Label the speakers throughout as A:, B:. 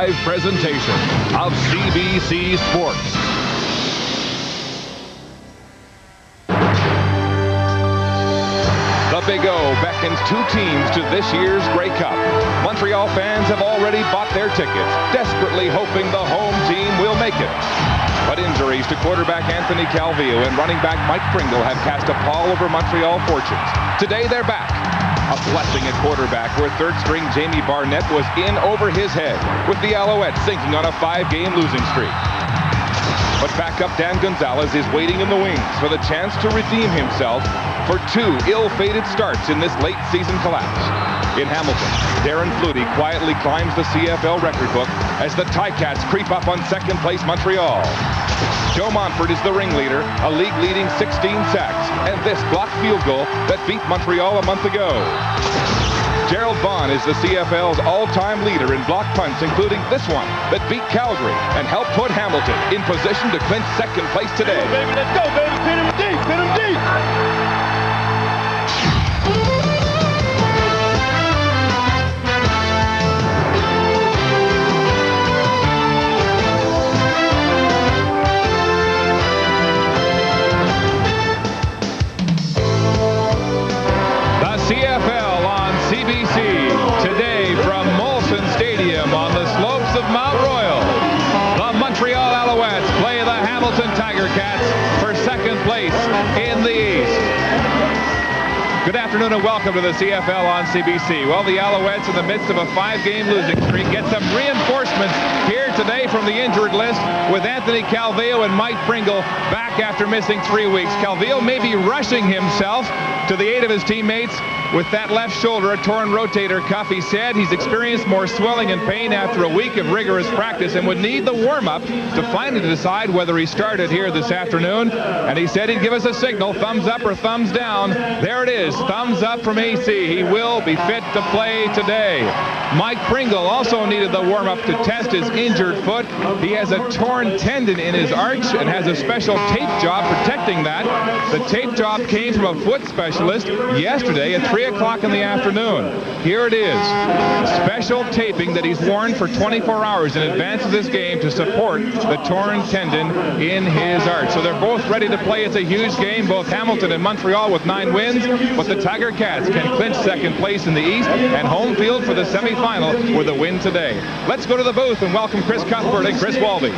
A: live presentation of CBC Sports. The Big O beckons two teams to this year's Grey Cup. Montreal fans have already bought their tickets, desperately hoping the home team will make it. But injuries to quarterback Anthony Calvillo and running back Mike Pringle have cast a pall over Montreal fortunes. Today they're back. A blessing at quarterback where third-string Jamie Barnett was in over his head, with the Alouettes sinking on a 5-game losing streak. But backup Dan Gonzalez is waiting in the wings for the chance to redeem himself for two ill-fated starts in this late season collapse. In Hamilton, Darren Flutie quietly climbs the CFL record book as the Ticats creep up on second-place Montreal. Joe Montford is the ringleader, a league-leading 16 sacks, and this blocked field goal that beat Montreal a month ago. Gerald Vaughn is the CFL's all-time leader in block punts, including this one that beat Calgary and helped put Hamilton in position to clinch second place today.
B: Let's go, baby, let's go, baby. Pin him deep, pin him deep.
A: CFL on CBC today from Molson Stadium on the slopes of Mount Royal. The Montreal Alouettes play the Hamilton Tiger Cats for second place in the East. Good afternoon and welcome to the CFL on CBC. Well, the Alouettes, in the midst of a 5-game losing streak, get some reinforcements here today from the injured list with Anthony Calvillo and Mike Pringle back after missing 3 weeks. Calvillo may be rushing himself to the aid of his teammates with that left shoulder, a torn rotator cuff. He said he's experienced more swelling and pain after a week of rigorous practice and would need the warm-up to finally decide whether he started here this afternoon. And he said he'd give us a signal, thumbs up or thumbs down. There it is, thumbs up from AC. He will be fit to play today. Mike Pringle also needed the warm-up to test his injured foot. He has a torn tendon in his arch and has a special tape job protecting that. The tape job came from a foot specialist yesterday at 3 o'clock in the afternoon. Here it is, special taping that he's worn for 24 hours in advance of this game to support the torn tendon in his arch. So they're both ready to play. It's a huge game, both Hamilton and Montreal with 9 wins, but the Tiger Cats can clinch second place in the East and home field for the semifinal with a win today. Let's go to the booth and welcome Chris Cuthbert and Chris Walby.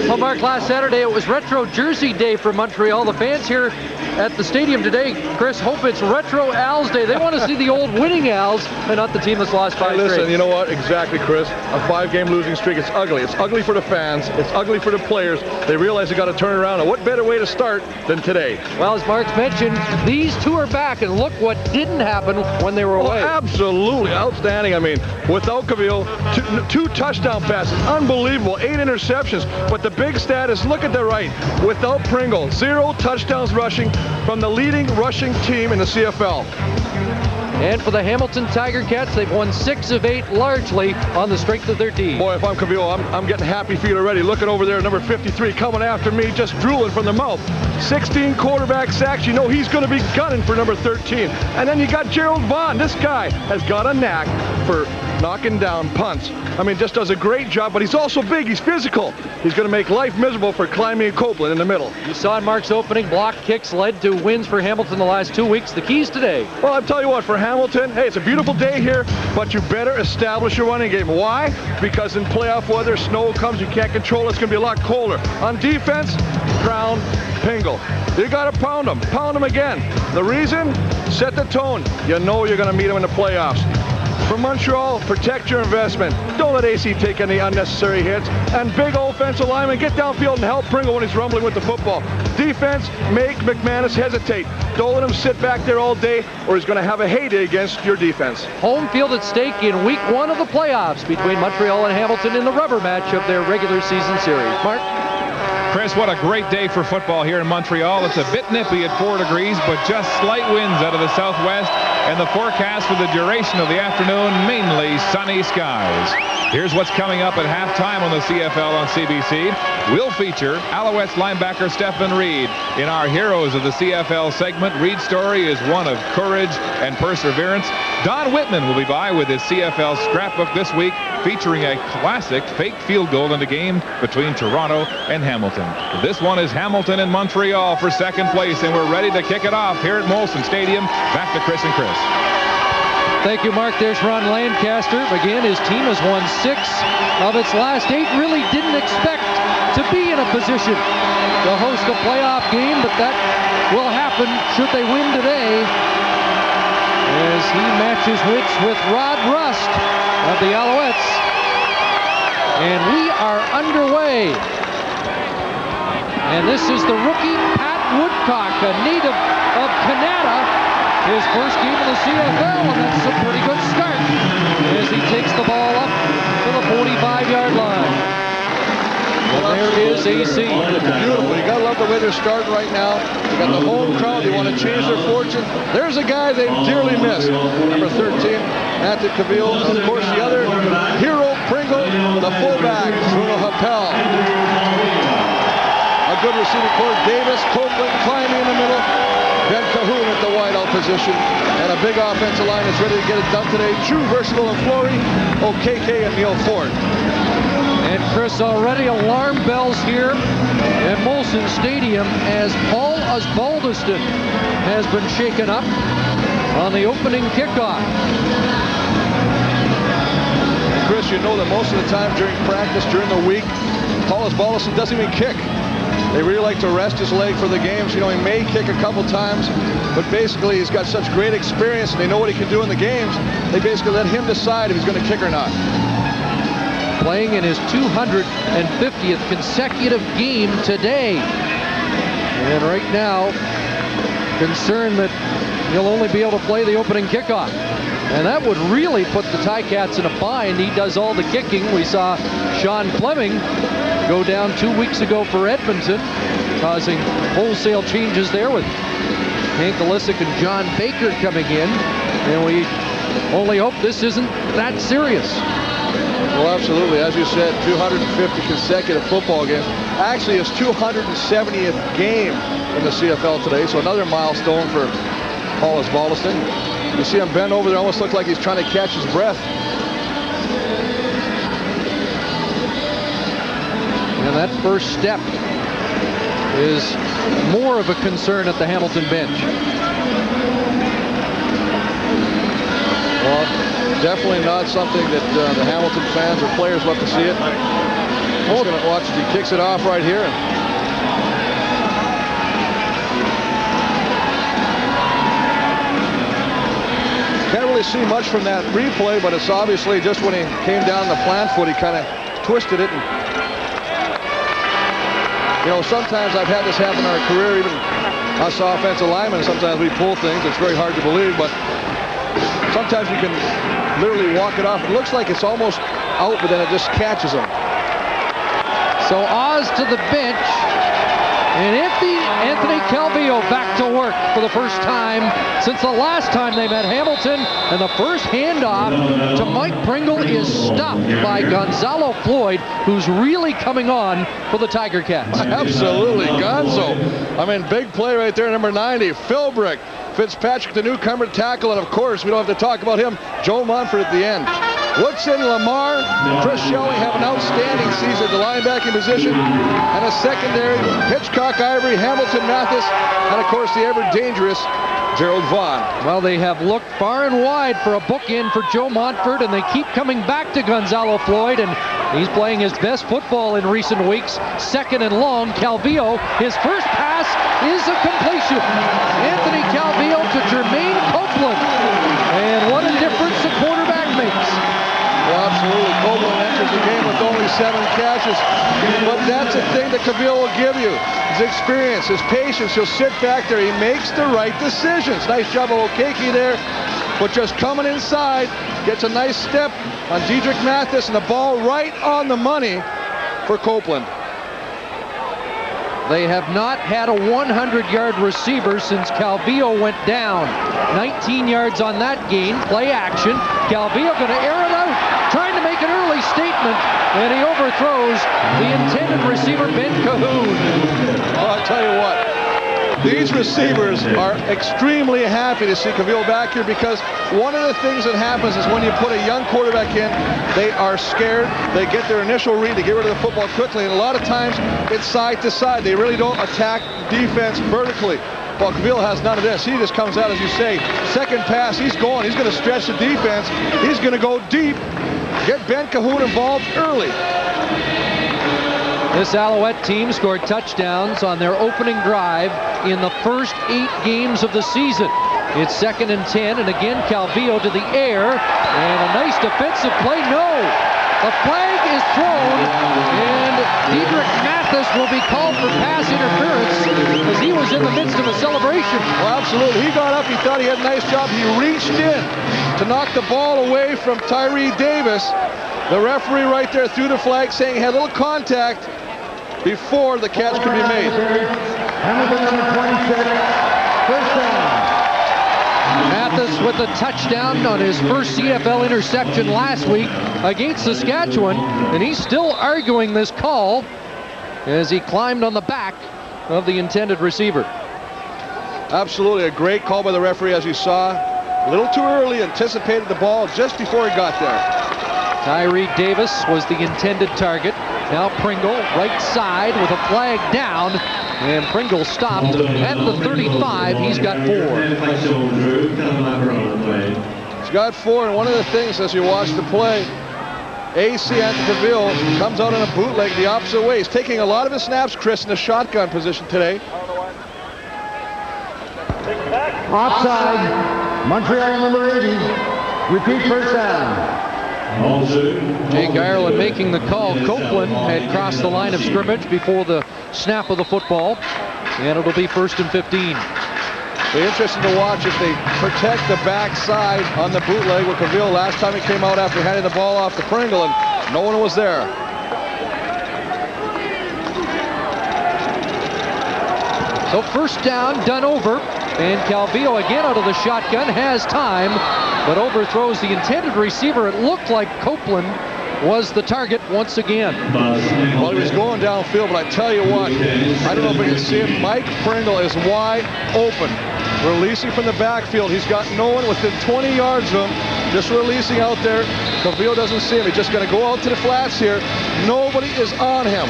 C: Well, Mark, last Saturday it was Retro Jersey Day for Montreal. The fans here at the stadium today, Chris, hope it's Retro Als Day. They want to see the old winning Als and not the team that's lost 5 straight.
B: Listen, you know what? Exactly, Chris. A 5-game losing streak, it's ugly. It's ugly for the fans. It's ugly for the players. They realize they got to turn around. And what better way to start than today?
C: Well, as Mark's mentioned, these two are back, and look what didn't happen when they were away.
B: Absolutely outstanding. I mean, without Calvillo, two touchdown passes, unbelievable, 8 interceptions. But the big stat is, look at the right. Without Pringle, 0 touchdowns rushing from the leading rushing team in the CFL.
C: And for the Hamilton Tiger Cats, they've won 6 of 8 largely on the strength of their team.
B: Boy, if I'm Calvillo, I'm getting happy feet already. Looking over there, number 53 coming after me, just drooling from the mouth. 16 quarterback sacks. You know he's going to be gunning for number 13. And then you got Gerald Vaughn. This guy has got a knack for knocking down punts. I mean, just does a great job, but he's also big. He's physical. He's going to make life miserable for Climbing and Copeland in the middle.
C: You saw in Mark's opening, block kicks led to wins for Hamilton the last 2 weeks. The keys today.
B: Well, I'll tell you what, for Hamilton, hey, it's a beautiful day here, but you better establish your running game. Why? Because in playoff weather, snow comes, you can't control it. It's going to be a lot colder. On defense, Crown, Pringle. You got to pound them again. The reason? Set the tone. You know you're going to meet them in the playoffs. For Montreal, protect your investment. Don't let AC take any unnecessary hits. And big offensive lineman, get downfield and help Pringle when he's rumbling with the football. Defense, make McManus hesitate. Don't let him sit back there all day or he's going to have a heyday against your defense.
C: Home field at stake in week 1 of the playoffs between Montreal and Hamilton in the rubber match of their regular season series. Mark?
A: Chris, what a great day for football here in Montreal. It's a bit nippy at 4 degrees, but just slight winds out of the southwest. and the forecast for the duration of the afternoon, mainly sunny skies. Here's what's coming up at halftime on the CFL on CBC. We'll feature Alouettes linebacker Stephen Reed. In our Heroes of the CFL segment, Reed's story is one of courage and perseverance. Don Whitman will be by with his CFL scrapbook this week, featuring a classic fake field goal in the game between Toronto and Hamilton. This one is Hamilton and Montreal for second place, and we're ready to kick it off here at Molson Stadium. Back to Chris and Chris.
C: Thank you, Mark. There's Ron Lancaster. Again, his team has won 6 of its last 8. Really didn't expect to be in a position to host a playoff game, but that will happen should they win today, as he matches wits with Rod Rust of the Alouettes. And we are underway. And this is the rookie Pat Woodcock, a native of Canada. His first game in the CFL, and that's a pretty good start as he takes the ball up to the 45-yard line. And there is AC.
B: Beautiful. You gotta love the way they're starting right now. You got the home crowd. They want to change their fortune. There's a guy they dearly missed. Number 13, Matthew Cavill. Of course, the other hero, Pringle, the fullback, Bruno Happel. A good receiving core. Davis, Copeland climbing in the middle. Ben Cahoon at the wideout position, and a big offensive line is ready to get it done today. True versatile and Flory, OKK, and Neil Ford.
C: And Chris, already alarm bells here at Molson Stadium as Paul Osbaldiston has been shaken up on the opening kickoff.
B: Chris, you know that most of the time during practice, during the week, Paul Osbaldiston doesn't even kick. They really like to rest his leg for the games. You know, he may kick a couple times, but basically he's got such great experience and they know what he can do in the games. They basically let him decide if he's going to kick or not.
C: Playing in his 250th consecutive game today. And right now, concerned that he'll only be able to play the opening kickoff. And that would really put the Ticats in a bind. He does all the kicking. We saw Sean Fleming go down 2 weeks ago for Edmonton, causing wholesale changes there with Hank Olisic and John Baker coming in. And we only hope this isn't that serious.
B: Well, absolutely. As you said, 250 consecutive football games. Actually, his 270th game in the CFL today, so another milestone for Paul Osbaldiston. You see him bend over there, almost look like he's trying to catch his breath.
C: And that first step is more of a concern at the Hamilton bench.
B: Well, definitely not something that the Hamilton fans or players love to see it. We're going to watch as he kicks it off right here. Can't really see much from that replay, but it's obviously just when he came down the plant foot, he kind of twisted it. And, you know, sometimes I've had this happen in our career, even us offensive linemen, sometimes we pull things. It's very hard to believe, but sometimes you can literally walk it off. It looks like it's almost out, but then it just catches him.
C: So Oz to the bench, and Anthony Calvillo back to work for the first time since the last time they met Hamilton, and the first handoff to Mike Pringle is stopped by Gonzalo Floyd, who's really coming on for the Tiger Cats.
B: Absolutely, Gonzo. I mean, big play right there, number 90, Philbrick. Fitzpatrick, the newcomer, tackle, and of course, we don't have to talk about him, Joe Montford at the end. Woodson, Lamar, Chris Shelley have an outstanding season at the linebacking position, and a secondary, Hitchcock, Ivory, Hamilton, Mathis, and of course, the ever-dangerous Gerald Vaughn.
C: Well, they have looked far and wide for a bookend for Joe Montford, and they keep coming back to Gonzalo Floyd, and he's playing his best football in recent weeks. Second and long, Calvillo, his first pass is a completion. Anthony Calvillo to Jermaine Copeland, and what a difference a quarterback makes.
B: Well, absolutely. Copeland enters the game with only 7 catches. But that's the thing that Cavill will give you. His experience, his patience. He'll sit back there. He makes the right decisions. Nice job of Okeke there. But just coming inside, gets a nice step on Dedrick Mathis, and the ball right on the money for Copeland.
C: They have not had a 100-yard receiver since Calvillo went down. 19 yards on that gain. Play action. Calvillo going to air it out, trying to make an early statement, and he overthrows the intended receiver, Ben Cahoon.
B: Well, I'll tell you what. These receivers are extremely happy to see Calvillo back here, because one of the things that happens is when you put a young quarterback in, they are scared. They get their initial read to get rid of the football quickly, and a lot of times it's side to side. They really don't attack defense vertically. Well, Calvillo has none of this. He just comes out, as you say, second pass, he's going. He's going to stretch the defense. He's going to go deep, get Ben Cahoon involved early.
C: This Alouette team scored touchdowns on their opening drive in the first 8 games of the season. It's 2nd and 10, and again Calvillo to the air, and a nice defensive play. No! The flag is thrown, and Diedrich Mathis will be called for pass interference as he was in the midst of a celebration.
B: Well, absolutely. He got up. He thought he had a nice job. He reached in to knock the ball away from Tyree Davis. The referee right there threw the flag, saying he had a little contact before the catch could be made.
D: Hamilton number 26, first down.
C: Mathis with a touchdown on his first CFL interception last week against Saskatchewan, and he's still arguing this call as he climbed on the back of the intended receiver.
B: Absolutely a great call by the referee, as you saw. A little too early, anticipated the ball just before he got there.
C: Tyree Davis was the intended target. Now Pringle, right side with a flag down, and Pringle stopped at the 35. He's got 4.
B: He's got 4, and one of the things as you watch the play, AC Anteville comes out on a bootleg the opposite way. He's taking a lot of his snaps, Chris, in the shotgun position today.
D: Offside, Montreal number 80, repeat first down.
C: Jake Ireland making the call. Copeland had crossed the line of scrimmage before the snap of the football, and it'll be 1st and 15.
B: Be interesting to watch if they protect the backside on the bootleg with Calvillo. Last time he came out after handing the ball off to Pringle, and no one was there.
C: So first down, done over, and Calvillo again out of the shotgun, has time, but overthrows the intended receiver. It looked like Copeland was the target once again.
B: Well, he was going downfield, but I tell you what, I don't know if we can see it. Mike Pringle is wide open, releasing from the backfield. He's got no one within 20 yards of him, just releasing out there. Calvillo doesn't see him. He's just going to go out to the flats here. Nobody is on him.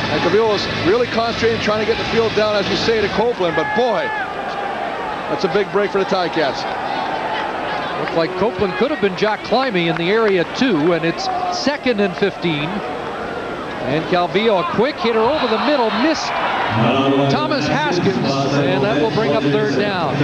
B: And Calvillo is really concentrating, trying to get the field down, as you say, to Copeland. But boy, that's a big break for the Ticats.
C: Looked like Copeland could have been Jack Climby in the area too, and it's 2nd and 15. And Calvillo, a quick hitter over the middle, missed Thomas Haskins, and that will bring up 3rd down.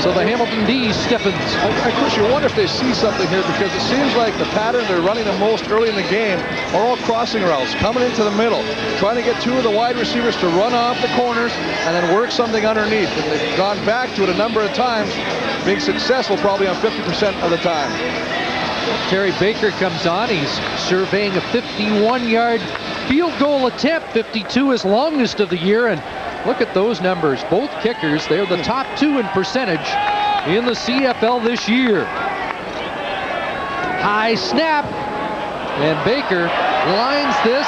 C: So the Hamilton D stiffens.
B: Of course, you wonder if they see something here, because it seems like the pattern they're running the most early in the game are all crossing routes, coming into the middle, trying to get 2 of the wide receivers to run off the corners and then work something underneath. And they've gone back to it a number of times, being successful probably on 50% of the time.
C: Terry Baker comes on. He's surveying a 51-yard field goal attempt, 52 his longest of the year, and look at those numbers. Both kickers, they're the top 2 in percentage in the CFL this year. High snap, and Baker lines this.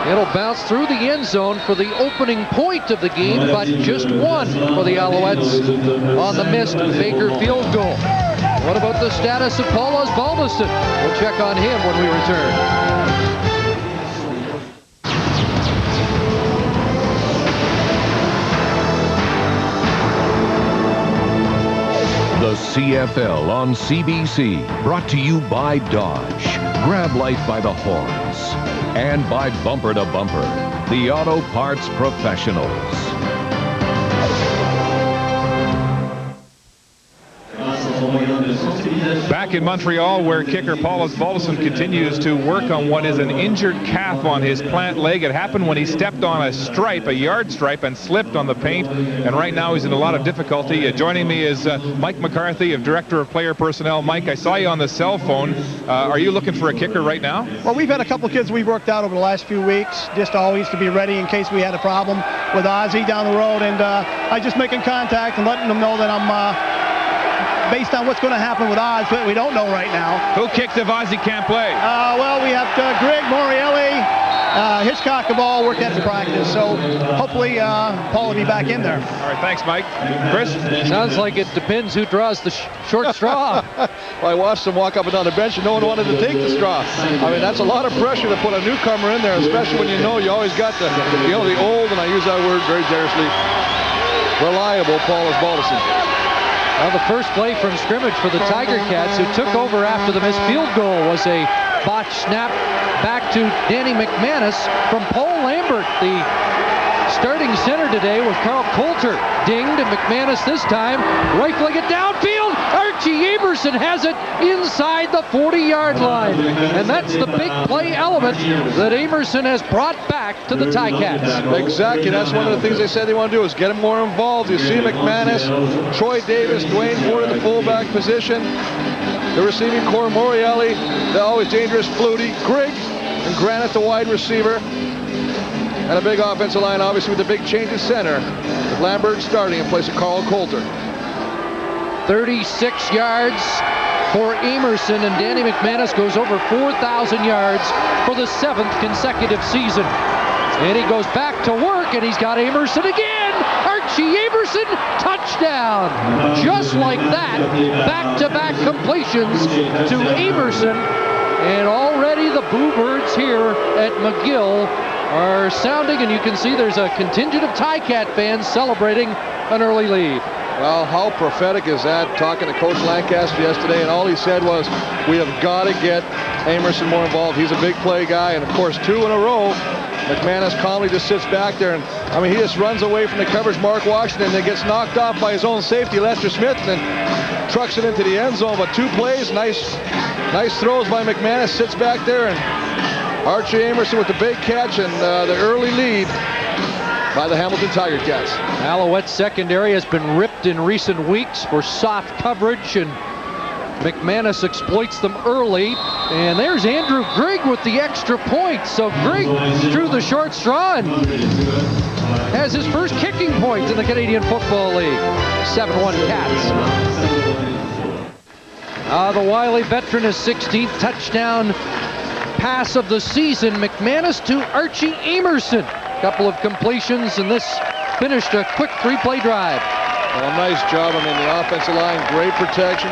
C: It'll bounce through the end zone for the opening point of the game, but just 1 for the Alouettes on the missed Baker field goal. What about the status of Paul Osbaldiston? We'll check on him when we return.
E: The CFL on CBC, brought to you by Dodge. Grab life by the horns. And by Bumper to Bumper, the auto parts professionals.
A: Back back in Montreal, where kicker Paulus Balderson continues to work on what is an injured calf on his plant leg. It happened when he stepped on a stripe, a yard stripe, and slipped on the paint. And right now he's in a lot of difficulty. Joining me is Mike McCarthy, of Director of Player Personnel. Mike, I saw you on the cell phone. Are you looking for a kicker right now?
F: Well, we've had a couple kids we've worked out over the last few weeks, just always to be ready in case we had a problem with Ozzy down the road. And I just making contact and letting them know that I'm based on what's going to happen with Oz, but we don't know right now.
A: Who kicked if Ozzy can't play?
F: Well, we have Greg, Morielli, Hitchcock have all worked at the practice, so hopefully Paul will be back in there.
A: All right, thanks, Mike. Chris?
C: Sounds like it depends who draws the short straw.
B: Well, I watched them walk up and down the bench, and no one wanted to take the straw. I mean, that's a lot of pressure to put a newcomer in there, especially when you always got the old, and I use that word very generously, reliable Paulus Balderson.
C: Well, the first play from scrimmage for the Tiger Cats, who took over after the missed field goal, was a botched snap back to Danny McManus from Paul Lambert, the starting center today, with Carl Coulter dinged, and McManus this time rifling it downfield. Archie Amerson has it inside the 40-yard line, and that's the big play element that Amerson has brought back to the Ticats.
B: Exactly, that's one of the things they said they want to do, is get him more involved. You see McManus, Troy Davis, Dwayne Ford in the fullback position, the receiving core, Morielli, the always dangerous Flutie, Grigg, and Granite, the wide receiver. And a big offensive line, obviously, with the big change in center, with Lambert starting in place of Carl Coulter.
C: 36 yards for Amerson, and Danny McManus goes over 4,000 yards for the 7th consecutive season. And he goes back to work, and he's got Amerson again. Archie Amerson, touchdown. Just like that, back-to-back completions to Amerson. And already the Boo Birds here at McGill are sounding, and you can see there's a contingent of Ticat fans celebrating an early lead.
B: Well, how prophetic is that? Talking to Coach Lancaster yesterday, and all he said was, we have got to get Amerson more involved. He's a big play guy, and of course, 2 in a row. McManus calmly just sits back there, and I mean, he just runs away from the coverage, Mark Washington, then gets knocked off by his own safety, Lester Smith, and then trucks it into the end zone. But 2 plays, nice throws by McManus, sits back there, and Archie Amerson with the big catch and the early lead by the Hamilton Tiger Cats.
C: Alouette secondary has been ripped in recent weeks for soft coverage, and McManus exploits them early. And there's Andrew Grigg with the extra point. So Grigg drew the short straw and has his first kicking point in the Canadian Football League. 7-1 Cats. The wily veteran, his 16th touchdown pass of the season. McManus to Archie Amerson. Couple of completions, and this finished a quick 3-play drive.
B: Well, nice job. I mean, the offensive line, great protection.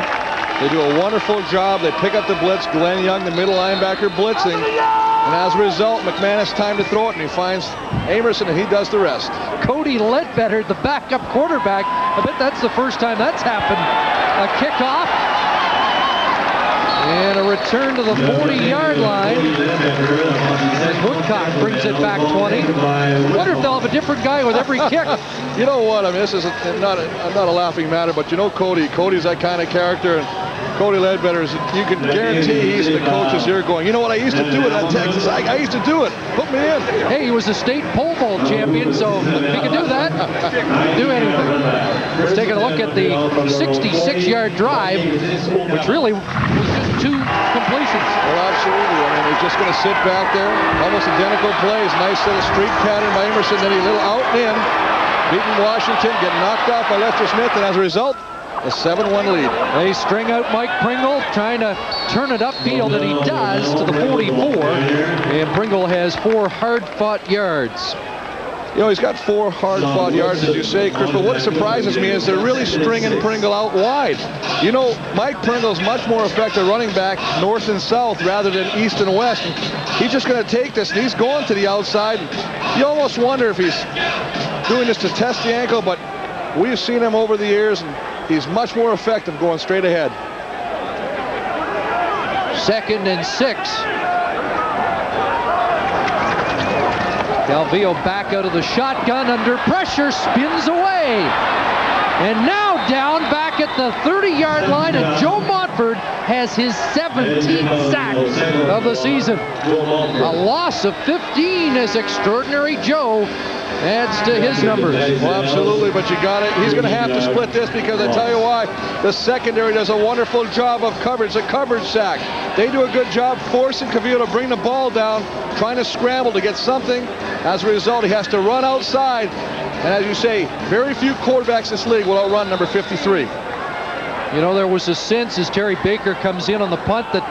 B: They do a wonderful job. They pick up the blitz. Glenn Young, the middle linebacker, blitzing. And as a result, McManus time to throw it, and he finds Amerson, and he does the rest.
C: Cody Ledbetter, the backup quarterback. I bet that's the first time that's happened. A kickoff. And a return to the 40-yard line as Woodcock brings it back 20. I wonder if they'll have a different guy with every kick.
B: You know what? I mean, this is not a laughing matter, but you know Cody. Cody's that kind of character, and Cody Ledbetter is, you can guarantee he's in the coach's ear going, you know what, I used to do it at Texas. I used to do it. Put me in.
C: Hey, he was a state pole vault champion, so if he can do that, do anything. Let's take a look at the 66-yard drive, which really was just 2 completions.
B: Well, absolutely. I mean, he's just going to sit back there. Almost identical plays. Nice little streak pattern by Amerson. Then he little out and in. Beating Washington, getting knocked off by Lester Smith, and as a result, a 7-1 lead.
C: They string out Mike Pringle, trying to turn it upfield, and he does to the 44. And Pringle has 4 hard-fought yards.
B: You know, he's got 4 hard-fought yards, as you say, Chris, but what surprises me is they're really stringing Pringle out wide. You know, Mike Pringle's much more effective running back north and south rather than east and west. And he's just going to take this, and he's going to the outside. And you almost wonder if he's doing this to test the ankle, but we've seen him over the years, and he's much more effective going straight ahead.
C: 2nd and 6. Calvillo back out of the shotgun under pressure, spins away. And now down back at the 30-yard line, and Joe Montford has his 17th sack of the season. A loss of 15 as Extraordinary Joe adds to his numbers.
B: Well, absolutely, but you got it. He's going to have to split this because I tell you why. The secondary does a wonderful job of coverage, a coverage sack. They do a good job forcing Cavillo to bring the ball down, trying to scramble to get something. As a result, he has to run outside. And as you say, very few quarterbacks in this league will outrun number 53.
C: You know, there was a sense as Terry Baker comes in on the punt that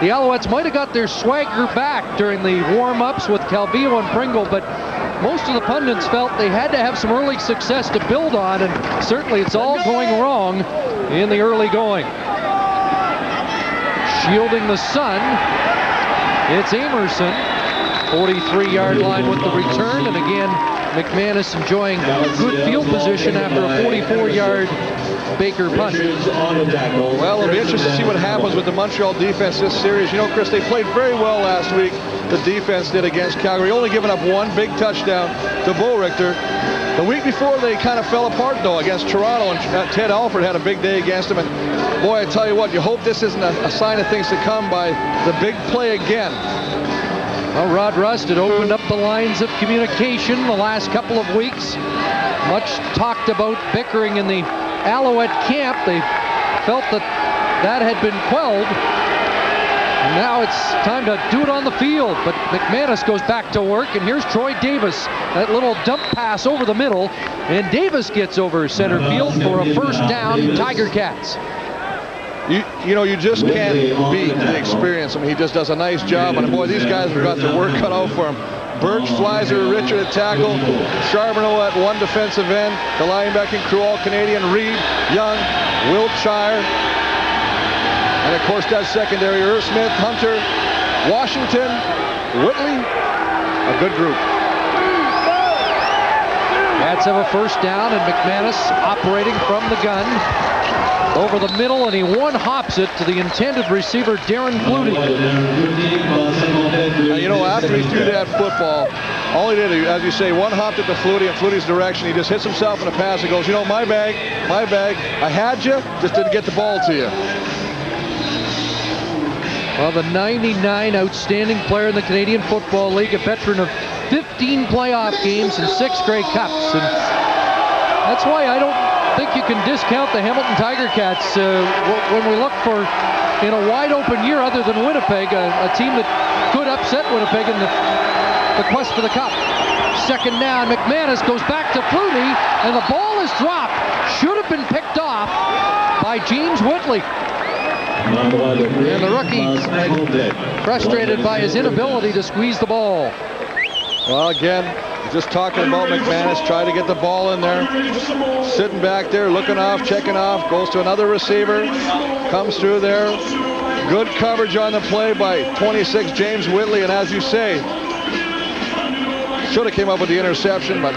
C: the Alouettes might have got their swagger back during the warm-ups with Calvillo and Pringle, but most of the pundits felt they had to have some early success to build on, and certainly it's all going wrong in the early going. Shielding the sun, it's Amerson. 43-yard line with the return, and again, McManus enjoying good field position after a 44-yard Baker punt.
B: Well, it'll be interesting to see what happens with the Montreal defense this series. You know, Chris, they played very well last week. The defense did against Calgary, only giving up one big touchdown to Bo Richter. The week before, they kind of fell apart, though, against Toronto, and Ted Alford had a big day against them. And boy, I tell you what, you hope this isn't a sign of things to come by the big play again.
C: Well, Rod Rust had opened up the lines of communication the last couple of weeks. Much talked about bickering in the Alouette camp. They felt that had been quelled. And now it's time to do it on the field. But McManus goes back to work, and here's Troy Davis. That little dump pass over the middle, and Davis gets over center field for a first down, Tiger Cats.
B: You know, you just can't beat the experience. I mean, he just does a nice job. And boy, these guys have got their work cut out for him. Birch, Fleiser, Richard at tackle, Charbonneau at one defensive end, the linebacking crew, all Canadian, Reed, Young, Wiltshire, and of course that secondary, Irv Smith, Hunter, Washington, Whitley, a good group.
C: Cats have a first down, and McManus operating from the gun. Over the middle, and he one-hops it to the intended receiver, Darren Flutie.
B: You know, after he threw that football, all he did, as you say, one-hopped it to Flutie in Flutie's direction. He just hits himself in a pass and goes, you know, my bag, I had you, just didn't get the ball to you.
C: Well, the 99 outstanding player in the Canadian Football League, a veteran of 15 playoff games and 6 Grey Cups. And that's why I don't think you can discount the Hamilton Tiger Cats when we look for, in a wide open year other than Winnipeg, a team that could upset Winnipeg in the quest for the cup. Second down, McManus goes back to Flutie, and the ball is dropped. Should have been picked off by James Whitley. And the rookie frustrated by his inability to squeeze the ball.
B: Well, again, just talking about McManus, trying to get the ball in there, sitting back there, looking off, checking off, goes to another receiver, comes through there. Good coverage on the play by 26, James Whitley, and as you say, should have came up with the interception, but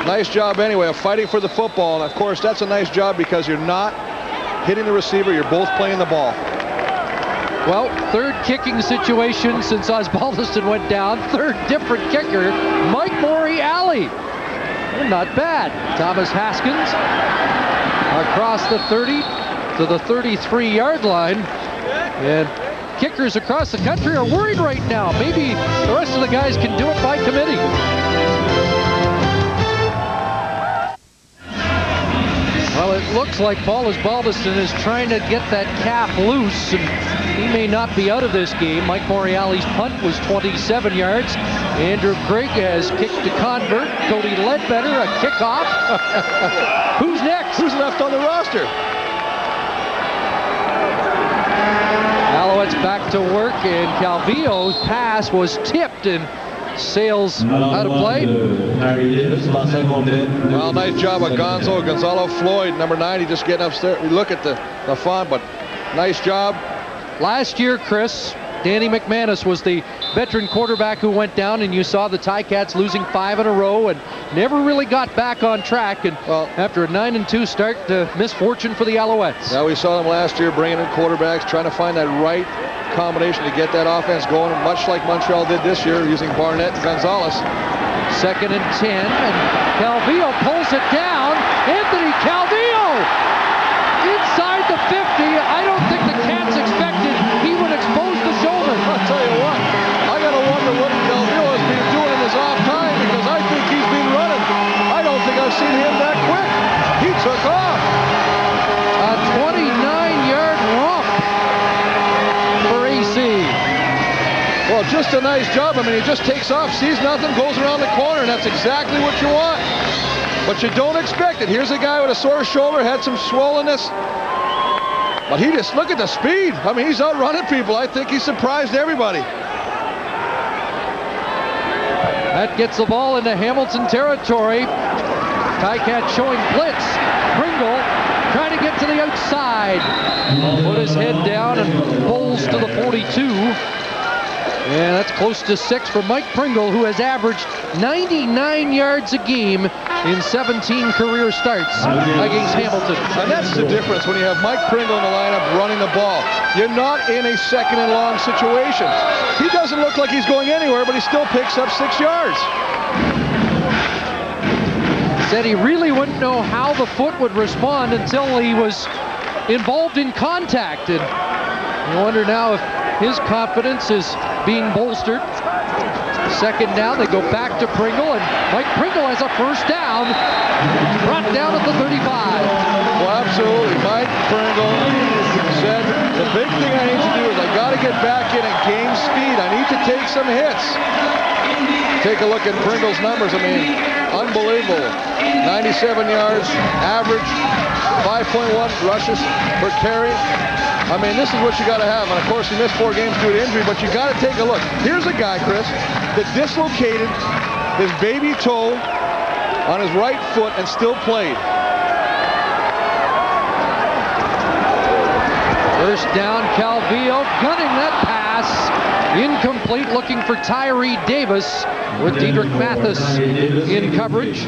B: nice job anyway of fighting for the football. And of course, that's a nice job because you're not hitting the receiver, you're both playing the ball.
C: Well, third kicking situation since Osbaldiston went down. Third different kicker, Mike Morreale. Not bad. Thomas Haskins across the 30 to the 33-yard line. And kickers across the country are worried right now. Maybe the rest of the guys can do it by committee. Well, it looks like Paul Osbaldiston is trying to get that calf loose, and he may not be out of this game. Mike Morreale's punt was 27 yards. Andrew Craig has kicked to convert. Cody Ledbetter, a kickoff. Who's next?
B: Who's left on the roster?
C: Alouettes back to work, and Calvillo's pass was tipped and sails out of play.
B: Well, nice job of Gonzalo Floyd, number 90, just getting upstairs. We look at the font, but nice job.
C: Last year, Chris, Danny McManus was the veteran quarterback who went down, and you saw the Ticats losing 5 in a row and never really got back on track. And well, after a 9-2 start, misfortune for the Alouettes.
B: Yeah, we saw them last year bringing in quarterbacks, trying to find that right combination to get that offense going, much like Montreal did this year using Barnett and Gonzalez.
C: 2nd and 10, and Calvillo pulls it down. Anthony Calvillo
B: just a nice job. I mean, he just takes off, sees nothing, goes around the corner, and that's exactly what you want. But you don't expect it. Here's a guy with a sore shoulder, had some swollenness. But he just, look at the speed. I mean, he's outrunning people. I think he surprised everybody.
C: That gets the ball into Hamilton territory. Ticat showing blitz. Pringle trying to get to the outside. Put his head down and bowls to the 42. And that's close to 6 for Mike Pringle, who has averaged 99 yards a game in 17 career starts against Hamilton.
B: And that's the difference when you have Mike Pringle in the lineup running the ball. You're not in a second and long situation. He doesn't look like he's going anywhere, but he still picks up 6 yards.
C: Said he really wouldn't know how the foot would respond until he was involved in contact. And you wonder now if his confidence is being bolstered. Second down, they go back to Pringle, and Mike Pringle has a first down. Brought down at the 35.
B: Well, absolutely. Mike Pringle said, the big thing I need to do is I got to get back in and gain speed. I need to take some hits. Take a look at Pringle's numbers. I mean, unbelievable. 97 yards, average, 5.1 rushes per carry. I mean, this is what you got to have. And of course, he missed 4 games due to injury, but you got to take a look. Here's a guy, Chris, that dislocated his baby toe on his right foot and still played.
C: First down, Calvillo gunning that pass. Incomplete, looking for Tyree Davis with Diedrich Mathis in coverage.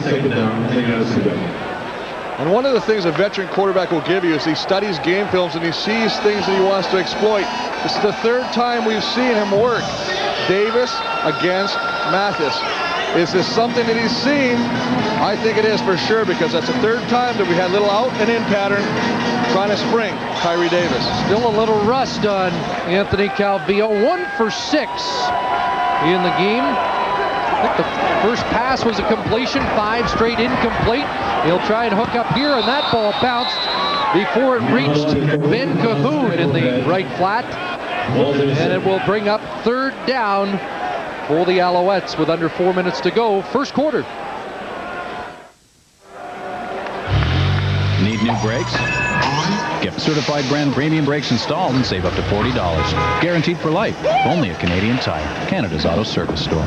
B: And one of the things a veteran quarterback will give you is he studies game films and he sees things that he wants to exploit. This is the 3rd time we've seen him work Davis against Mathis. Is this something that he's seen? I think it is for sure, because that's the 3rd time that we had a little out and in pattern trying to spring Tyree Davis.
C: Still a little rust on Anthony Calvillo. 1 for 6 in the game. I think the first pass was a completion, 5 straight incomplete. He'll try and hook up here, and that ball bounced before it reached Ben Cahoon in the right flat. And it will bring up 3rd down for the Alouettes with under 4 minutes to go, first quarter.
G: Need new brakes? Get certified brand premium brakes installed and save up to $40. Guaranteed for life. Only at Canadian Tire, Canada's auto service store.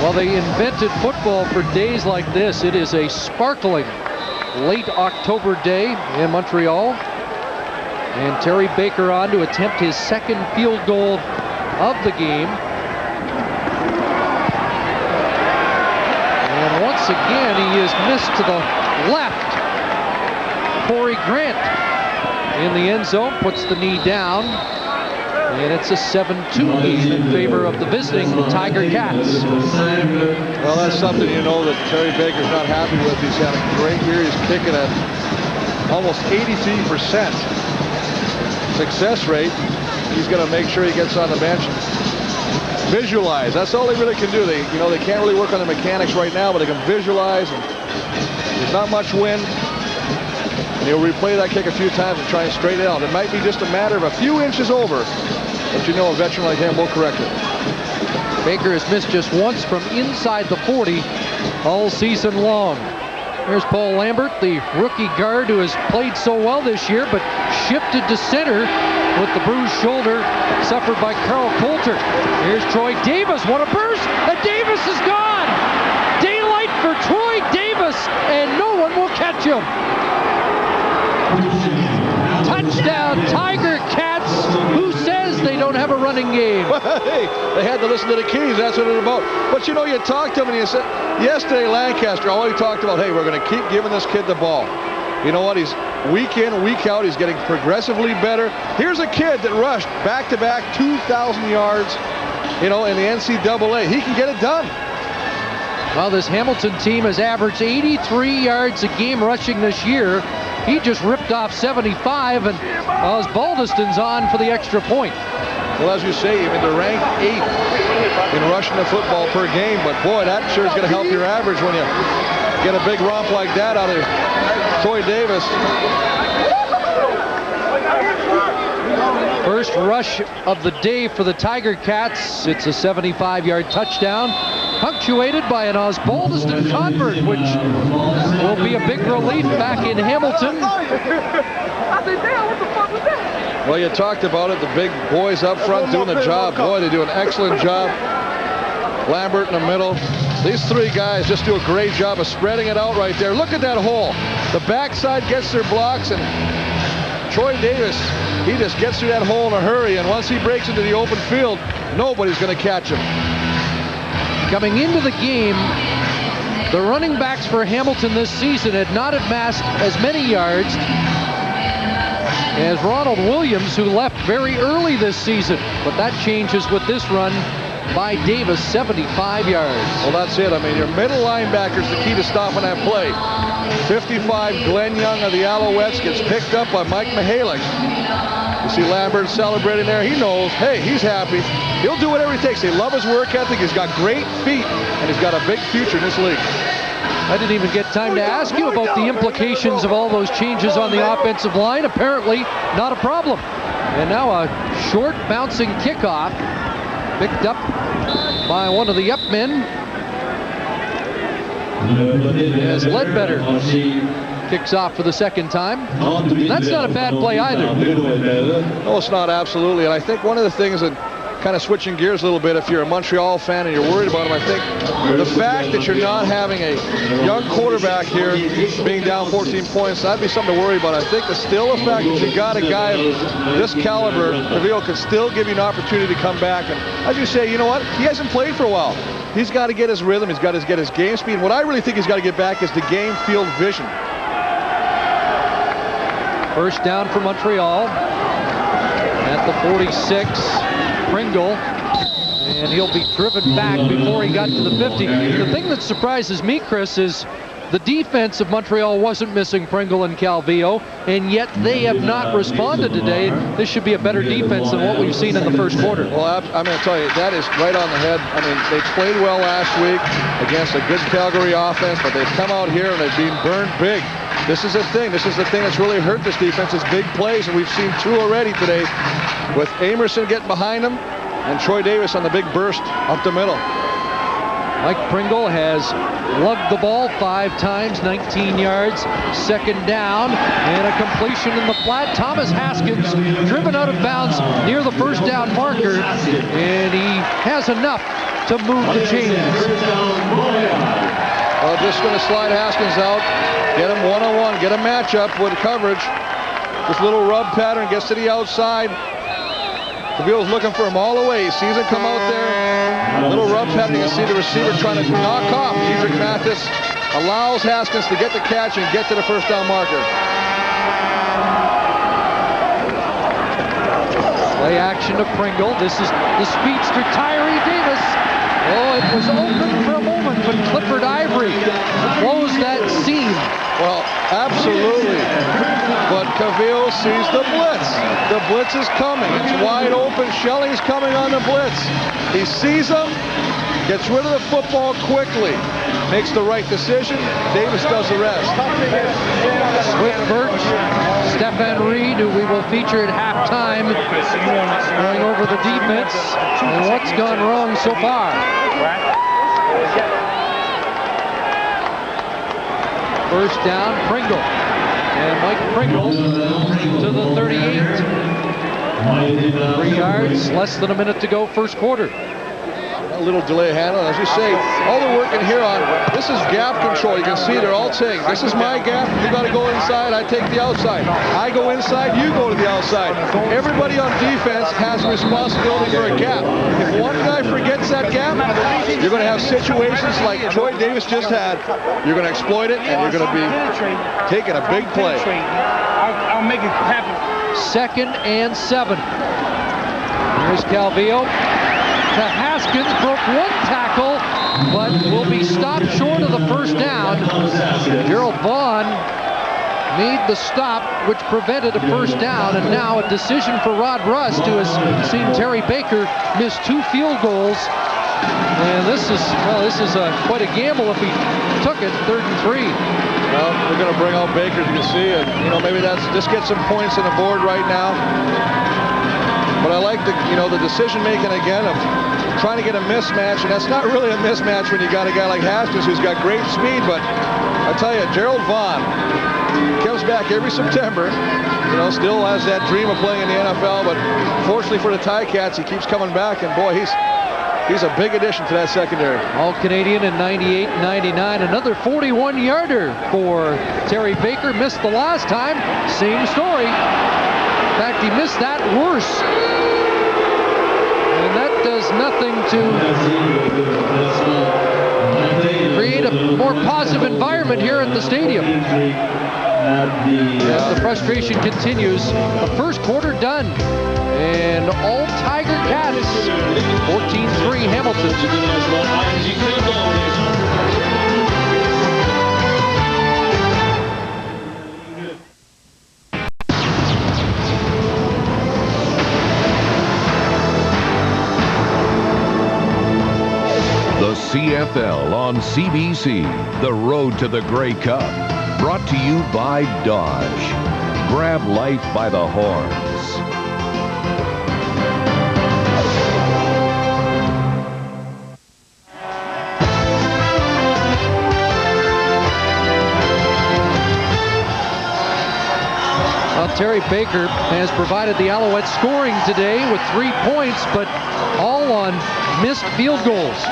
C: Well, they invented football for days like this. It is a sparkling late October day in Montreal. And Terry Baker on to attempt his 2nd field goal of the game. And once again, he is missed to the left. Corey Grant in the end zone puts the knee down. And it's a 7-2 game in favor of the visiting Tiger Cats.
B: Well, that's something you know that Terry Baker's not happy with. He's had a great year. He's kicking at almost 83% success rate. He's going to make sure he gets on the bench. Visualize. That's all they really can do. They can't really work on the mechanics right now, but they can visualize. And there's not much wind. And he'll replay that kick a few times and try and straighten it out. It might be just a matter of a few inches over, but you know a veteran like him will correct it.
C: Baker has missed just once from inside the 40 all season long. Here's Paul Lambert, the rookie guard who has played so well this year, but shifted to center with the bruised shoulder suffered by Carl Coulter. Here's Troy Davis. What a burst! And Davis is gone! Daylight for Troy Davis, and no one will catch him. Touchdown, Tiger Cats. Who says they don't have a running game?
B: Hey, they had to listen to the keys. That's what it's about. But you know, you talked to him and you said, yesterday Lancaster already talked about, hey, we're going to keep giving this kid the ball. You know what? He's week in, week out. He's getting progressively better. Here's a kid that rushed back-to-back 2,000 yards, in the NCAA. He can get it done.
C: Well, this Hamilton team has averaged 83 yards a game rushing this year. He just ripped off 75, and Osbaldiston's on for the extra point.
B: Well, as you say, they're ranked 8th in rushing the football per game, but boy, that sure is going to help your average when you get a big romp like that out of Troy Davis.
C: First rush of the day for the Tiger Cats. It's a 75-yard touchdown, punctuated by an Osbaldiston convert, which will be a big relief back in Hamilton.
B: Well, you talked about it, the big boys up front doing the job. Boy, they do an excellent job. Lambert in the middle. These three guys just do a great job of spreading it out right there. Look at that hole. The backside gets their blocks, and Troy Davis, he just gets through that hole in a hurry, and once he breaks into the open field, nobody's going to catch him.
C: Coming into the game, the running backs for Hamilton this season had not amassed as many yards as Ronald Williams, who left very early this season. But that changes with this run by Davis, 75 yards.
B: Well, that's it. I mean, your middle linebacker's the key to stopping that play. 55, Glenn Young of the Alouettes gets picked up by Mike Mihalik. You see Lambert celebrating there. He knows, hey, he's happy. He'll do whatever it takes. They love his work ethic. He's got great feet, and he's got a big future in this league.
C: I didn't even get time to ask you about the implications of all those changes on the offensive line. Apparently, not a problem. And now a short bouncing kickoff picked up by one of the up men as Ledbetter kicks off for the second time. That's not a bad play either.
B: No, it's not, absolutely. And I think one of the things that kind of switching gears a little bit, if you're a Montreal fan and you're worried about him, I think the fact that you're not having a young quarterback here being down 14 points, that'd be something to worry about. I think still the fact that you got a guy of this caliber, Cavillo, can still give you an opportunity to come back. And as you say, you know what? He hasn't played for a while. He's got to get his rhythm. He's got to get his game speed. And what I really think he's got to get back is the game field vision.
C: First down for Montreal at the 46. Pringle, and he'll be driven back before he got to the 50. The thing that surprises me, Chris, is the defense of Montreal wasn't missing Pringle and Calvillo, and yet they have not responded today. This should be a better defense than what we've seen in the first quarter.
B: Well, I'm going to tell you, that is right on the head. I mean, they played well last week against a good Calgary offense, but they've come out here and they've been burned big. This is the thing. This is the thing that's really hurt this defense, is big plays, and we've seen two already today, with Amerson getting behind him and Troy Davis on the big burst up the middle.
C: Mike Pringle has lugged the ball 5 times, 19 yards, second down, and a completion in the flat. Thomas Haskins driven out of bounds near the first down marker, and he has enough to move the chains.
B: Well, just going to slide Haskins out, get him one-on-one, get a matchup with coverage. This little rub pattern gets to the outside. Cavillo's looking for him all the way. He sees him come out there. A little rub pattern. You can see the receiver trying to knock off. Diedrich Mathis allows Haskins to get the catch and get to the first down marker.
C: Play action to Pringle. This is the speedster Tyree Davis. Oh, it was open for a moment, but Clifford Ivory closed that seam.
B: Well, absolutely. But Cavillo sees the blitz. The blitz is coming. It's wide open. Schelling's coming on the blitz. He sees him, gets rid of the football quickly, makes the right decision. Davis does the rest.
C: Swift Birch, Stefan Reed, who we will feature at halftime, going over the defense and what's gone wrong so far. First down, Pringle. And Mike Pringle to the 38. 3 yards, less than a minute to go, first quarter.
B: A little delay handling. As you say, all the work in here on, this is gap control. You can see they're all saying, this is my gap, you got to go inside, I take the outside. I go inside, you go to the outside. Everybody on defense has a responsibility for a gap. If one guy forgets that gap, you're going to have situations like Troy Davis just had. You're going to exploit it, and you're going to be taking a big play.
H: I'll make it happen.
C: 2nd and 7. Here's Calvillo. To Haskins, broke 1 tackle, but will be stopped short of the first down. Gerald Vaughn made the stop, which prevented a first down, and now a decision for Rod Rust, who has seen Terry Baker miss 2 field goals. And this is quite a gamble if he took it, 3rd and 3.
B: Well, we're going to bring out Baker, as you can see, and maybe that's just get some points on the board right now. But I like the decision making again of trying to get a mismatch, and that's not really a mismatch when you got a guy like Haskins who's got great speed. But I tell you, Gerald Vaughn comes back every September. Still has that dream of playing in the NFL, but fortunately for the Ticats, he keeps coming back, and boy, he's a big addition to that secondary.
C: All-Canadian in 98 and 99. Another 41-yarder for Terry Baker. Missed the last time. Same story. In fact, he missed that worse. And that does nothing to create a more positive environment here at the stadium. As the frustration continues, the first quarter done. And all Tiger Cats, 14-3 Hamilton.
E: The CFL on CBC, the road to the Grey Cup. Brought to you by Dodge. Grab life by the horns.
C: Terry Baker has provided the Alouettes scoring today with 3 points, but all on missed field goals.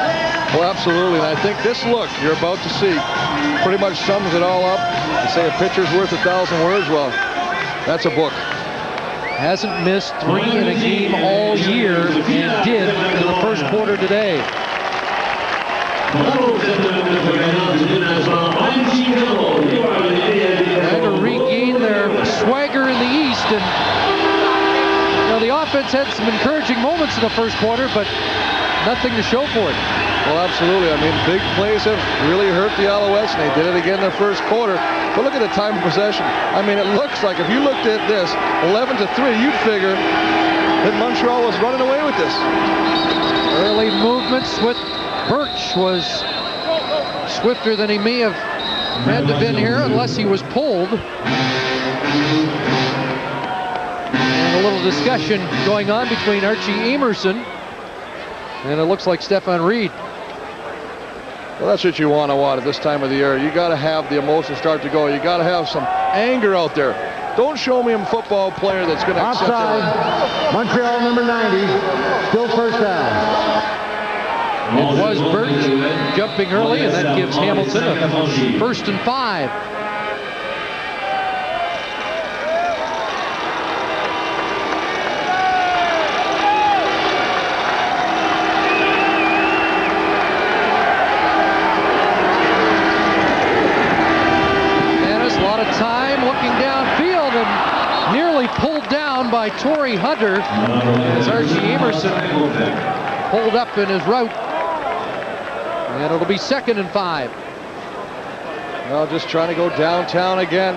B: Well, absolutely, and I think this look you're about to see pretty much sums it all up. They say a picture's worth 1,000 words. Well, that's a book.
C: Hasn't missed 3 in a game all year, and did in the first quarter today. Trying to regain their swagger in the East, and the offense had some encouraging moments in the first quarter, but nothing to show for it.
B: Well, absolutely. I mean, big plays have really hurt the Alouettes, and they did it again in the first quarter. But look at the time of possession. I mean, it looks like if you looked at this, 11-3, you'd figure that Montreal was running away with this.
C: Early movements with Birch was swifter than he may have had to been here, unless he was pulled. And a little discussion going on between Archie Amerson and it looks like Stefan Reed.
B: Well, that's what you want at this time of the year. You got to have the emotions start to go. You got to have some anger out there. Don't show me a football player that's going to accept
D: Offside. Montreal number 90, still first down.
C: It was Birch jumping early, and that gives Hamilton a 1st and 5. Pulled down by Torrey Hunter as Archie Amerson pulled up in his route. And it'll be 2nd and 5.
B: Well, just trying to go downtown again.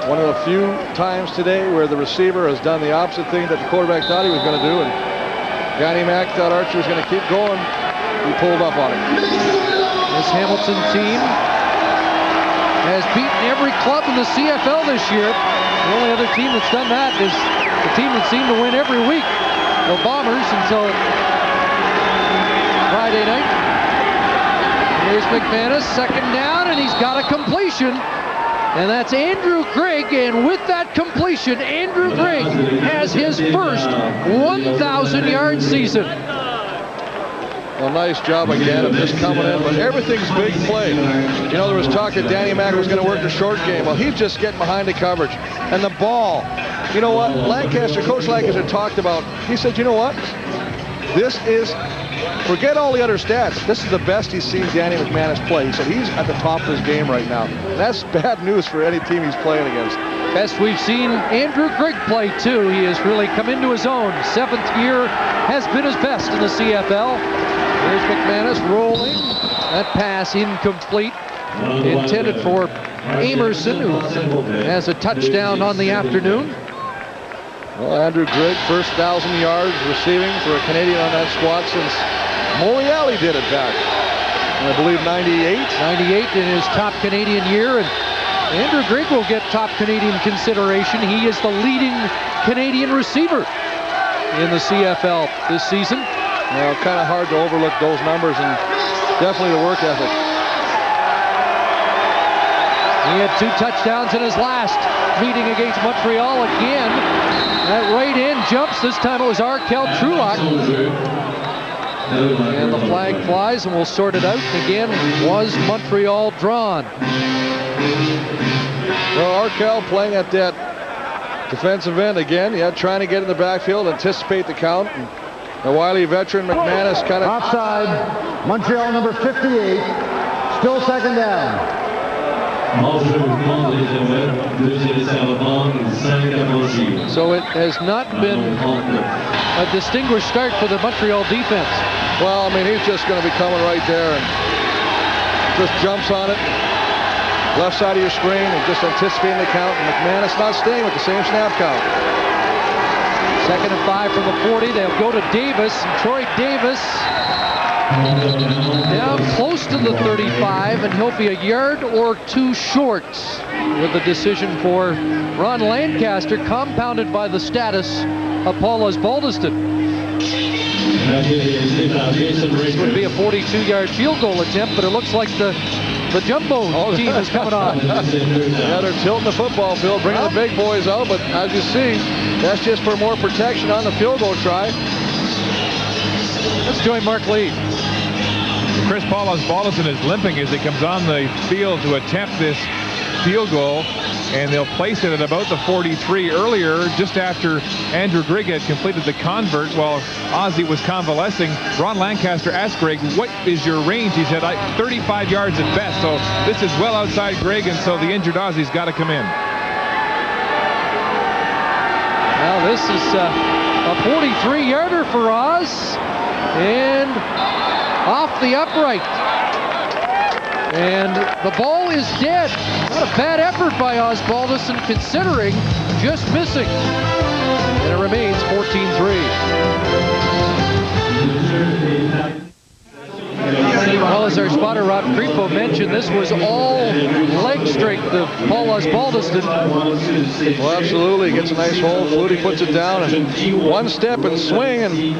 B: One of the few times today where the receiver has done the opposite thing that the quarterback thought he was going to do. And Johnny Mack thought Archie was going to keep going. He pulled up on it.
C: This Hamilton team has beaten every club in the CFL this year. The only other team that's done that is the team that seemed to win every week, the Bombers, until Friday night. Here's McManus, 2nd down, and he's got a completion. And that's Andrew Grigg, and with that completion, Andrew Grigg has his first 1,000-yard season.
B: Well, nice job again of just coming in, but everything's big play. You know, there was talk that Danny Mack was going to work the short game. Well, he's just getting behind the coverage. And the ball, you know what? Coach Lancaster talked about, he said, you know what? This is, forget all the other stats. This is the best he's seen Danny McManus play. He said he's at the top of his game right now. And that's bad news for any team he's playing against.
C: Best we've seen Andrew Grigg play, too. He has really come into his own. 7th year has been his best in the CFL. Here's McManus rolling. That pass incomplete. Intended for Amerson, who has a touchdown on the afternoon.
B: Well, Andrew Grigg, first 1,000 yards receiving for a Canadian on that squad since Montreal did it back. I believe 98.
C: 98 in his top Canadian year, and Andrew Grigg will get top Canadian consideration. He is the leading Canadian receiver in the CFL this season.
B: Well, kind of hard to overlook those numbers and definitely the work ethic.
C: He had 2 touchdowns in his last meeting against Montreal again. That right end jumps. This time it was Arkel Trulock. And the flag flies, and we'll sort it out. And again, was Montreal drawn?
B: Well, Arkel playing at that defensive end again. Yeah, trying to get in the backfield, anticipate the count. And the wily veteran McManus kind of...
D: Offside. Montreal number 58. Still second down.
C: So it has not been a distinguished start for the Montreal defense.
B: Well, I mean, he's just going to be coming right there and just jumps on it. Left side of your screen and just anticipating the count. And McManus not staying with the same snap count.
C: 2nd and 5 from the 40. They'll go to Davis. Troy Davis down close to the 35, and he'll be a yard or 2 short with the decision for Ron Lancaster, compounded by the status of Paul Osbaldiston. This would be a 42-yard field goal attempt, but it looks like the jumbo team is coming on.
B: Yeah, they're tilting the football field, bringing the big boys out, but as you see, that's just for more protection on the field goal try.
C: Let's join Mark Lee.
A: Chris Paul Osbaldiston is limping as he comes on the field to attempt this field goal, and they'll place it at about the 43. Earlier, just after Andrew Grigg had completed the convert while Ozzie was convalescing, Ron Lancaster asked Grigg, what is your range? He said, 35 yards at best. So this is well outside Grigg, and so the injured Ozzie's got to come in.
C: Now this is a 43-yarder for Oz, and off the upright. And the ball is dead. Not a bad effort by Osbaldiston, considering just missing. And it remains 14-3. Well, as our spotter Rob Creepo mentioned, this was all leg strength of Paul Osbaldiston.
B: Well, absolutely. Gets a nice hold. Flutie puts it down, and one step and swing, and you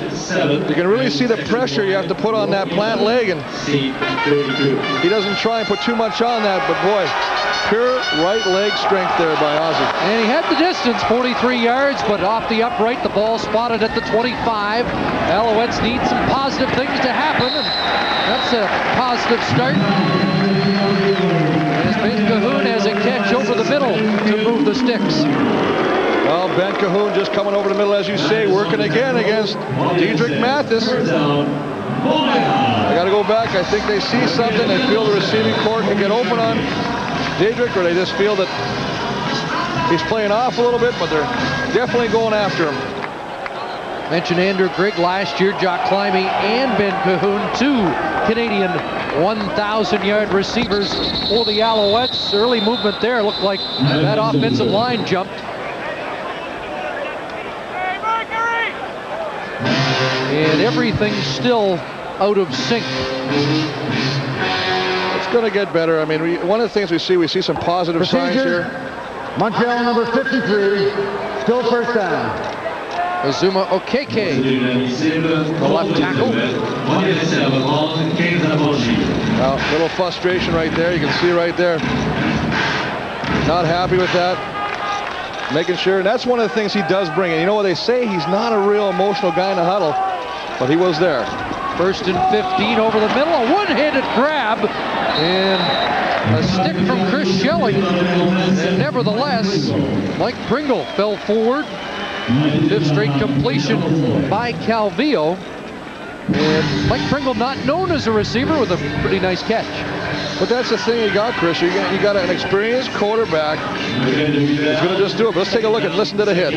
B: can really see the pressure you have to put on that plant leg, and he doesn't try and put too much on that, but boy, pure right leg strength there by Ozzie.
C: And he had the distance, 43 yards, but off the upright, the ball spotted at the 25. Alouettes need some positive things to happen, and that's a positive start. As Ben Cahoon has a catch over the middle to move the sticks.
B: Well, Ben Cahoon just coming over the middle, as you say, working again against Diedrich Mathis. I got to go back. I think they see something. They feel the receiving court can get open on Diedrich, or they just feel that he's playing off a little bit, but they're definitely going after him.
C: Mentioned Andrew Grigg last year, Jock Climby and Ben Cahoon, 2 Canadian 1,000-yard receivers for the Alouettes. Early movement there, looked like that offensive line jumped. And everything's still out of sync.
B: It's going to get better. I mean, one of the things we see some positive signs here.
D: Montreal number 53, still first down.
C: Azuma Okeke, the left tackle.
B: Well, little frustration right there. You can see right there. Not happy with that. Making sure, and that's one of the things he does bring. And you know what they say? He's not a real emotional guy in the huddle, but he was there.
C: 1st and 15 over the middle, a one-handed grab, and a stick from Chris Schelling. And nevertheless, Mike Pringle fell forward. 5th straight completion by Calvillo. And Mike Pringle, not known as a receiver, with a pretty nice catch.
B: But that's the thing you got, Chris. You got an experienced quarterback. He's going to just do it. Let's take a look and listen to the hit.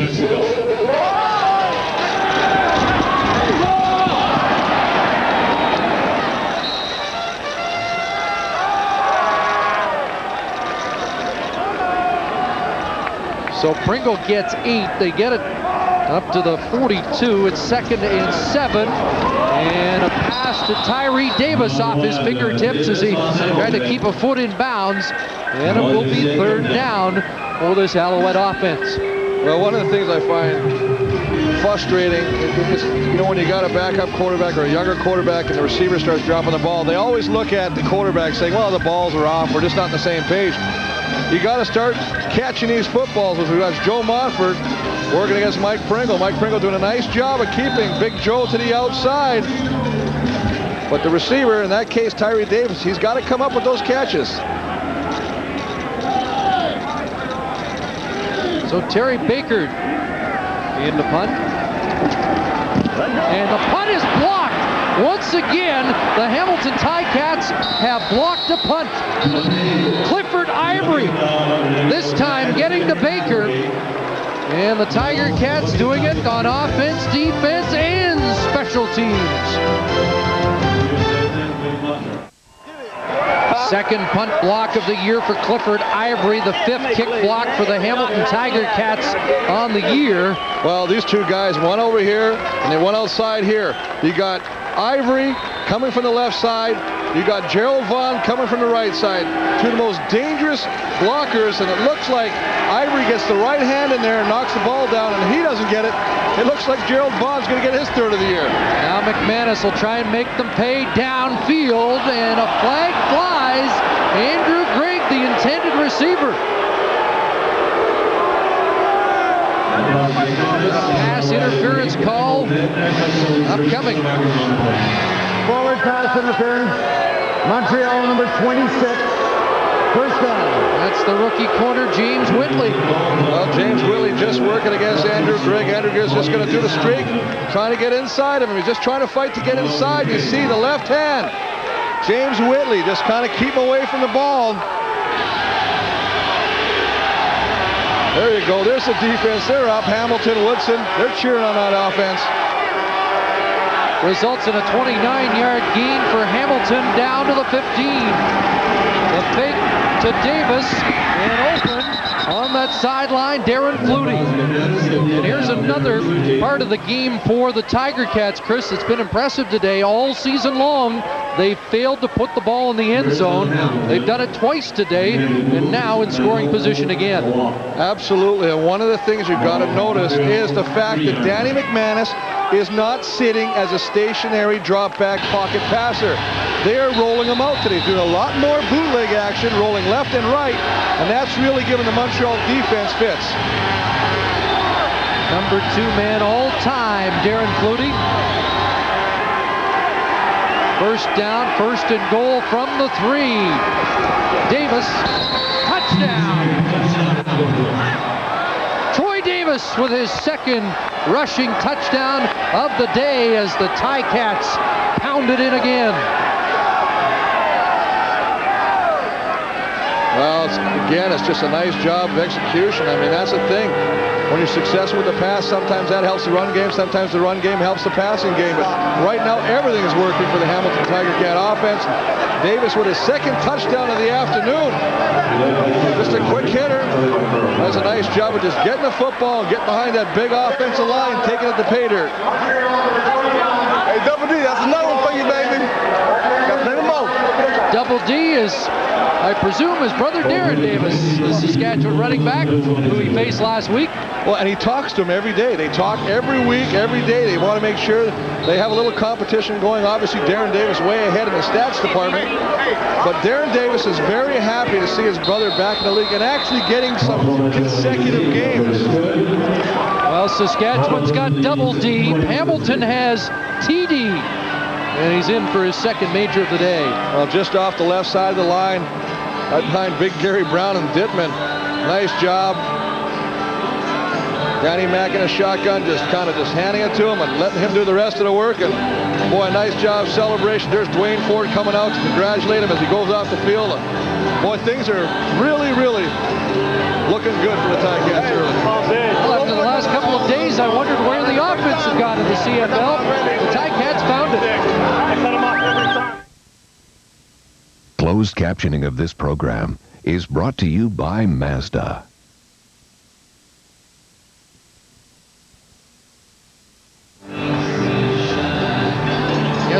C: So Pringle gets 8. They get it up to the 42. It's 2nd and 7. And a pass to Tyree Davis off his fingertips as he tried to keep a foot in bounds. And it will be 3rd down for this Alouette offense.
B: Well, one of the things I find frustrating is, you know, when you got a backup quarterback or a younger quarterback and the receiver starts dropping the ball, they always look at the quarterback saying, well, the balls are off, we're just not on the same page. You got to start catching these footballs. As we watch Joe Montfort working against Mike Pringle. Mike Pringle doing a nice job of keeping Big Joe to the outside. But the receiver, in that case, Tyree Davis, he's got to come up with those catches.
C: So Terry Baker in the punt. And the punt is blocked. Once again, the Hamilton Ticats have blocked a punt. Clifford Ivory, this time getting to Baker. And the Tiger Cats doing it on offense, defense, and special teams. Second punt block of the year for Clifford Ivory, the 5th kick block for the Hamilton Tiger Cats on the year.
B: Well, these two guys, one over here and they one outside here. You got Ivory coming from the left side. You got Gerald Vaughn coming from the right side. Two of the most dangerous blockers, and it looks like Ivory gets the right hand in there and knocks the ball down, and he doesn't get it. It looks like Gerald Vaughn's going to get his 3rd of the year.
C: Now McManus will try and make them pay downfield, and a flag flies. Andrew Grigg, the intended receiver. Pass interference call upcoming.
D: Forward pass interference. Montreal number 26. 1st down.
C: That's the rookie corner, James Whitley.
B: Well, James Whitley just working against Andrew Grigg. Andrew Grigg's just going to do the streak, trying to get inside of him. He's just trying to fight to get inside. You see the left hand. James Whitley just kind of keep away from the ball. There you go. There's the defense. They're up. Hamilton, Woodson, they're cheering on that offense.
C: Results in a 29-yard gain for Hamilton down to the 15. The fake to Davis and open on that sideline, Darren Flutie. And here's another part of the game for the Tiger Cats, Chris. It's been impressive today all season long. They failed to put the ball in the end zone. They've done it twice today, and now in scoring position again.
B: Absolutely, and one of the things you've got to notice is the fact that Danny McManus is not sitting as a stationary drop-back pocket passer. They are rolling him out today, doing a lot more bootleg action, rolling left and right, and that's really giving the Montreal defense fits.
C: Number 2 man all time, Darren Flutie. 1st down, 1st and goal from the 3. Davis, touchdown. Troy Davis with his 2nd rushing touchdown of the day as the Ticats pounded in again.
B: Well, again, it's just a nice job of execution. I mean, that's the thing. When you're successful with the pass, sometimes that helps the run game. Sometimes the run game helps the passing game. But right now, everything is working for the Hamilton Tiger Cat offense. Davis with his 2nd touchdown of the afternoon. Just a quick hitter. Does a nice job of just getting the football and getting behind that big offensive line, taking it to pay dirt.
H: Hey, Double D, that's another one for you, baby. Got plenty more.
C: Double D is, I presume, his brother Darren Davis, the Saskatchewan running back who he faced last week.
B: Well, and he talks to him every day. They talk every week, every day. They want to make sure they have a little competition going. Obviously, Darren Davis way ahead in the stats department. But Darren Davis is very happy to see his brother back in the league and actually getting some consecutive games.
C: Well, Saskatchewan's got Double D. Hamilton has TD. And he's in for his 2nd major of the day.
B: Well, just off the left side of the line, right behind Big Gary Brown and Dittman. Nice job. Danny Mack in a shotgun, just kind of handing it to him and letting him do the rest of the work. And boy, nice job, celebration. There's Dwayne Ford coming out to congratulate him as he goes off the field. Boy, things are really, really looking good for the Ticats early.
C: Well, after the last couple of days, I wondered where the offense had gone in the CFL. The Ticats found it.
E: Closed captioning of this program is brought to you by Mazda.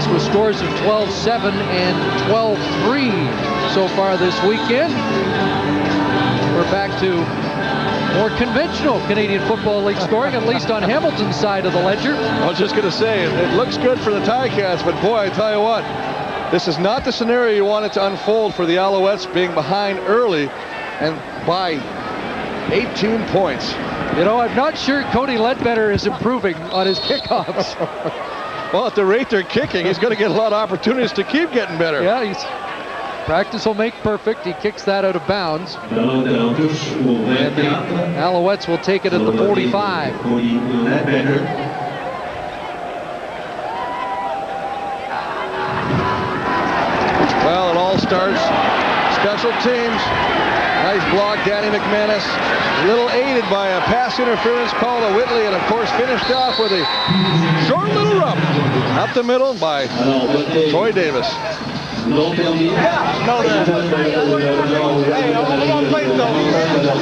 C: contest with scores of 12-7 and 12-3 so far this weekend. We're back to more conventional Canadian Football League scoring, at least on Hamilton's side of the ledger.
B: I was just going to say, it looks good for the Ticats, but boy, I tell you what, this is not the scenario you want it to unfold for the Alouettes, being behind early and by 18 points.
C: You know, I'm not sure Cody Ledbetter is improving on his kickoffs.
B: Well, at the rate they're kicking, he's going to get a lot of opportunities to keep getting better.
C: Yeah, practice will make perfect. He kicks that out of bounds. And the Alouettes will take it at the 45.
B: Well, it all starts. Special teams. Nice block, Danny McManus. A little aided by a pass interference call to Whitley, and of course finished off with a short little rump up the middle by Troy Davis.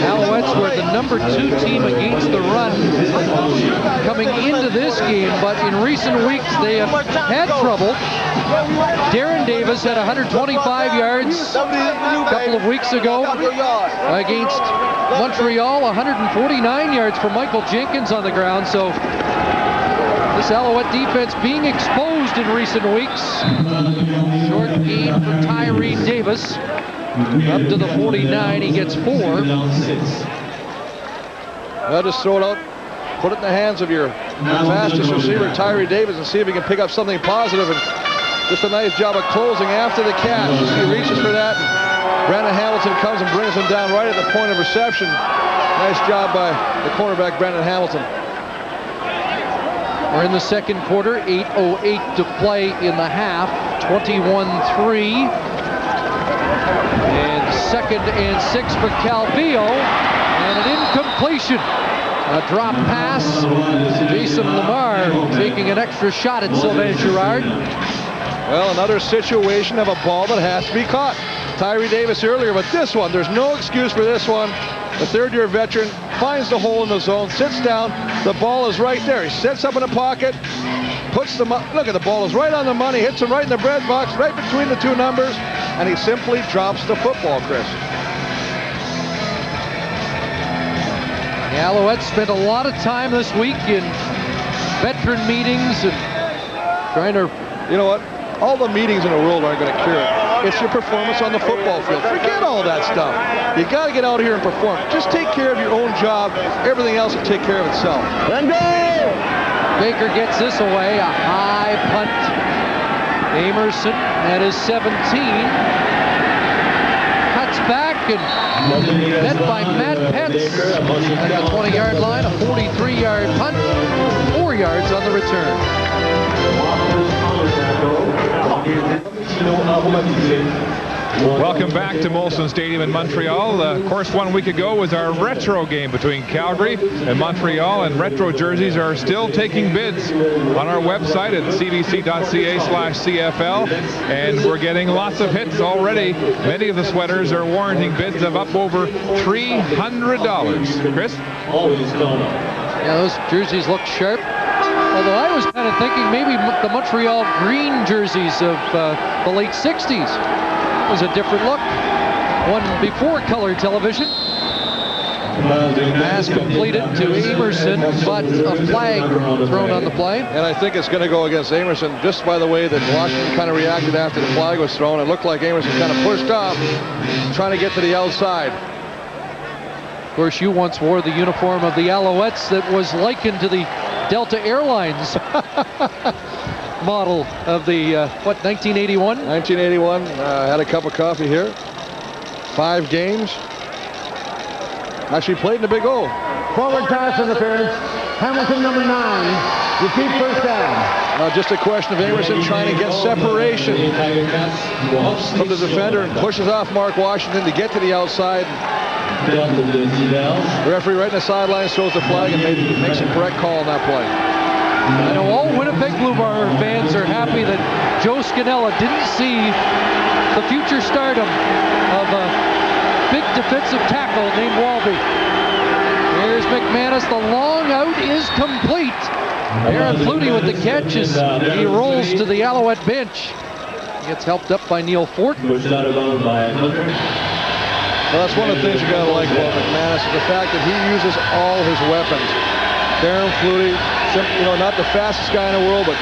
C: Alouettes were the #2 team against the run coming into this game, but in recent weeks they have had trouble. Darren Davis had 125 yards a couple of weeks ago against Montreal, 149 yards for Michael Jenkins on the ground. So this Alouette defense being exposed in recent weeks. Short gain for Tyree Davis. Up to the 49, he gets 4.
B: Well, just throw it out, put it in the hands of your fastest receiver, Tyree Davis, and see if he can pick up something positive. And just a nice job of closing after the catch. He reaches for that. Brandon Hamilton comes and brings him down right at the point of reception. Nice job by the cornerback, Brandon Hamilton.
C: We're in the second quarter, 8:08 to play in the half, 21-3. And 2nd and 6 for Calvillo, and an incompletion. A drop pass. Jason Lamar taking an extra shot at Sylvain Girard.
B: Well, another situation of a ball that has to be caught. Tyree Davis earlier, but this one, there's no excuse for this one. The third-year veteran finds the hole in the zone, sits down, the ball is right there. He sets up in a pocket, puts them up. Look at the ball is right on the money, hits him right in the bread box, right between the two numbers, and he simply drops the football, Chris.
C: The Alouettes spent a lot of time this week in veteran meetings and trying to...
B: You know what? All the meetings in the world aren't going to cure it. It's your performance on the football field. Forget all that stuff. You got to get out here and perform. Just take care of your own job. Everything else will take care of itself.
C: Baker gets this away. A high punt. Amerson at his 17. Cuts back and met by Matt Pence at the 20-yard line. A 43-yard punt. 4 yards on the return.
A: Welcome back to Molson Stadium in Montreal. Of course, 1 week ago was our retro game between Calgary and Montreal, and retro jerseys are still taking bids on our website at cbc.ca/CFL, and we're getting lots of hits already. Many of the sweaters are warranting bids of up over $300. Chris?
C: Yeah, those jerseys look sharp. Although I was kind of thinking maybe the Montreal green jerseys of the late 60s was a different look. One before color television. Pass completed to Amerson, but a flag thrown on the play.
B: And I think it's going to go against Amerson just by the way that Washington kind of reacted after the flag was thrown. It looked like Amerson kind of pushed off, trying to get to the outside.
C: Of course, you once wore the uniform of the Alouettes that was likened to the Delta Airlines model of the, 1981?
B: 1981. Had a cup of coffee here. 5 games. Actually played in the Big O.
D: Forward pass interference. Hamilton, number 9. Repeat first down.
B: Just a question of Amerson trying to get separation from the defender and pushes off Mark Washington to get to the outside. The referee right in the sidelines throws the flag and makes a correct call on that play.
C: I know all Winnipeg Blue Bar fans are happy that Joe Scannella didn't see the future stardom of a big defensive tackle named Walby. Here's McManus. The long out is complete. Aaron Flutie with the catch as he rolls to the Alouette bench. Gets helped up by Neil Fort.
B: Well, that's one of the things you got to like about McManus is the fact that he uses all his weapons. Aaron Flutie, not the fastest guy in the world, but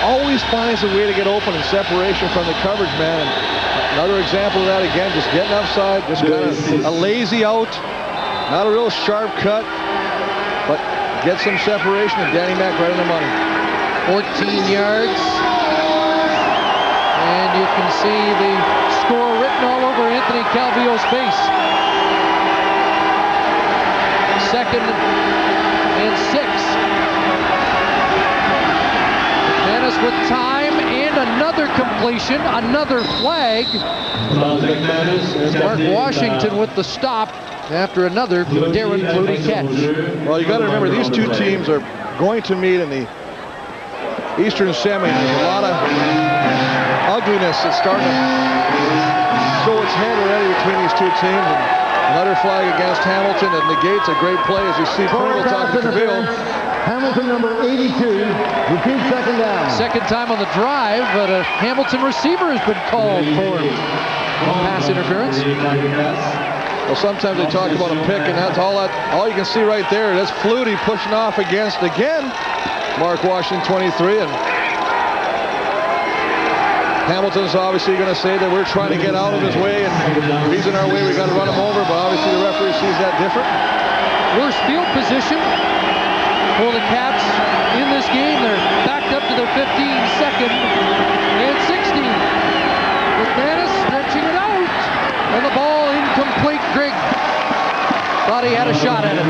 B: always finds a way to get open in separation from the coverage man. And another example of that, again, just getting offside, just kind of a lazy out, not a real sharp cut, but get some separation, and Danny Mac right in the money.
C: 14 yards. And you can see the score written all over Anthony Calvillo's face. 2nd and 6. McManus with time and another completion, another flag. Mark Washington with the stop after another Darren Flutie catch.
B: Well, you got to remember, these two teams are going to meet in the Eastern Semi. There's a lot of ugliness that's starting to show its head already between these two teams. And another flag against Hamilton that negates a great play, as you see Pringle talking to Cavill.
D: Hamilton number 82, repeat 2nd down.
C: Second time on the drive, but a Hamilton receiver has been called for pass interference.
B: Well, sometimes they talk about a pick, and that's all you can see right there. That's Flutie pushing off against, again, Mark Washington, 23. And Hamilton's obviously going to say that we're trying to get out of his way, and if he's in our way, we got to run him over, but obviously the referee sees that different.
C: Worst field position for the Cats in this game. They're backed up to their 15-second and 16. McManus stretching it out, and the ball incomplete. Grigg thought he had a shot at it.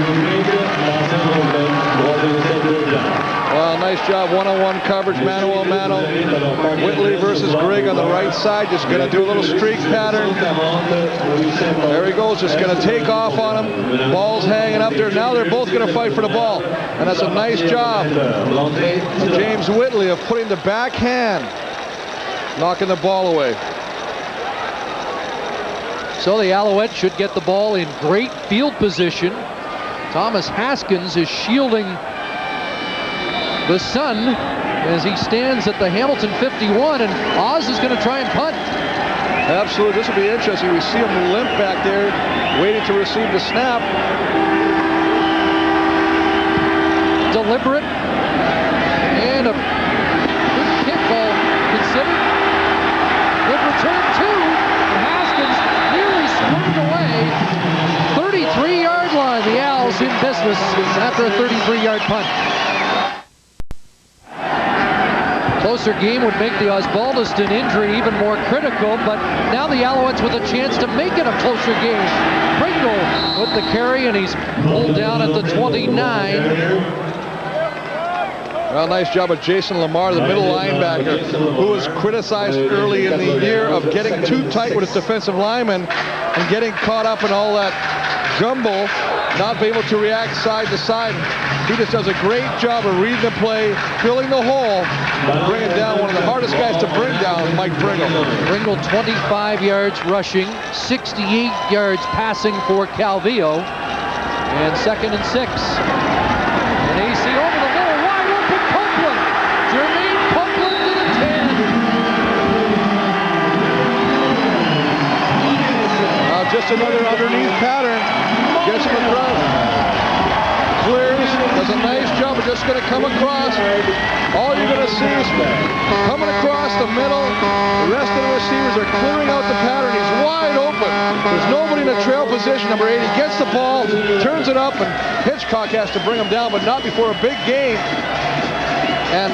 B: Well, nice job, one-on-one coverage, mano-a-mano. Whitley versus Grigg on the right side, just going to do a little streak pattern. There he goes, just going to take off on him. Ball's hanging up there. Now they're both going to fight for the ball. And that's a nice job of James Whitley of putting the backhand, knocking the ball away.
C: So the Alouettes should get the ball in great field position. Thomas Haskins is shielding the sun as he stands at the Hamilton 51, and Oz is going to try and punt.
B: Absolutely, this will be interesting. We see him limp back there, waiting to receive the snap.
C: Deliberate and a good kickball considered. Good return too. And Haskins nearly squirted away. 33-yard line. The Owls in business after a 33-yard punt. Closer game would make the Osbaldiston injury even more critical, but now the Alouettes with a chance to make it a closer game. Pringle with the carry, and he's pulled down at the 29.
B: Well, nice job of Jason Lamar, the middle linebacker, who was criticized early in the year of getting too tight with his defensive lineman and getting caught up in all that jumble, not being able to react side to side. He just does a great job of reading the play, filling the hole, and bringing down one of the hardest guys to bring down, Mike Pringle.
C: Pringle 25 yards rushing, 68 yards passing for Calvillo, and 2nd and 6. And AC over the middle, wide open Copeland. Jermaine Copeland to the 10.
B: Now just another underneath pattern. Gets him across. Clears, does a nice job of just going to come across. All you're going to see is coming across the middle. The rest of the receivers are clearing out the pattern. He's wide open. There's nobody in the trail position. Number 8, he gets the ball, turns it up, and Hitchcock has to bring him down, but not before a big gain. And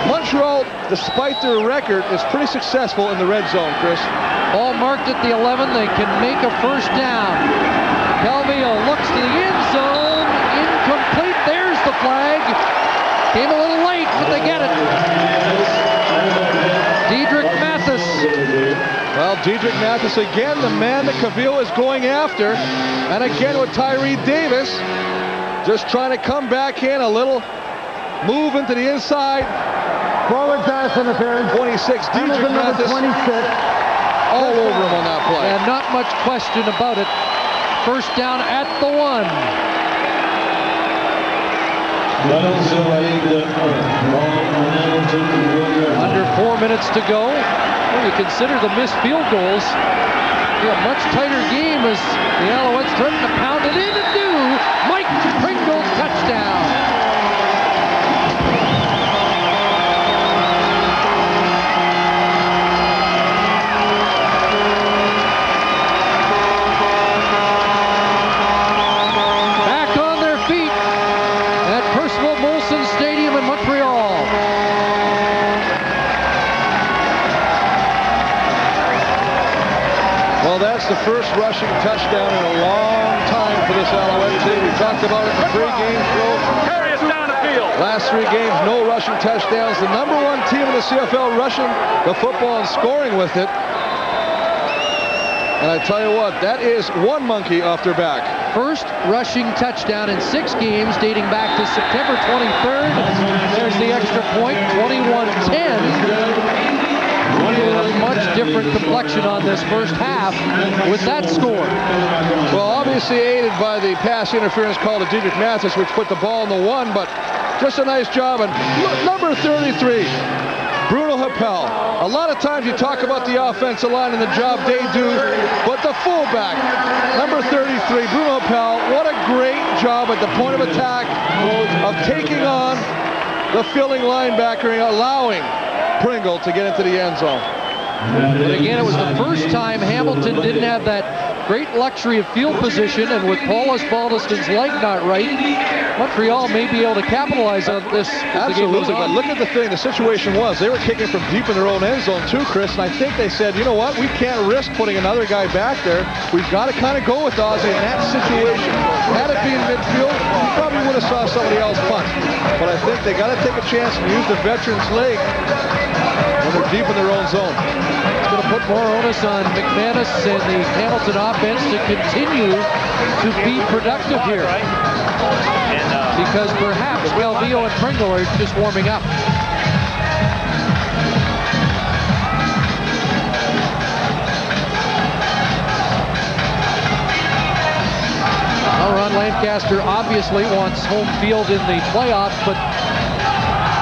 B: Montreal, despite their record, is pretty successful in the red zone, Chris.
C: Ball marked at the 11. They can make a first down. Calvillo looks to the end zone. Incomplete. There's the flag. Came a little late, but they get it. Diedrich Mathis.
B: Well, Diedrich Mathis again, the man that Cavill is going after. And again with Tyree Davis, just trying to come back in a little move into the inside.
D: Forward pass interference.
B: 26, Diedrich Mathis.
D: 26.
B: All over him on that play.
C: And not much question about it. First down at the 1. Under 4 minutes to go. When you consider the missed field goals, a much tighter game as the Alouettes threaten to pound it in and do. Mike Pringle, touchdown. Back on their feet at Percival Molson Stadium in Montreal.
B: Well, that's the first rushing touchdown in a long time for this Alouette team. We talked about it in the pregame show.
I: Carry us down the field.
B: Last 3 games, no rushing touchdowns. The #1 team in the CFL rushing the football and scoring with it. And I tell you what, that is one monkey off their back.
C: First rushing touchdown in 6 games dating back to September 23rd. There's the extra point, 21-10. And a much different complexion on this first half with that score.
B: Well, obviously aided by the pass interference call to Dietrich Mathis, which put the ball in the 1, but just a nice job. And number 33, Bruno Happel. A lot of times you talk about the offensive line and the job they do, but the fullback, number 33, Bruno Happel, what a great job at the point of attack of taking on the filling linebacker and allowing Pringle to get into the end zone.
C: And again, it was the first time Hamilton didn't have that great luxury of field position, and with Paul Osbaldiston's leg not right, Montreal may be able to capitalize on this.
B: Absolutely, but look at the thing, the situation was, they were kicking from deep in their own end zone too, Chris, and I think they said, you know what, we can't risk putting another guy back there. We've got to kind of go with Ozzie in that situation. Had it been midfield, we probably would have saw somebody else punt. But I think they got to take a chance and use the veteran's leg when they're deep in their own zone.
C: It's going to put more onus on McManus and the Hamilton offense to continue to be productive here. Because perhaps Calvillo and Pringle are just warming up. Well, Ron Lancaster obviously wants home field in the playoffs, but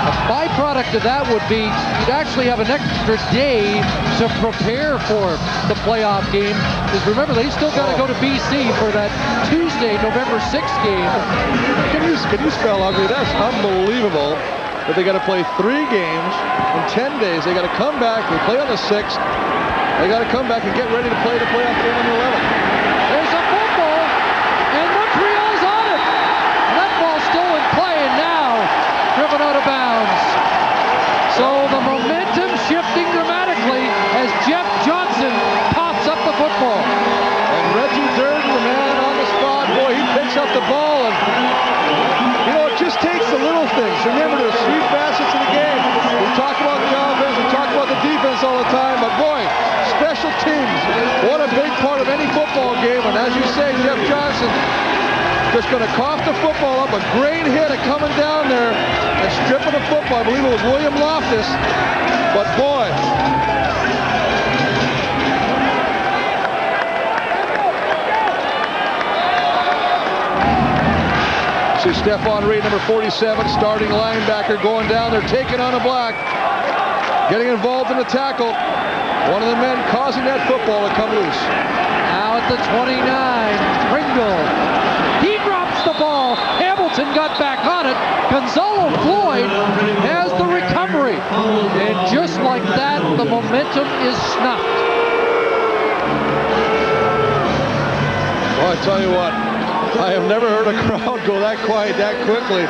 C: a byproduct of that would be you'd actually have an extra day to prepare for the playoff game. Because remember, they still got to go to BC for that Tuesday, November 6th game.
B: Can you spell ugly? That's unbelievable that they got to play 3 games in 10 days. They got to come back. They play on the 6th. They got to come back and get ready to play the playoff game on the 11th.
C: There's a football, and Montreal's on it. And that ball's still in play, and now driven out of bounds. So the momentum shifting dramatically as Jeff Johnson pops up the football.
B: And Reggie Durden, the man on the spot, boy, he picks up the ball, and you know, it just takes the little things. Remember, there's 3 facets of the game. We talk about the offense, we talk about the defense all the time, but boy, special teams, what a big part of any football game. And as you say, Jeff Johnson just going to cough the football up. A great hit at coming down there and stripping the football. I believe it was William Loftus. But boy, see Stephon Reed, number 47, starting linebacker, going down there, taking on a black, getting involved in the tackle. One of the men causing that football to come loose.
C: Now at the 29, Pringle. He drops the ball. Hamilton got back on it. Gonzalo Floyd has the recovery. And just like that, the momentum is snuffed.
B: Well, I tell you what, I have never heard a crowd go that quiet that quickly.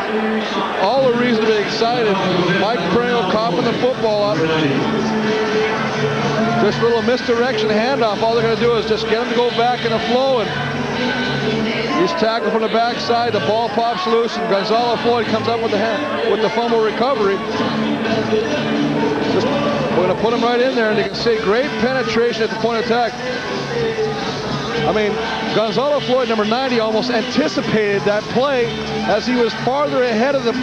B: All the reason to be excited. Mike Pringle coughing the football up. Just a little misdirection handoff. All they're going to do is just get him to go back in the flow, and he's tackled from the backside. The ball pops loose, and Gonzalo Floyd comes up with the fumble recovery. We're going to put him right in there, and you can see great penetration at the point of attack. I mean, Gonzalo Floyd, number 90, almost anticipated that play as he was farther ahead of the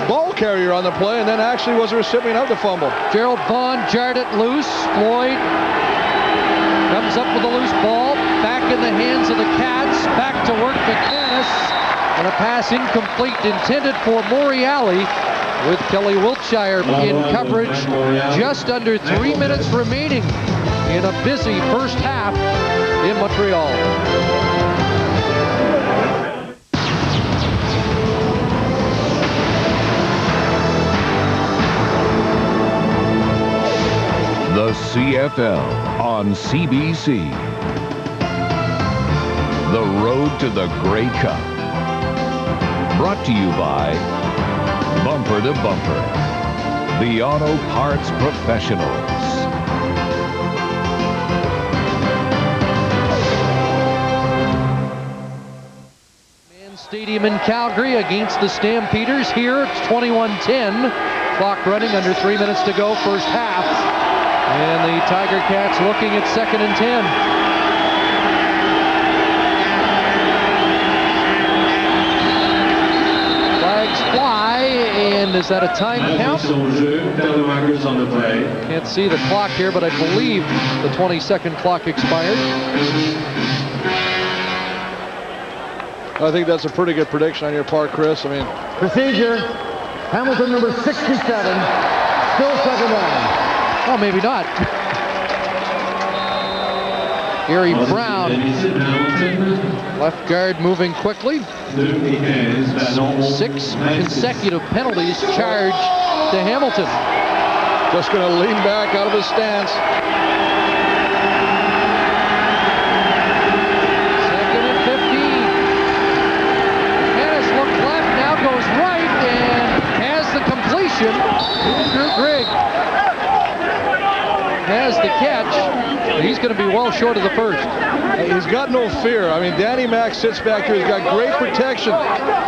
B: ball carrier on the play, and then actually was the recipient of the fumble.
C: Gerald Vaughn jarred it loose. Floyd comes up with a loose ball. Back in the hands of the Cats. Back to work McManus. And a pass incomplete intended for Montreal, with Kelly Wiltshire in coverage. Just under 3 minutes remaining in a busy first half in Montreal.
E: The CFL on CBC. The road to the Grey Cup. Brought to you by Bumper to Bumper, the auto parts professionals.
C: Stadium in Calgary against the Stampeders. Here it's 21-10. Clock running, under 3 minutes to go, first half. And the Tiger Cats looking at 2nd and 10. Flags fly, and is that a time count? Can't see the clock here, but I believe the 20-second clock expired.
B: I think that's a pretty good prediction on your part, Chris. I mean,
D: Procedure, Hamilton number 67, still second down.
C: Oh, maybe not. Gary Brown, left guard, moving quickly. 6 consecutive penalties charged to Hamilton.
B: just going to lean back out of his stance.
C: Greg has the catch. He's going to be well short of the first.
B: He's got no fear. I mean, Danny Mack sits back here. He's got great protection.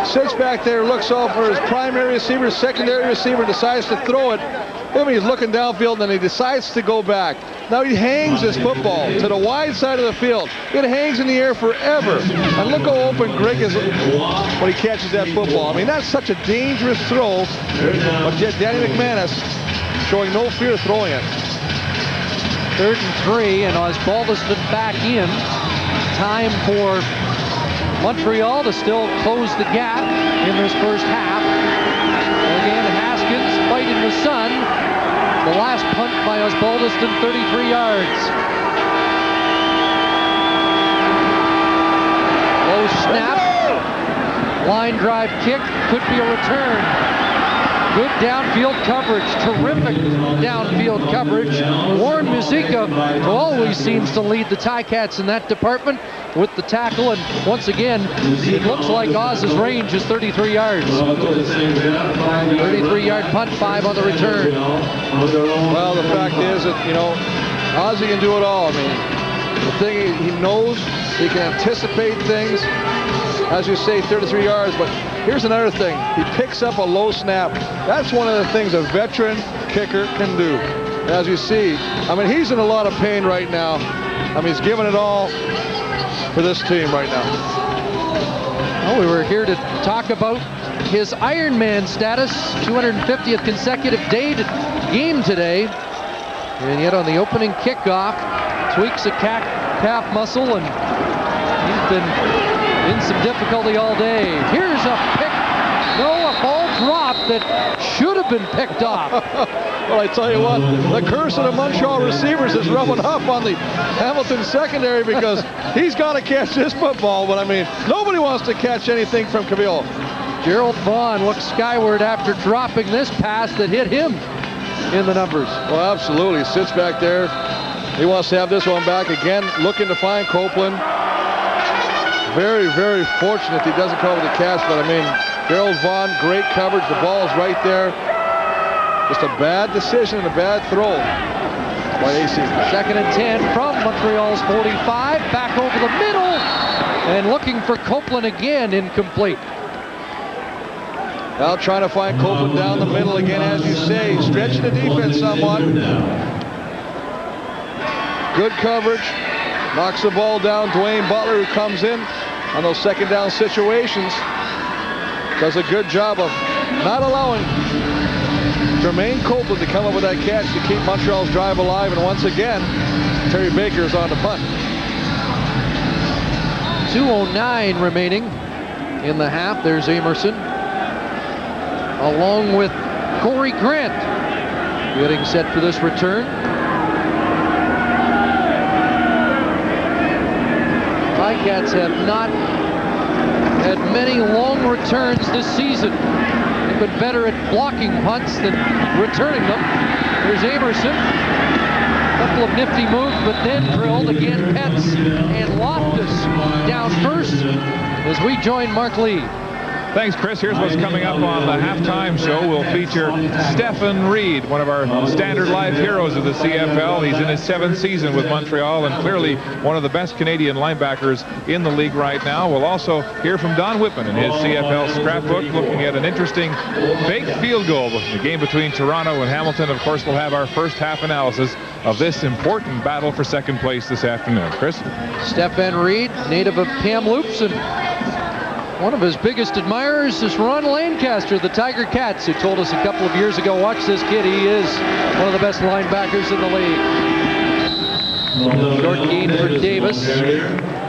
B: Sits back there, looks over his primary receiver, secondary receiver, decides to throw it. I mean, he's looking downfield, and then he decides to go back. Now he hangs this football to the wide side of the field. It hangs in the air forever. And look how open Greg is when he catches that football. I mean, that's such a dangerous throw. But yet Danny McManus showing no fear throwing it.
C: 3rd and 3, and Osbaldiston back in. Time for Montreal to still close the gap in this first half. Again, Haskins fighting the sun. The last punt by Osbaldiston, 33 yards. Low snap. Line drive kick. Could be a return. Good downfield coverage. Terrific downfield coverage. Warren Muzica, who always seems to lead the Ticats in that department with the tackle. And once again, it looks like Oz's range is 33 yards. 33-yard punt, 5 on the return.
B: Well, the fact is that, you know, Ozzy can do it all. I mean, the thing he knows, he can anticipate things. As you say, 33 yards, but here's another thing. He picks up a low snap. That's one of the things a veteran kicker can do. As you see, I mean, he's in a lot of pain right now. I mean, he's giving it all for this team right now.
C: Well, we were here to talk about his Ironman status, 250th consecutive game today. And yet on the opening kickoff, tweaks a calf muscle, and he's been in some difficulty all day. Here's a pick. No, a ball drop that should have been picked off.
B: Well, I tell you what, the curse of the Montreal receivers is rubbing up on the Hamilton secondary, because he's got to catch this football. But I mean, nobody wants to catch anything from Cavill.
C: Gerald Vaughn looks skyward after dropping this pass that hit him in the numbers.
B: Well, absolutely. Sits back there. He wants to have this one back again, looking to find Copeland. Very, very fortunate he doesn't cover the catch, but I mean, Gerald Vaughn, great coverage. The ball is right there. Just a bad decision and a bad throw by AC.
C: 2nd and 10 from Montreal's 45. Back over the middle, and looking for Copeland again, incomplete.
B: Now trying to find Copeland down the middle again, as you say, stretching the defense somewhat. Good coverage. Knocks the ball down. Dwayne Butler, who comes in on those 2nd down situations, does a good job of not allowing Jermaine Copeland to come up with that catch to keep Montreal's drive alive. And once again, Terry Baker is on the punt.
C: 2:09 remaining in the half. There's Amerson, along with Corey Grant, getting set for this return. Ticats have not had many long returns this season. They've been better at blocking punts than returning them. There's Amerson. A couple of nifty moves, but then drilled again. Petz and Loftus down first as we join Mark Lee.
A: Thanks, Chris. Here's what's coming up on the halftime show. We'll feature Stephen Reed, one of our standard life heroes of the CFL. He's in his 7th season with Montreal and clearly one of the best Canadian linebackers in the league right now. We'll also hear from Don Whitman in his CFL scrapbook, looking at an interesting fake field goal in the game between Toronto and Hamilton. Of course, we'll have our first half analysis of this important battle for second place this afternoon. Chris?
C: Stephen Reed, native of Kamloops, and one of his biggest admirers is Ron Lancaster, the Tiger Cats, who told us a couple of years ago, watch this kid, he is one of the best linebackers in the league. Short gain for Davis,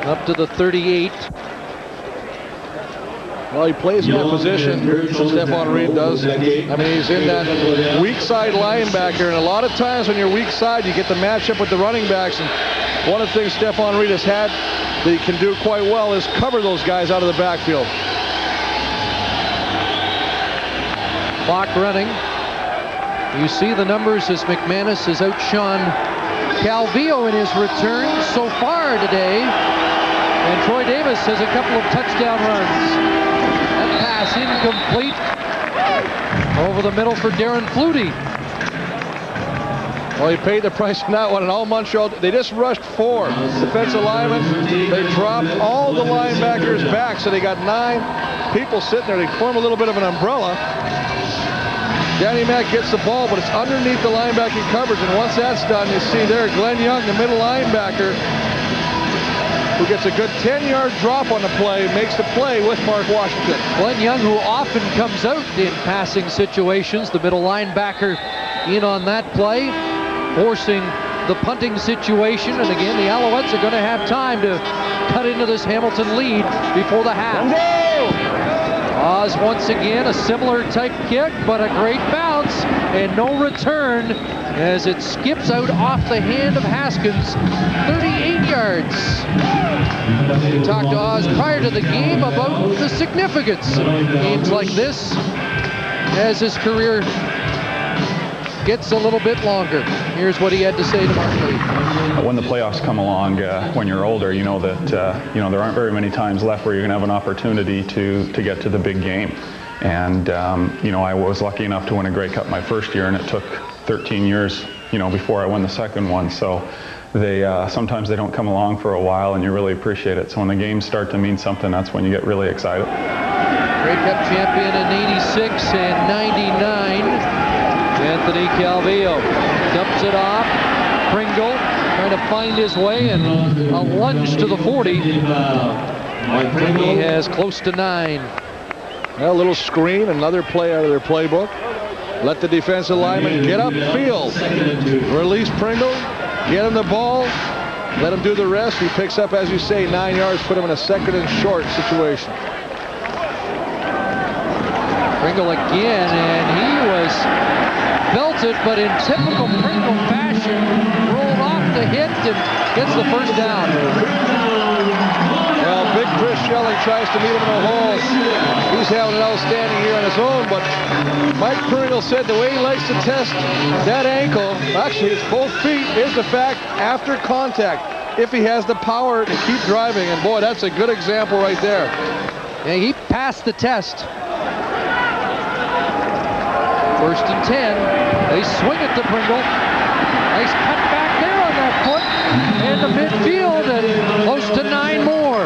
C: up to the 38.
B: Well, he plays in that position, Stephen Reed does. I mean, he's in that weak side linebacker, and a lot of times when you're weak side, you get the matchup with the running backs, and one of the things Stephen Reed has had that he can do quite well is cover those guys out of the backfield.
C: Clock running. You see the numbers as McManus has outshone Calvillo in his return so far today. And Troy Davis has a couple of touchdown runs. That pass incomplete. Over the middle for Darren Flutie.
B: Well, he paid the price on that one, and all Montreal, they just rushed 4 defensive linemen. They dropped all the linebackers back, so they got 9 people sitting there. They form a little bit of an umbrella. Danny Mack gets the ball, but it's underneath the linebacking coverage, and once that's done, you see there Glenn Young, the middle linebacker, who gets a good 10-yard drop on the play, makes the play with Mark Washington.
C: Glenn Young, who often comes out in passing situations, the middle linebacker in on that play, forcing the punting situation. And again, the Alouettes are going to have time to cut into this Hamilton lead before the half. Oz once again, a similar type kick, but a great bounce and no return as it skips out off the hand of Haskins, 38 yards. We talked to Oz prior to the game about the significance of games like this as his career gets a little bit longer. Here's what he had to say to Mark Lee.
I: When the playoffs come along, when you're older, you know that there aren't very many times left where you're going to have an opportunity to get to the big game. And I was lucky enough to win a Grey Cup my first year, and it took 13 years, before I won the second one. So they sometimes they don't come along for a while, and you really appreciate it. So when the games start to mean something, that's when you get really excited.
C: Grey Cup champion in '86 and '99. Anthony Calvillo dumps it off. Pringle trying to find his way, and a lunge to the 40. He has close to 9.
B: Well, a little screen, another play out of their playbook. Let the defensive lineman get upfield. Release Pringle, get him the ball, let him do the rest. He picks up, as you say, 9 yards, put him in a 2nd and short situation.
C: Pringle again, and he was belted, but in typical Pringle fashion, rolled off the hit and gets the first down.
B: Well, big Chris Schelling tries to meet him in the hole. He's having an outstanding year on his own, but Mike Pringle said the way he likes to test that ankle, actually it's both feet, is the fact after contact, if he has the power to keep driving. And boy, that's a good example right there.
C: Yeah, he passed the test. 1st and 10. They swing it to Pringle. Nice cut back there on that foot. And the midfield, and close to 9 more.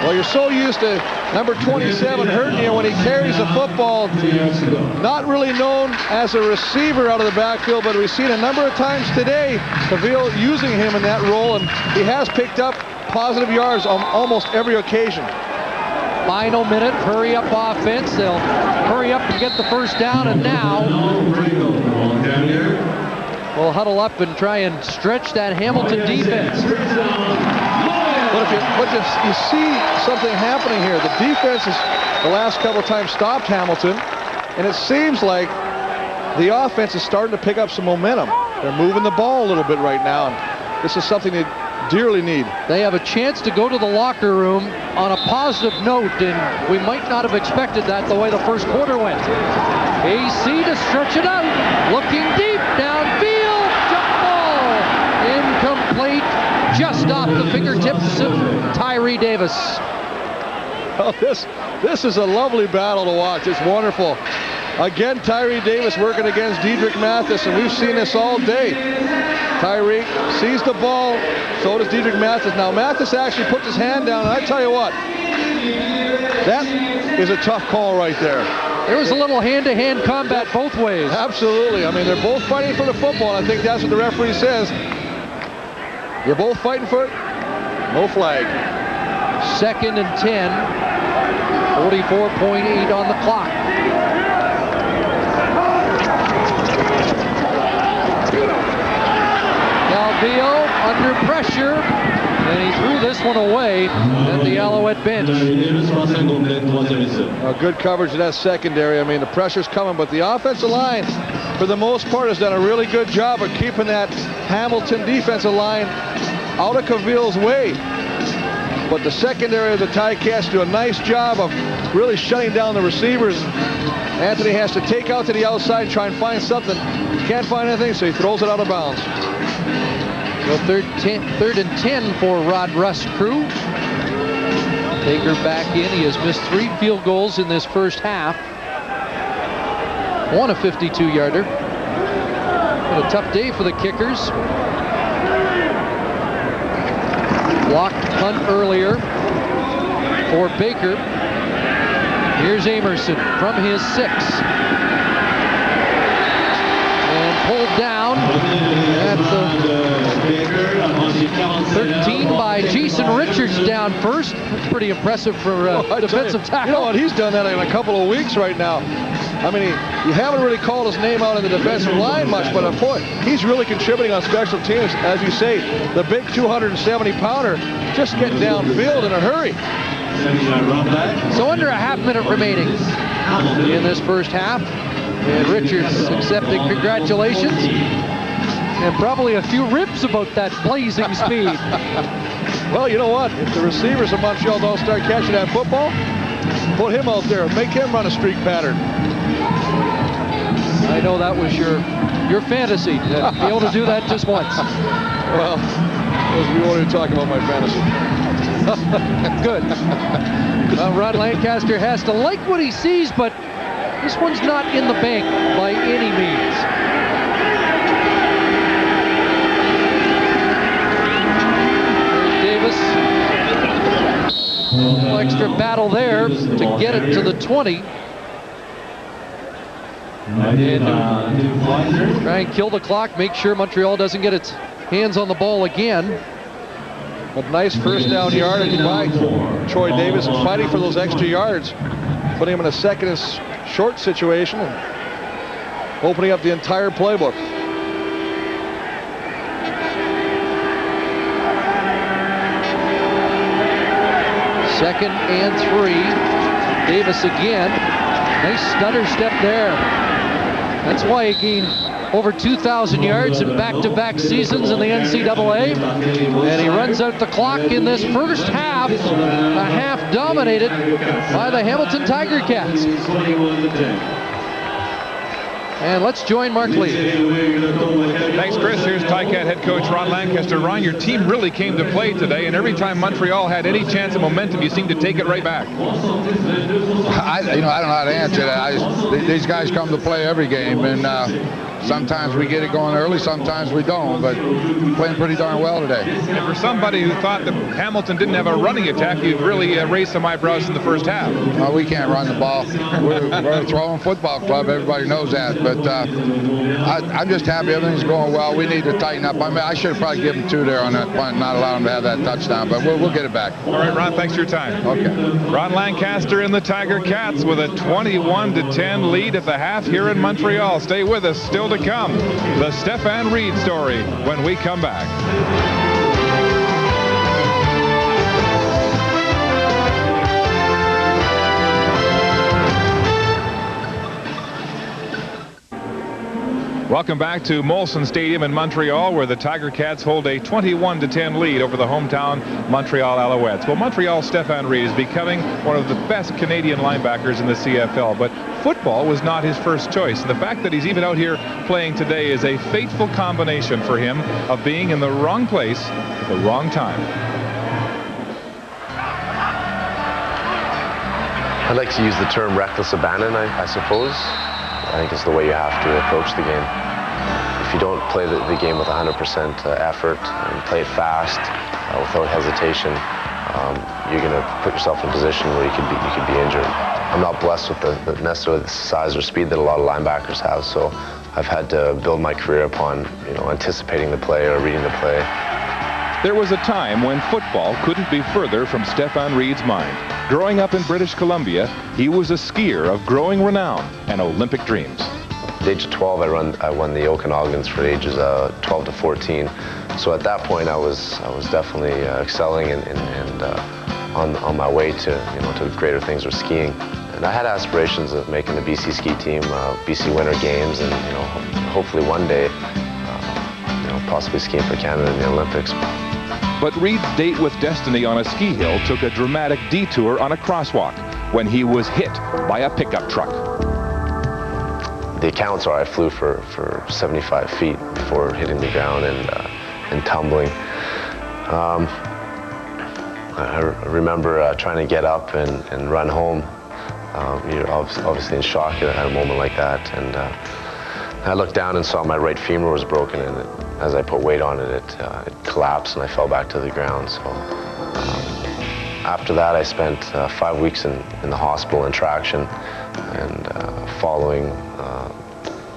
B: Well, you're so used to number 27 hurting you when he carries the football. Not really known as a receiver out of the backfield, but we've seen a number of times today Calvillo using him in that role, and he has picked up positive yards on almost every occasion.
C: Final minute, hurry up offense. They'll hurry up and get the first down, and now we'll huddle up and try and stretch that Hamilton defense.
B: But if you But you see something happening here. The defense has the last couple of times stopped Hamilton, and it seems like the offense is starting to pick up some momentum. They're moving the ball a little bit right now, and this is something they dearly need.
C: They have a chance to go to the locker room on a positive note, and we might not have expected that the way the first quarter went. AC to stretch it out, looking deep downfield, jump ball, incomplete, just off the fingertips of Tyree Davis.
B: Oh, this is a lovely battle to watch. It's wonderful. Again, Tyree Davis working against Diedrich Mathis, and we've seen this all day. Tyree sees the ball, so does Diedrich Mathis. Now, Mathis actually puts his hand down, and I tell you what, that is a tough call right there.
C: There was a little hand-to-hand combat both ways.
B: Absolutely. I mean, they're both fighting for the football, and I think that's what the referee says. You're both fighting for it. No flag.
C: 2nd and 10. 44.8 on the clock. Calvillo under pressure, and he threw this one away at the Alouette bench.
B: Good coverage of that secondary. I mean, the pressure's coming, but the offensive line, for the most part, has done a really good job of keeping that Hamilton defensive line out of Calvillo's way. But the secondary of the Ticats do a nice job of really shutting down the receivers. Anthony has to take out to the outside and try and find something. Can't find anything, so he throws it out of bounds.
C: So third and 10 for Rod Rust's crew. Baker back in. He has missed 3 field goals in this first half. Won a 52-yarder. What a tough day for the kickers. Blocked punt earlier for Baker. Here's Amerson from his 6. And pulled down at the 13 by Jason Richards down first. That's pretty impressive for a defensive tackle.
B: You know what? He's done that in a couple of weeks right now. I mean, you haven't really called his name out in the defensive line much, but he's really contributing on special teams. As you say, the big 270-pounder just getting downfield in a hurry.
C: So under a half-minute remaining in this first half. And Richards accepting congratulations. And probably a few ribs about that blazing speed.
B: Well, you know what? If the receivers of Montreal don't start catching that football, put him out there. Make him run a streak pattern.
C: I know that was your fantasy, to be able to do that just once.
B: Well, we wanted to talk about my fantasy.
C: Good. Ron Lancaster has to like what he sees, but this one's not in the bank by any means. There's Davis. A little extra battle there to get it to the 20. And try and kill the clock, make sure Montreal doesn't get its hands on the ball again.
B: But nice first down yardage by Troy Davis, fighting for those extra yards, putting him in a second and short situation and opening up the entire playbook.
C: Second and 3. Davis again. Nice stutter step there. That's why he gained over 2,000 yards in back-to-back seasons in the NCAA. And he runs out the clock in this first half. A half dominated by the Hamilton Tiger Cats. And let's join Mark Lee.
A: Thanks, Chris. Here's Ticat head coach Ron Lancaster. Ron, your team really came to play today, and every time Montreal had any chance of momentum, you seemed to take it right back.
J: I don't know how to answer that. These guys come to play every game, and sometimes we get it going early, sometimes we don't, but playing pretty darn well today.
A: And for somebody who thought that Hamilton didn't have a running attack, you've really raised some eyebrows in the first half.
J: Well, we can't run the ball. We're a throwing football club. Everybody knows that. But I'm just happy everything's going well. We need to tighten up. I mean, I should have probably given 2 there on that punt, not allow him to have that touchdown, but we'll get it back.
A: All right, Ron, thanks for your time.
J: Okay.
A: Ron Lancaster and the Tiger Cats with a 21-10 lead at the half here in Montreal. Stay with us. Still to come, the Stefan Reed story when we come back. Welcome back to Molson Stadium in Montreal, where the Tiger Cats hold a 21-10 lead over the hometown Montreal Alouettes. Well, Montreal's Stephane Reed is becoming one of the best Canadian linebackers in the CFL, but football was not his first choice. And the fact that he's even out here playing today is a fateful combination for him of being in the wrong place at the wrong time.
K: I'd like to use the term reckless abandon, I suppose. I think it's the way you have to approach the game. If you don't play the game with 100% effort and play it fast without hesitation, you're going to put yourself in a position where you could be injured. I'm not blessed with necessarily the size or speed that a lot of linebackers have, so I've had to build my career upon anticipating the play or reading the play.
A: There was a time when football couldn't be further from Stephane Reed's mind. Growing up in British Columbia, he was a skier of growing renown and Olympic dreams.
K: At the age of 12, I won the Okanogans for ages 12 to 14. So at that point, I was definitely excelling and on my way to greater things with skiing. And I had aspirations of making the BC ski team, BC Winter Games, and hopefully one day, possibly skiing for Canada in the Olympics.
A: But Reed's date with destiny on a ski hill took a dramatic detour on a crosswalk when he was hit by a pickup truck.
K: The accounts are I flew for 75 feet before hitting the ground and tumbling. I remember trying to get up and run home. You're obviously in shock at a moment like that. And I looked down and saw my right femur was broken, and as I put weight on it, it collapsed and I fell back to the ground. So after that, I spent 5 weeks in the hospital in traction, and following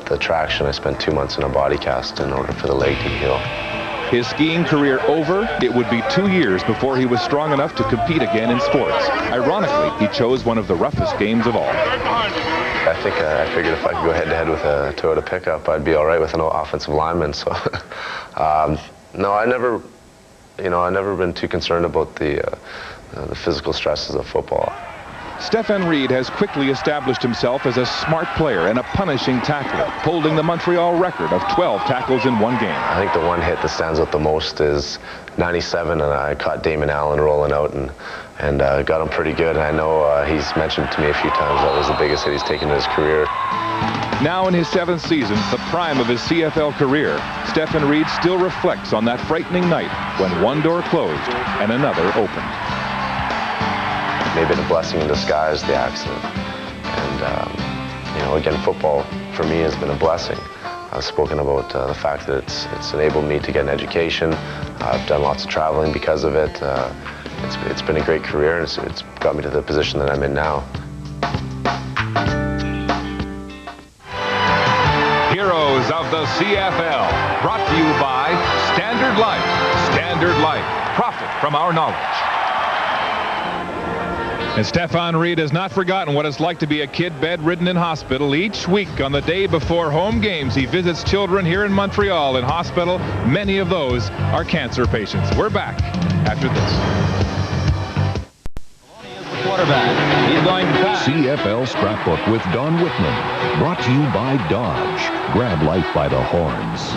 K: the traction, I spent 2 months in a body cast in order for the leg to heal.
A: His skiing career over, it would be 2 years before he was strong enough to compete again in sports. Ironically, he chose one of the roughest games of all.
K: I think I figured if I could go head-to-head with a Toyota pickup, I'd be all right with an offensive lineman. So, no, I never been too concerned about the physical stresses of football.
A: Stephane Reed has quickly established himself as a smart player and a punishing tackler, holding the Montreal record of 12 tackles in one game.
K: I think the one hit that stands out the most is 97, and I caught Damon Allen rolling out and got him pretty good. And I know he's mentioned to me a few times that was the biggest hit he's taken in his career.
A: Now in his 7th season, the prime of his CFL career, Stephane Reed still reflects on that frightening night when one door closed and another opened.
K: Maybe a blessing in disguise, the accident. And, again, football for me has been a blessing. I've spoken about the fact that it's enabled me to get an education. I've done lots of traveling because of it. It's been a great career, and it's got me to the position that I'm in now.
A: Heroes of the CFL, brought to you by Standard Life. Standard Life, profit from our knowledge. And Stephane Reed has not forgotten what it's like to be a kid bedridden in hospital. Each week on the day before home games, he visits children here in Montreal in hospital. Many of those are cancer patients. We're back after this.
L: Quarterback. He's going to pass.
E: CFL Scrapbook with Don Whitman. Brought to you by Dodge. Grab life by the horns.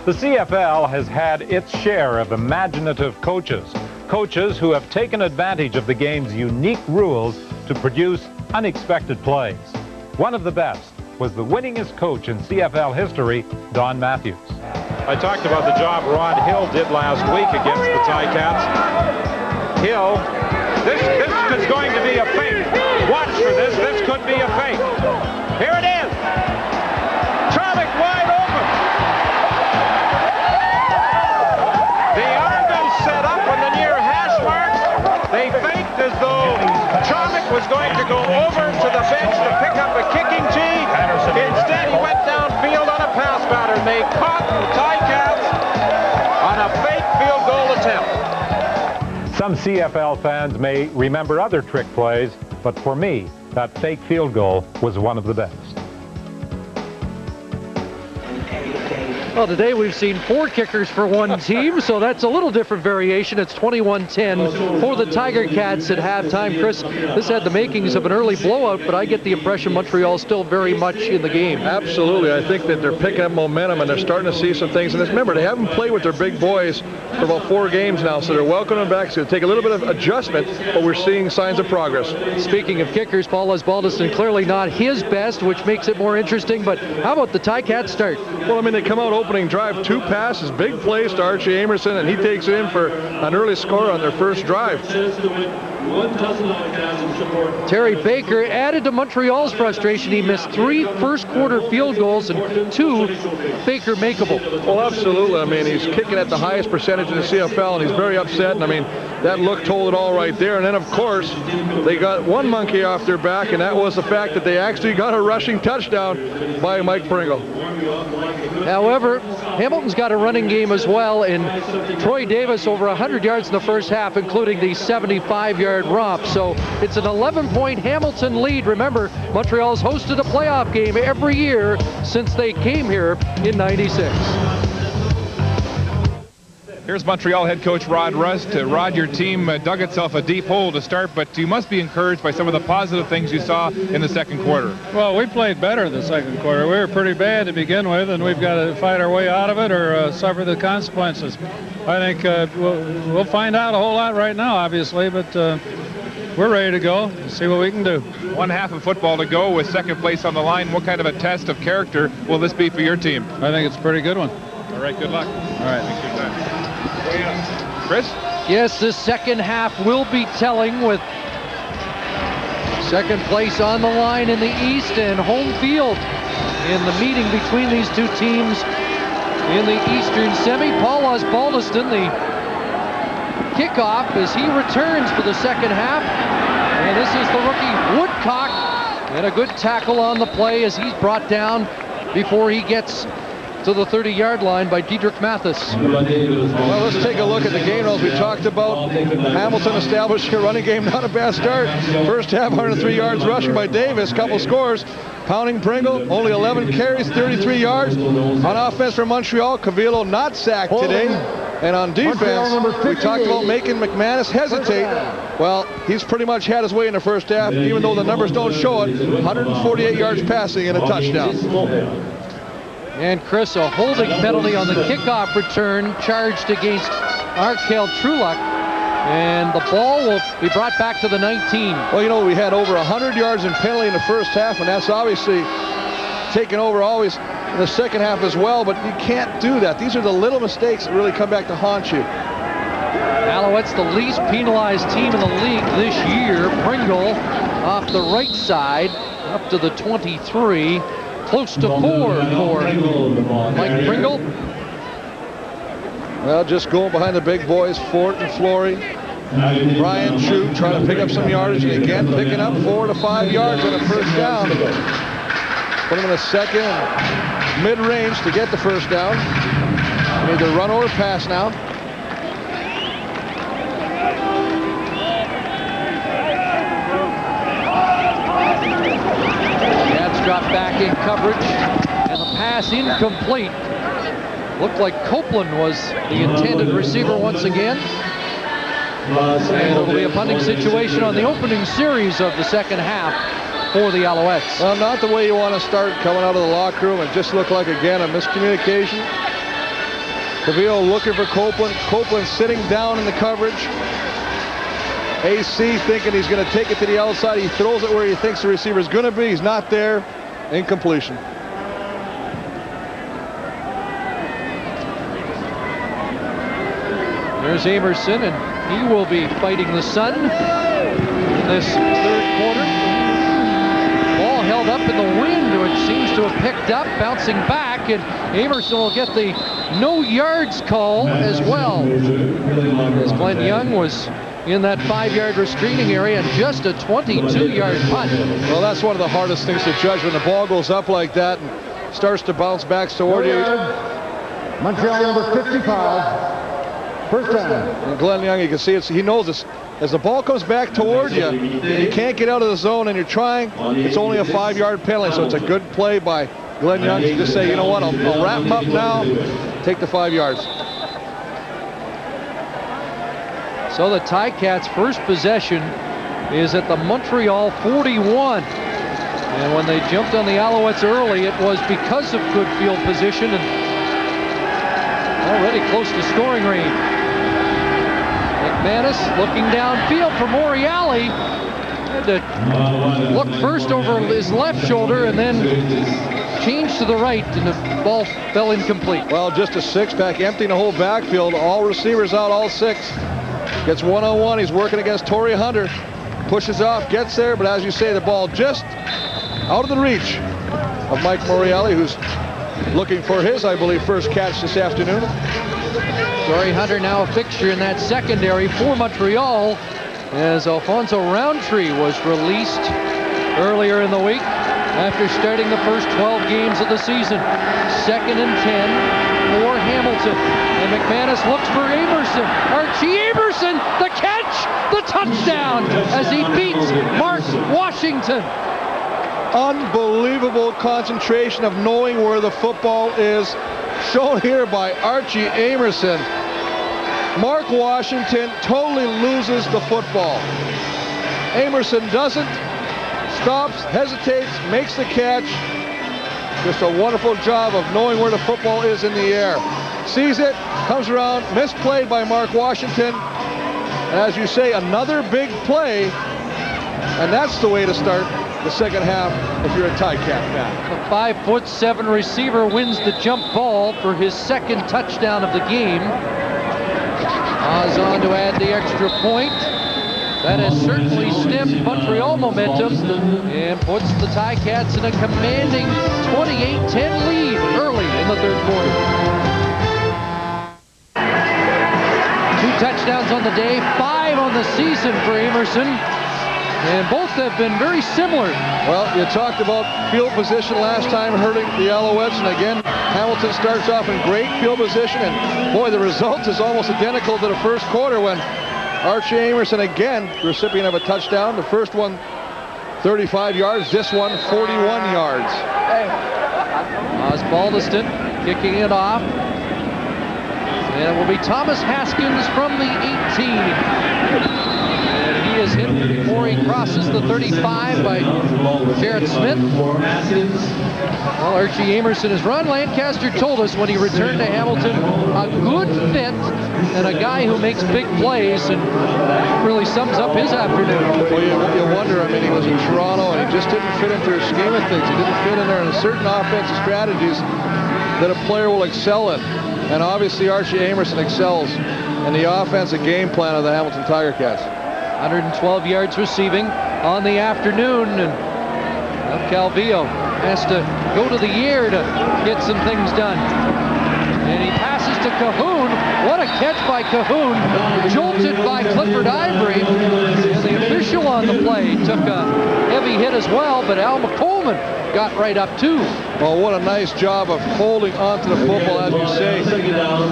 M: The CFL has had its share of imaginative coaches. Coaches who have taken advantage of the game's unique rules to produce unexpected plays. One of the best was the winningest coach in CFL history, Don Matthews.
N: I talked about the job Rod Hill did last week against the Ticats. Hill, this is going to be a fake. Watch for this. This could be a fake. Here it is. Trovic wide open. The Argos set up on the near hash marks. They faked as though Trovic was going to go over to the bench to pick up a kicking tee. Instead, he went downfield on a pass pattern. They caught the Ticats on a fake field goal attempt.
M: Some CFL fans may remember other trick plays, but for me, that fake field goal was one of the best.
C: Well, today we've seen 4 kickers for one team, so that's a little different variation. It's 21-10 for the Tiger Cats at halftime. Chris, this had the makings of an early blowout, but I get the impression Montreal's still very much in the game.
B: Absolutely. I think that they're picking up momentum and they're starting to see some things. And remember, they haven't played with their big boys for about 4 games now, so they're welcoming them back. It's going to take a little bit of adjustment, but we're seeing signs of progress.
C: Speaking of kickers, Paul Osbaldiston clearly not his best, which makes it more interesting. But how about the Ticats start?
B: Well, I mean, they come out opening drive, 2 passes, big plays to Archie Amerson, and he takes it in for an early score on their first drive.
C: Terry Baker added to Montreal's frustration. He missed 3 first-quarter field goals and 2 Baker makeable.
B: Well, absolutely. I mean, he's kicking at the highest percentage in the CFL, and he's very upset. And I mean, that look told it all right there. And then, of course, they got one monkey off their back, and that was the fact that they actually got a rushing touchdown by Mike Pringle.
C: However, Hamilton's got a running game as well, and Troy Davis over 100 yards in the first half, including the 75-yard romp. So it's an 11-point Hamilton lead. Remember, Montreal's hosted a playoff game every year since they came here in '96.
A: Here's Montreal head coach Rod Rust. Rod, your team dug itself a deep hole to start, but you must be encouraged by some of the positive things you saw in the second quarter.
O: Well, we played better in the second quarter. We were pretty bad to begin with, and we've got to fight our way out of it or suffer the consequences. I think we'll find out a whole lot right now, obviously, but we're ready to go. See what we can do.
A: 1 half of football to go with second place on the line. What kind of a test of character will this be for your team?
O: I think it's a pretty good one.
A: All right, good luck.
O: All right.
A: Thanks for your time. Chris?
C: Yes, the second half will be telling with second place on the line in the East and home field in the meeting between these two teams in the Eastern Semi. Paul Osbaldiston, the kickoff as he returns for the second half. And this is the rookie Woodcock, and a good tackle on the play as he's brought down before he gets to the 30-yard line by Diedrich Mathis.
B: Well, let's take a look at the game as we talked about. Hamilton established a running game, not a bad start. First half, 103 yards rushing by Davis, couple scores. Pounding Pringle, only 11 carries, 33 yards. On offense for Montreal, Cavillo not sacked today. And on defense, we talked about making McManus hesitate. Well, he's pretty much had his way in the first half, even though the numbers don't show it. 148 yards passing and a touchdown.
C: And Chris, a holding penalty on the kickoff return charged against Arkel Trulak. And the ball will be brought back to the 19.
B: Well, you know, we had over 100 yards in penalty in the first half, and that's obviously taken over always in the second half as well, but you can't do that. These are the little mistakes that really come back to haunt you.
C: Alouettes, the least penalized team in the league this year. Pringle off the right side up to the 23. Close to 4 for Mike Pringle.
B: Well, just going behind the big boys, Fort and Flory. Brian Chu trying to pick up some yardage, and again picking up 4 to 5 yards on a first down. Put him in a second, mid-range to get the first down. Either run or pass now.
C: Dropped back in coverage, and the pass incomplete. Looked like Copeland was the intended receiver once again. And it'll be a punting situation on the opening series of the second half for the Alouettes.
B: Well, not the way you want to start coming out of the locker room. It just looked like, again, a miscommunication. Cavillo looking for Copeland. Copeland sitting down in the coverage. AC thinking he's going to take it to the outside. He throws it where he thinks the receiver is going to be. He's not there. Incompletion.
C: There's Amerson, and he will be fighting the sun in this third quarter. Ball held up in the wind, which seems to have picked up, bouncing back, and Amerson will get the no yards call as well. As Glenn Young was in that 5-yard restraining area and just a 22-yard punt.
B: Well, that's one of the hardest things to judge when the ball goes up like that and starts to bounce back toward you.
D: Montreal number 55. First down.
B: And Glenn Young, you can see he knows this. As the ball comes back toward you, you can't get out of the zone and you're trying, it's only a 5-yard penalty, so it's a good play by Glenn Young should just say, you know what, I'll wrap him up now, take the 5 yards.
C: So the Ticats' first possession is at the Montreal 41. And when they jumped on the Alouettes early, it was because of good field position and already close to scoring range. McManus looking downfield for Montreal. Had to look first over his left shoulder and then change to the right, and the ball fell incomplete.
B: Well, just a six-pack, emptying the whole backfield. All receivers out, all six. Gets one-on-one. He's working against Torrey Hunter. Pushes off, gets there, but as you say, the ball just out of the reach of Mike Montreal, who's looking for his, I believe, first catch this afternoon.
C: Torrey Hunter now a fixture in that secondary for Montreal, as Alfonso Roundtree was released earlier in the week after starting the first 12 games of the season. 2nd and 10 for Hamilton. And McManus looks for Amerson. Archie Amerson, the catch, the touchdown, as he beats Mark Washington.
B: Unbelievable concentration of knowing where the football is, shown here by Archie Amerson. Mark Washington totally loses the football. Amerson doesn't, stops, hesitates, makes the catch. Just a wonderful job of knowing where the football is in the air. Sees it, comes around, misplayed by Mark Washington. As you say, another big play, and that's the way to start the second half if you're a Ticat fan.
C: The 5'7" receiver wins the jump ball for his second touchdown of the game. Oz on to add the extra point. That has certainly stemmed Montreal momentum and puts the Ticats in a commanding 28-10 lead early in the third quarter. 2 touchdowns on the day, 5 on the season for Amerson. And both have been very similar.
B: Well, you talked about field position last time hurting the Alouettes, and again, Hamilton starts off in great field position, and boy, the result is almost identical to the first quarter when Archie Amerson, again, recipient of a touchdown. The first one, 35 yards. This one, 41 yards.
C: Osbaldiston kicking it off. And it will be Thomas Haskins from the 18. And he is hit before he crosses the 35 by Jarrett Smith. Well, Archie Amerson has run. Lancaster told us when he returned to Hamilton, a good fit and a guy who makes big plays, and really sums up his afternoon.
B: Well, you wonder, I mean, he was in Toronto and he just didn't fit into their scheme of things. He didn't fit in there in certain offensive strategies that a player will excel in. And obviously Archie Amerson excels in the offensive game plan of the Hamilton Tiger Cats.
C: 112 yards receiving on the afternoon, and Calvillo has to go to the air to get some things done. And he passes to Cahoon. What a catch by Cahoon. Jolted by Clifford Ivory. And the official on the play took a heavy hit as well, but Al McColeman got right up too.
B: Well, what a nice job of holding onto the football, as you say.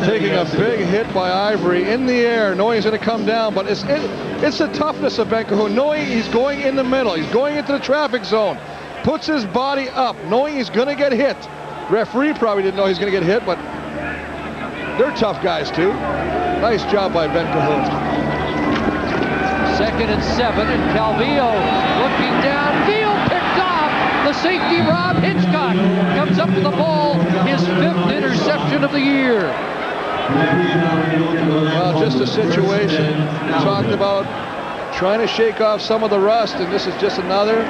B: Taking a big hit by Ivory in the air, knowing he's going to come down. But it's the toughness of Ben Cahoon, knowing he's going in the middle. He's going into the traffic zone. Puts his body up, knowing he's going to get hit. Referee probably didn't know he's going to get hit, but they're tough guys too. Nice job by Ben Cahoon.
C: 2nd and 7, and Calvillo looking downfield, picked off. The safety, Rob Hitchcock, comes up with the ball, his 5th interception of the year.
B: Well, just a situation. We talked about trying to shake off some of the rust, and this is just another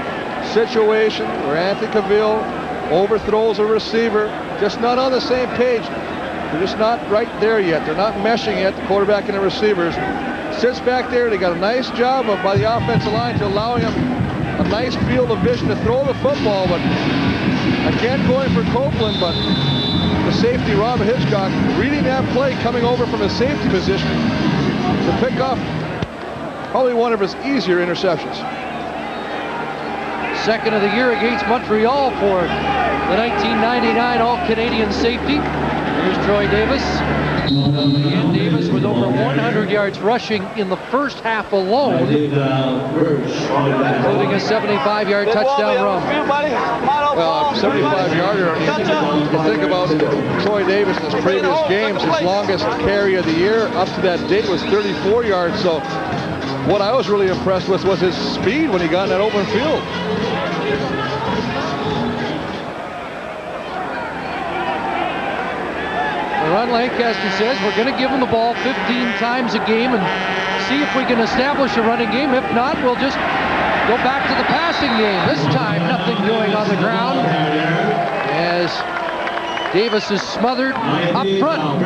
B: situation where Anthony Cavill overthrows a receiver, just not on the same page. They're just not right there yet. They're not meshing yet, the quarterback and the receivers. Sits back there. They got a nice job by the offensive line to allowing him a nice field of vision to throw the football, but again going for Copeland, but the safety, Robert Hitchcock, reading that play, coming over from his safety position to pick off probably one of his easier interceptions.
C: second of the year against Montreal for the 1999 All-Canadian safety. Here's Troy Davis. Again, Davis with over 100 yards rushing in the first half alone, including a 75-yard touchdown run.
B: Well, 75-yarder. You think about Troy Davis in his previous games, his longest carry of the year up to that date was 34 yards. So what I was really impressed with was his speed when he got in that open field.
C: Ron Lancaster says we're going to give him the ball 15 times a game and see if we can establish a running game. If not, we'll just go back to the passing game. This time, nothing doing on the ground as Davis is smothered up front.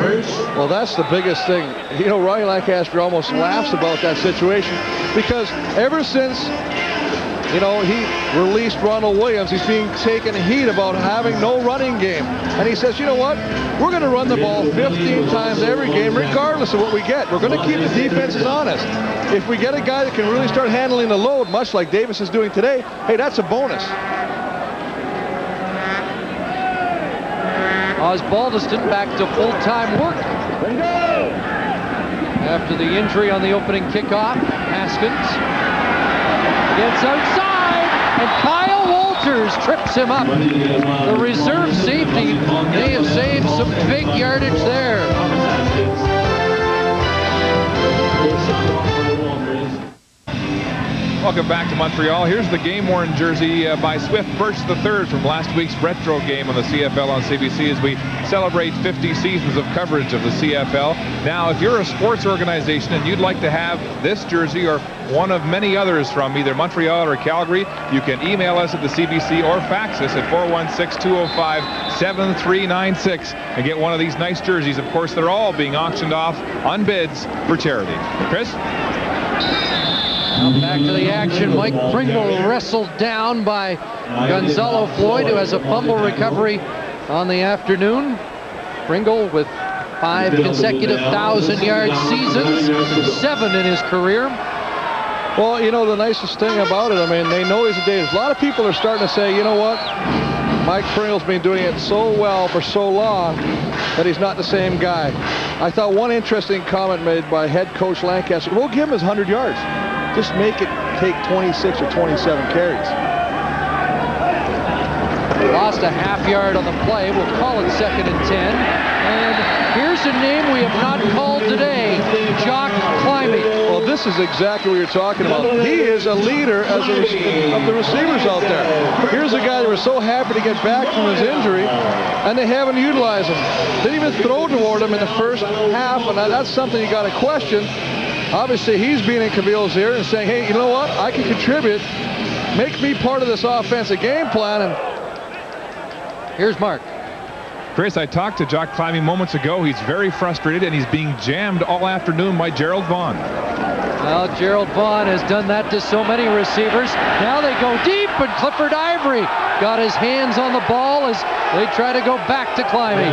B: Well, that's the biggest thing. You know, Ryan Lancaster almost laughs about that situation because ever since, you know, he released Ronald Williams, he's being taken heat about having no running game. And he says, you know what? We're going to run the ball 15 times every game, regardless of what we get. We're going to keep the defenses honest. If we get a guy that can really start handling the load, much like Davis is doing today, hey, that's a bonus.
C: Osbaldiston back to full-time work after the injury on the opening kickoff. Haskins gets outside, and Kyle Walters trips him up. The reserve safety may have saved some big yardage there.
A: Welcome back to Montreal. Here's the game-worn jersey by Swift Birch III from last week's retro game on the CFL on CBC as we celebrate 50 seasons of coverage of the CFL. Now, if you're a sports organization and you'd like to have this jersey or one of many others from either Montreal or Calgary, you can email us at the CBC or fax us at 416-205-7396 and get one of these nice jerseys. Of course, they're all being auctioned off on bids for charity. Chris?
C: Back to the action. Mike Pringle wrestled down by Gonzalo Floyd, who has a fumble recovery on the afternoon. Pringle with 5 consecutive 1,000-yard seasons, 7 in his career.
B: Well, you know, the nicest thing about it, I mean, they know he's a day. A lot of people are starting to say, you know what? Mike Pringle's been doing it so well for so long that he's not the same guy. I thought one interesting comment made by head coach Lancaster, we'll give him his 100 yards. Just make it take 26 or 27 carries.
C: Lost a half yard on the play. We'll call it 2nd and 10. And here's a name we have not called today, Jock Climby.
B: Well, this is exactly what you're talking about. He is a leader of the receivers out there. Here's a guy that was so happy to get back from his injury, and they haven't utilized him. They didn't even throw toward him in the first half, and that's something you got to question. Obviously, he's being in Cavil's ear and saying, hey, you know what? I can contribute. Make me part of this offensive game plan. And
C: here's Mark.
A: Chris, I talked to Jock Climby moments ago. He's very frustrated, and he's being jammed all afternoon by Gerald Vaughn.
C: Well, Gerald Vaughn has done that to so many receivers. Now they go deep, and Clifford Ivory got his hands on the ball as they try to go back to Climby.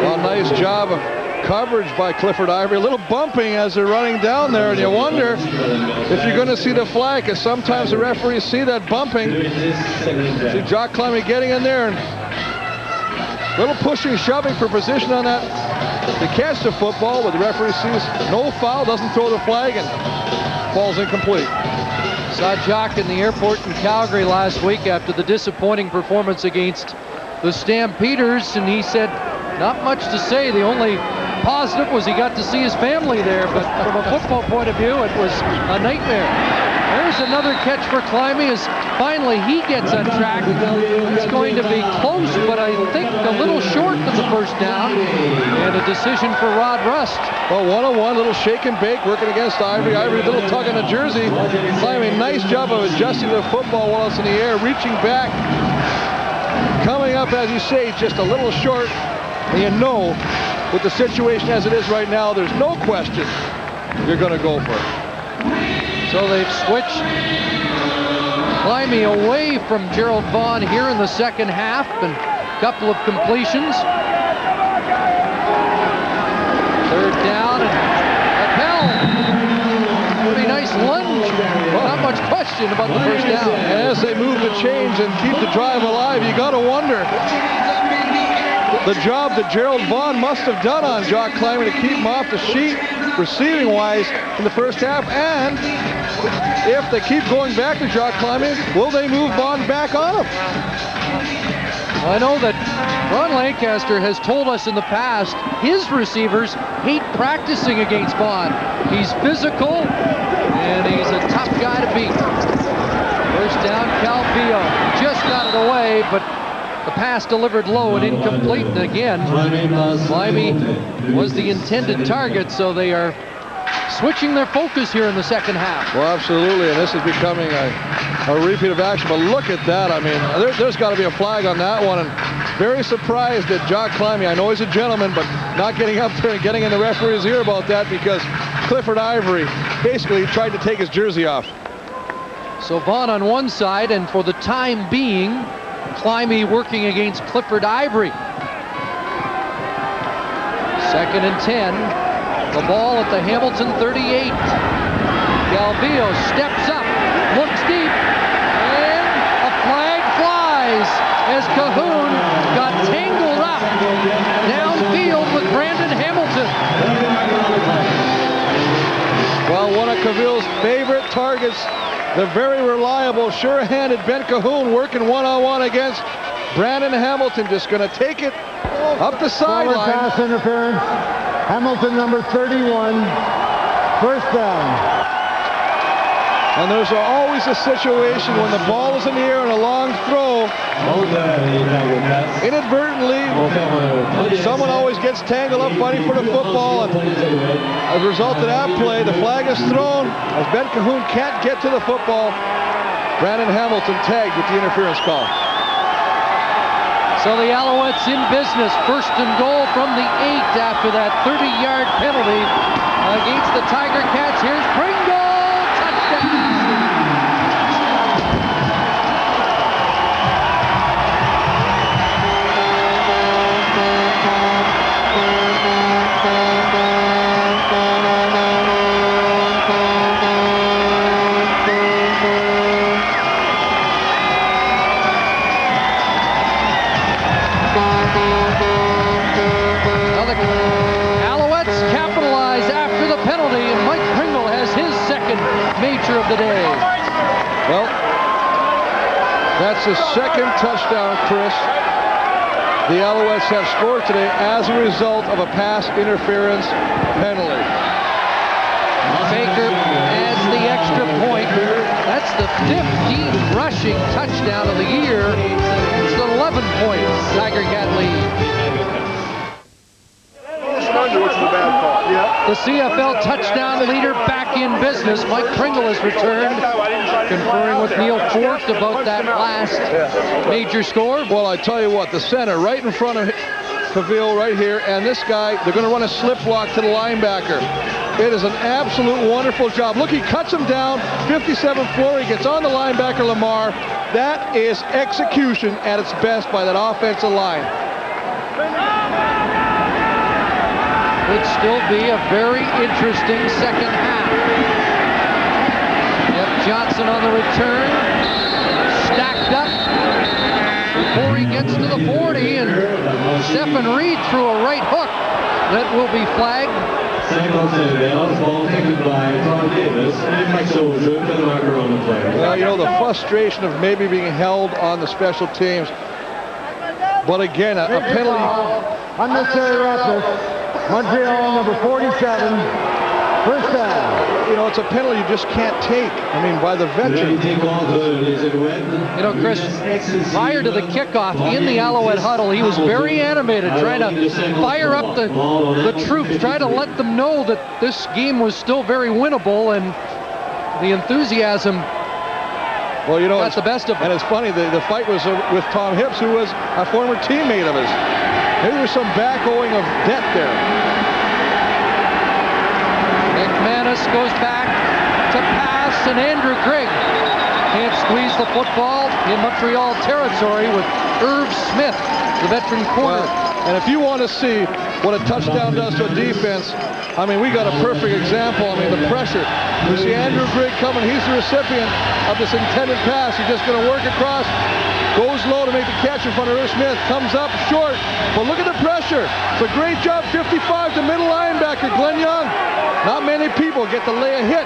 B: Well, nice job of coverage by Clifford Ivory. A little bumping as they're running down there, and you wonder if you're going to see the flag, because sometimes the referees see that bumping. See Jock Climby getting in there and a little pushing, shoving for position on that to catch the football, but the referee sees no foul, doesn't throw the flag, and falls incomplete.
C: Saw Jock in the airport in Calgary last week after the disappointing performance against the Stampeders, and he said not much to say. The only positive was he got to see his family there, but from a football point of view, it was a nightmare. There's another catch for Climby as finally he gets on track. It's going to be close, but I think a little short of the first down, and a decision for Rod Rust.
B: Well, 1-on-1, little shake and bake, working against Ivory. Ivory, a little tug on the jersey. Climby, nice job of adjusting the football while it's in the air, reaching back. Coming up, as you say, just a little short, and you know, with the situation as it is right now, there's no question you're going to go for it.
C: So they've switched Climby away from Gerald Vaughn here in the second half, and a couple of completions. 3rd down, and Appel. Pretty nice lunge up much question about the first down.
B: As they move the chains and keep the drive alive, you got to wonder the job that Gerald Vaughn must have done on Jock Kleiman to keep him off the sheet receiving-wise in the first half. And if they keep going back to Jock Kleiman, will they move Vaughn back on him?
C: I know that Ron Lancaster has told us in the past his receivers hate practicing against Vaughn. He's physical, and he's a tough guy to beat. First down, Calvillo just got it away, but the pass delivered low and incomplete. And again, Limey was the intended target, so they are switching their focus here in the second half.
B: Well, absolutely, and this is becoming a repeat of action. But look at that. I mean, there's got to be a flag on that one. And very surprised at Jock Kleiman. I know he's a gentleman, but not getting up there and getting in the referee's ear about that, because Clifford Ivory basically tried to take his jersey off.
C: So Vaughn on one side, and for the time being, Kleiman working against Clifford Ivory. 2nd and 10. The ball at the Hamilton 38. Calvillo steps up, looks deep, and a flag flies as Cahoon got tangled up downfield with Brandon Hamilton.
B: Well, one of Cavill's favorite targets, the very reliable, sure-handed Ben Cahoon, working one-on-one against Brandon Hamilton, just going to take it up the sideline.
D: Forward pass interference. Hamilton, number 31. First down.
B: And there's always a situation when the ball is in the air and a long throw, inadvertently, someone always gets tangled up fighting for the football, and as a result of that play, the flag is thrown as Ben Cahoon can't get to the football. Brandon Hamilton tagged with the interference call.
C: So the Alouettes in business, 1st and goal from the 8 after that 30-yard penalty against the Tiger Cats. Here's Pringle, touchdown! Of the day.
B: Well, that's his second touchdown, Chris. The Alouettes have scored today as a result of a pass interference penalty.
C: Baker adds the extra point. That's the 15th rushing touchdown of the year. It's an 11-point Tiger Cat lead. The CFL touchdown leader back in business. Mike Pringle has returned, conferring with Neil Fort about that last major score.
B: Well, I tell you what, the center right in front of Cavill right here, and this guy, they're going to run a slip block to the linebacker. It is an absolute wonderful job. Look, he cuts him down, 57th floor, he gets on the linebacker, Lamar. That is execution at its best by that offensive line.
C: Could still be a very interesting second half. Jeff Johnson on the return, stacked up before he gets to the 40, and Stephen Reed threw a right hook that will be flagged.
P: Ball taken by Tom Davis.
B: Well, you know, the frustration of maybe being held on the special teams, but again, a penalty.
D: Unnecessary roughness. Montreal, number 47, first down.
B: You know, it's a penalty you just can't take. I mean, by the veteran.
C: You know, Chris, prior to the kickoff in the Alouette huddle, he was very animated, trying to fire up the troops, trying to let them know that this game was still very winnable, and the enthusiasm
B: well, you know,
C: got the best of him.
B: And it's funny, the fight was with Tom Hips, who was a former teammate of his. Maybe there's some back owing of debt there.
C: McManus goes back to pass, and Andrew Grigg can't squeeze the football in Montreal territory with Irv Smith, the veteran corner.
B: Well, and if you want to see what a touchdown does to a defense. I mean, we got a perfect example. I mean, the pressure. You see Andrew Grigg coming. He's the recipient of this intended pass. He's just going to work across. Goes low to make the catch in front of Irv Smith. Comes up short. But look at the pressure. It's a great job. 55, the middle linebacker, Glenn Young. Not many people get to lay a hit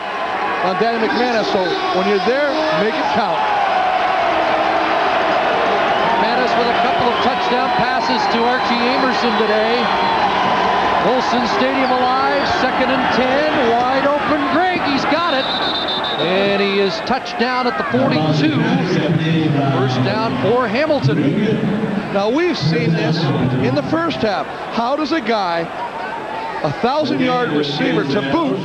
B: on Danny McManus. So when you're there, make it count.
C: McManus with a couple of touchdown passes to Archie Amerson today. Molson Stadium alive, 2nd and 10, wide open Grigg, he's got it. And he is touchdown at the 42. First down for Hamilton.
B: Now we've seen this in the first half. How does a guy, a 1,000-yard receiver to boot,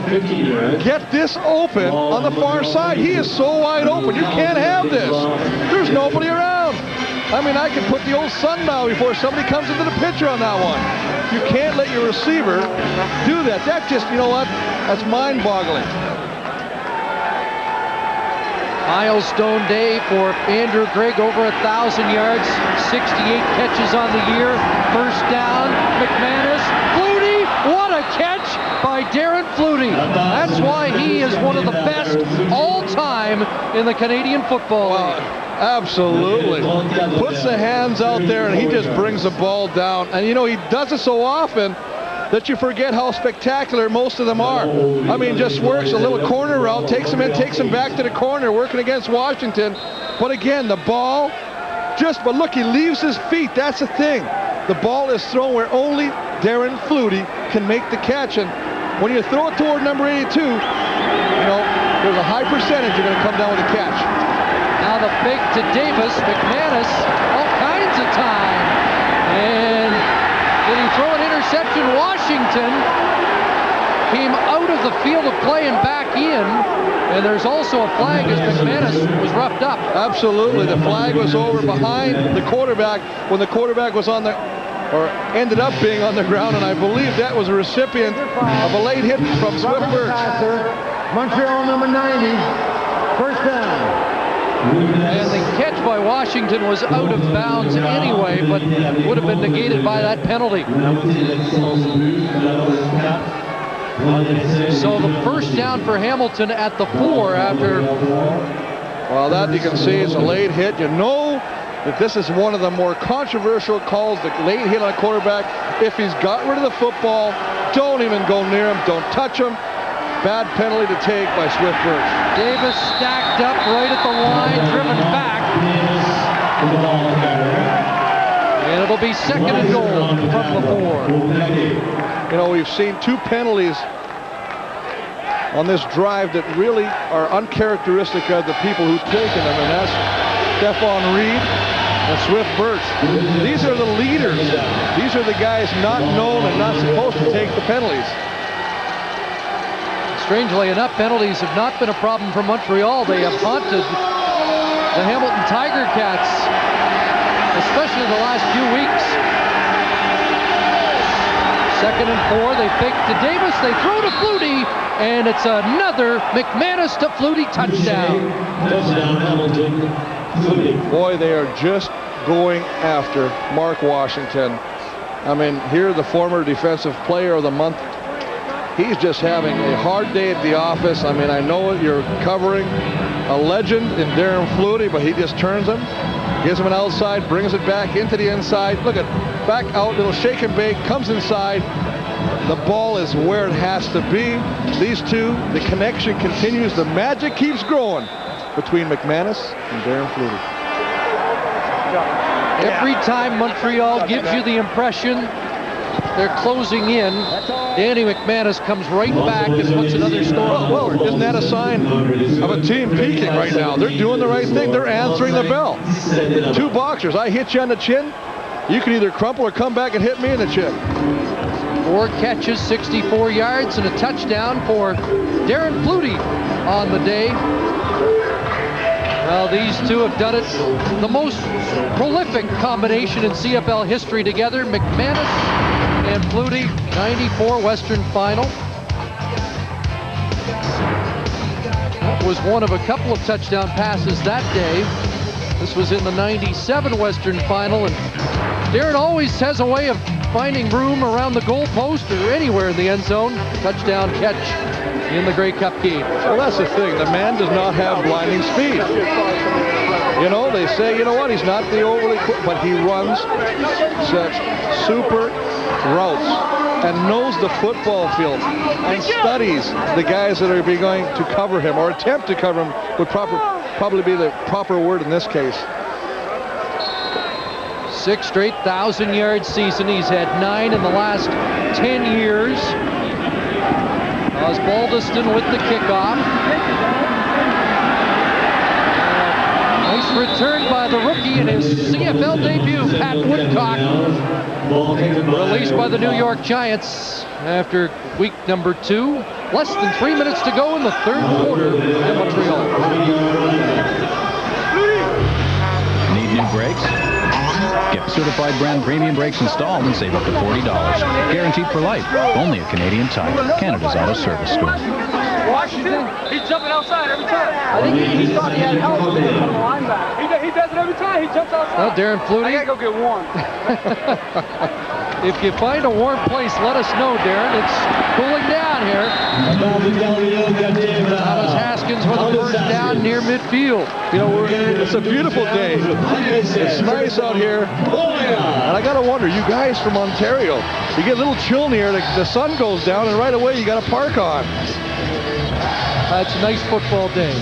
B: get this open on the far side? He is so wide open, you can't have this. There's nobody around. I mean, I could put the old sundial before somebody comes into the picture on that one. You can't let your receiver do that. That just, you know what? That's mind-boggling.
C: Milestone day for Andrew Grigg, over 1,000 yards, 68 catches on the year. First down, McManus. Flutie, what a catch by Darren Flutie. That's why he is one of the best all time in the Canadian Football League.
B: Absolutely. Puts the hands out there and he just brings the ball down. And you know, he does it so often that you forget how spectacular most of them are. I mean, just works a little corner route, takes him in, takes him back to the corner, working against Washington. But again, the ball, but look, he leaves his feet. That's the thing. The ball is thrown where only Darren Flutie can make the catch. And when you throw it toward number 82, you know, there's a high percentage you're going to come down with a catch.
C: Now the fake to Davis, McManus, all kinds of time. And did he throw an interception? Washington came out of the field of play and back in. And there's also a flag as McManus was roughed up.
B: Absolutely, the flag was over behind the quarterback when the quarterback was on the, or ended up being on the ground, and I believe that was a recipient of a late hit from Swift Birch.
D: Montreal number 90, first down.
C: And the catch by Washington was out of bounds anyway, but would have been negated by that penalty. So the first down for Hamilton at the 4 after.
B: Well, that you can see is a late hit. You know that this is one of the more controversial calls, the late hit on a quarterback. If he's got rid of the football, don't even go near him, don't touch him. Bad penalty to take by Swift Birch.
C: Davis stacked up right at the line, driven back. And it'll be 2nd and goal from the 4.
B: You know, we've seen 2 penalties on this drive that really are uncharacteristic of the people who've taken them, and that's Stephon Reed and Swift Birch. These are the leaders. These are the guys not known and not supposed to take the penalties.
C: Strangely enough, penalties have not been a problem for Montreal. They have haunted the Hamilton Tiger Cats, especially the last few weeks. 2nd and 4, they fake to Davis, they throw to Flutie, and it's another McManus to Flutie touchdown.
P: Touchdown, Hamilton. Flutie.
B: Boy, they are just going after Mark Washington. I mean, here the former defensive player of the month. He's just having a hard day at the office. I mean, I know you're covering a legend in Darren Flutie, but he just turns him, gives him an outside, brings it back into the inside. Look at, back out, little shake and bake, comes inside. The ball is where it has to be. These two, the connection continues. The magic keeps growing between McManus and Darren Flutie.
C: Every time Montreal gives you the impression they're closing in, Danny McManus comes right back and puts another score on the board.
B: Well, isn't that a sign of a team peaking right now? They're doing the right thing. They're answering the bell. 2 boxers. I hit you on the chin. You can either crumple or come back and hit me in the chin.
C: 4 catches, 64 yards, and a touchdown for Darren Flutie on the day. Well, these two have done it. The most prolific combination in CFL history together. McManus and Flutie, 94 Western Final. That was one of a couple of touchdown passes that day. This was in the 97 Western Final, and Darren always has a way of finding room around the goalpost or anywhere in the end zone. Touchdown catch in the Grey Cup game.
B: Well, that's the thing. The man does not have blinding speed. You know, they say, you know what, he's not the overly quick, but he runs such super routes and knows the football field and studies the guys that are going to cover him or attempt to cover him would probably be the proper word in this case.
C: 6 straight 1,000-yard season. He's had 9 in the last 10 years. Osbaldiston with the kickoff. Nice return by the rookie in his CFL debut, Pat Woodcock. Released by the New York Giants after week number 2. Less than 3 minutes to go in the third quarter in Montreal.
G: Need new brakes? Get certified brand premium brakes installed and save up to $40. Guaranteed for life. Only at Canadian Tire, Canada's auto service store.
Q: Washington, he's jumping outside every time. I think he thought he had help from the linebacker. He does it every time. He jumps outside.
C: Well, Darren Flutie.
Q: I gotta go get warm.
C: If you find a warm place, let us know, Darren. It's cooling down here. Thomas Haskins with a first down near midfield.
B: You know, it's a beautiful day. It's nice out here. And I got to wonder, you guys from Ontario, you get a little chill near, the sun goes down, and right away you got to park on.
C: That's a nice football day.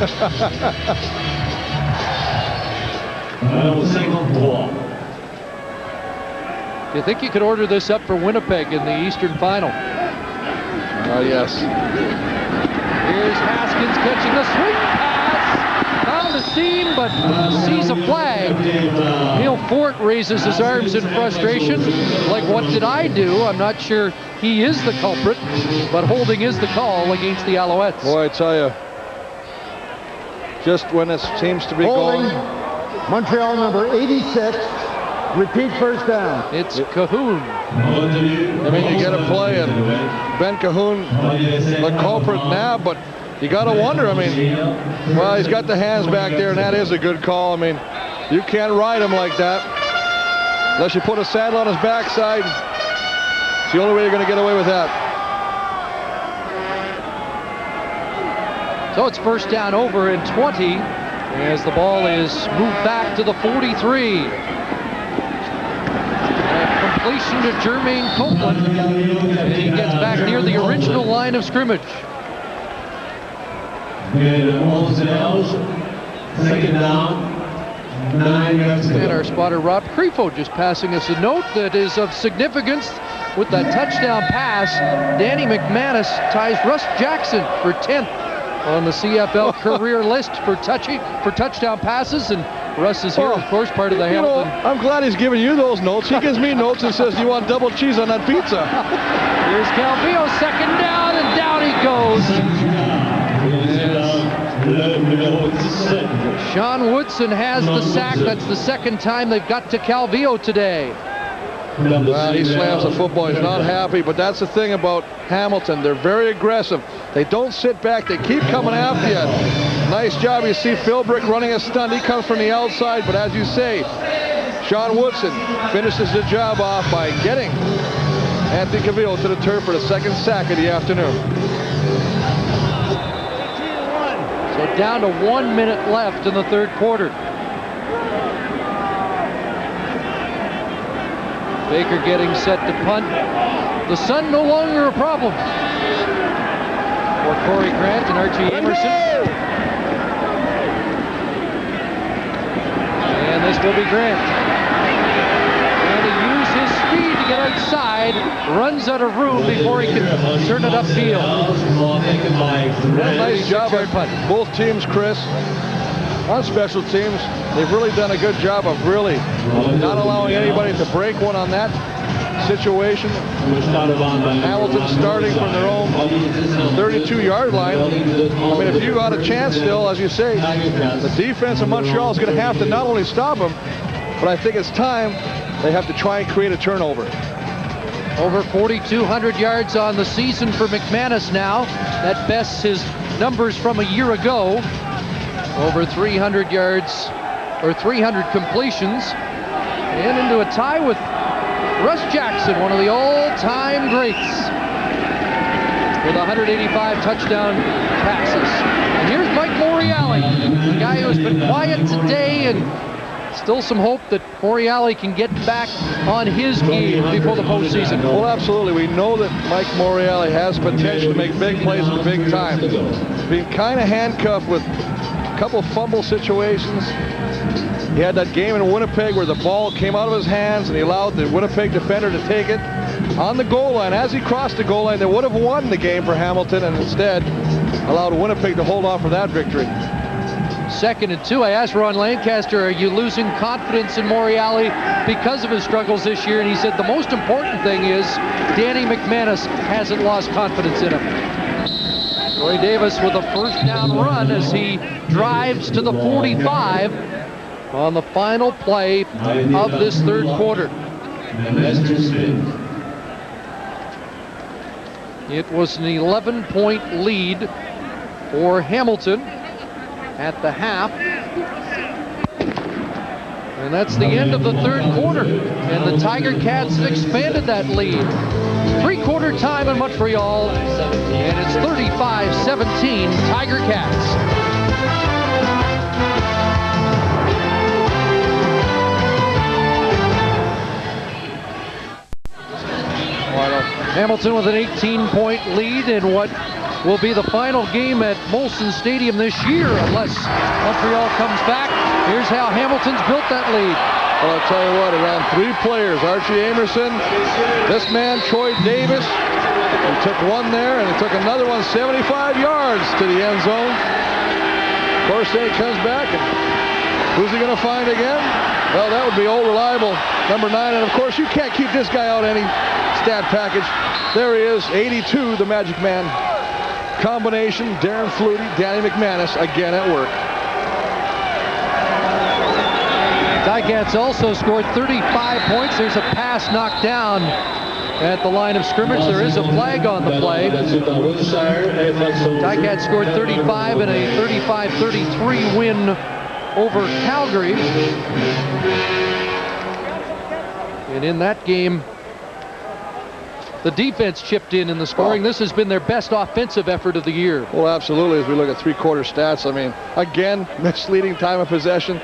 C: Do you think you could order this up for Winnipeg in the Eastern Final?
B: Yes.
C: Here's Haskins catching the swing pass. Found a seam, but sees a flag. Neil Fort raises his arms in frustration. Like, what did I do? I'm not sure he is the culprit, but holding is the call against the Alouettes.
B: Boy, I tell you, just when it seems to be
D: holding,
B: going.
D: Montreal number 86. Repeat first down.
C: It's Cahoon.
B: I mean, you get a play, and Ben Cahoon, the culprit now, but you got to wonder, I mean, well, he's got the hands back there, and that is a good call. I mean, you can't ride him like that unless you put a saddle on his backside. It's the only way you're going to get away with that.
C: So it's first down over and 20 as the ball is moved back to the 43. Completion to Jermaine Copeland, and he gets back near the original line of scrimmage.
P: Second down, 9 yards to go.
C: And our spotter Rob Crefo just passing us a note that is of significance with that touchdown pass. Danny McManus ties Russ Jackson for 10th on the CFL career list for touchdown passes, and Russ is here, of course, part of the Hamilton.
B: I'm glad he's giving you those notes. He gives me notes and says, "Do you want double cheese on that pizza?"
C: Here's Calvillo, second down, and down he goes. Sean Woodson has the sack. That's the second time they've got to Calvillo today.
B: Well, he slams the football. He's not happy, but that's the thing about Hamilton. They're very aggressive. They don't sit back. They keep coming after you. Nice job. You see Philbrick running a stunt. He comes from the outside, but as you say, Sean Woodson finishes the job off by getting Anthony Calvillo to the turf for the second sack of the afternoon.
C: So down to 1 minute left in the third quarter. Baker getting set to punt. The sun no longer a problem for Corey Grant and Archie Emerson. And this will be Grant. And he used his speed to get outside, runs out of room before he can turn it upfield.
B: Nice job by both teams, Chris. On special teams, they've really done a good job of really not allowing anybody to break one on that situation. Hamilton starting from their own 32-yard line. I mean, if you got a chance still, as you say, the defense of Montreal is going to have to not only stop them, but I think it's time they have to try and create a turnover.
C: Over 4,200 yards on the season for McManus now. That bests his numbers from a year ago. Over 300 yards, or 300 completions, and into a tie with Russ Jackson, one of the all-time greats, with 185 touchdown passes. And here's Mike Montreal, the guy who has been quiet today, and still some hope that Montreal can get back on his game before the postseason.
B: Well, absolutely. We know that Mike Montreal has potential to make big plays at the big time. Being kind of handcuffed with a couple fumble situations. He had that game in Winnipeg where the ball came out of his hands and he allowed the Winnipeg defender to take it on the goal line. As he crossed the goal line, they would have won the game for Hamilton, and instead allowed Winnipeg to hold on for that victory.
C: 2nd and 2. I asked Ron Lancaster, are you losing confidence in Montreal because of his struggles this year? And he said the most important thing is Danny McManus hasn't lost confidence in him. Roy Davis with a first down run as he drives to the 45 on the final play of this third quarter. It was an 11-point lead for Hamilton at the half. And that's the end of the third quarter. And the Tiger Cats have expanded that lead. 3-quarter time in Montreal. And it's 35-17 Tiger Cats. Hamilton with an 18-point lead in what will be the final game at Molson Stadium this year, unless Montreal comes back. Here's how Hamilton's built that lead.
B: Well, I'll tell you what, around 3 players, Archie Amerson, this man, Troy Davis, he took one there, and he took another one 75 yards to the end zone. Of course, then he comes back, and who's he going to find again? Well, that would be old reliable number 9, and of course, you can't keep this guy out any stat package. There he is, 82, the Magic Man. Combination, Darren Flutie, Danny McManus again at work.
C: Ticats also scored 35 points. There's a pass knocked down at the line of scrimmage. There is a flag on the play. Ticats scored 35 in a 35-33 win over Calgary. And in that game, the defense chipped in the scoring. This has been their best offensive effort of the year.
B: Well, absolutely. As we look at 3-quarter stats, I mean, again, misleading time of possession,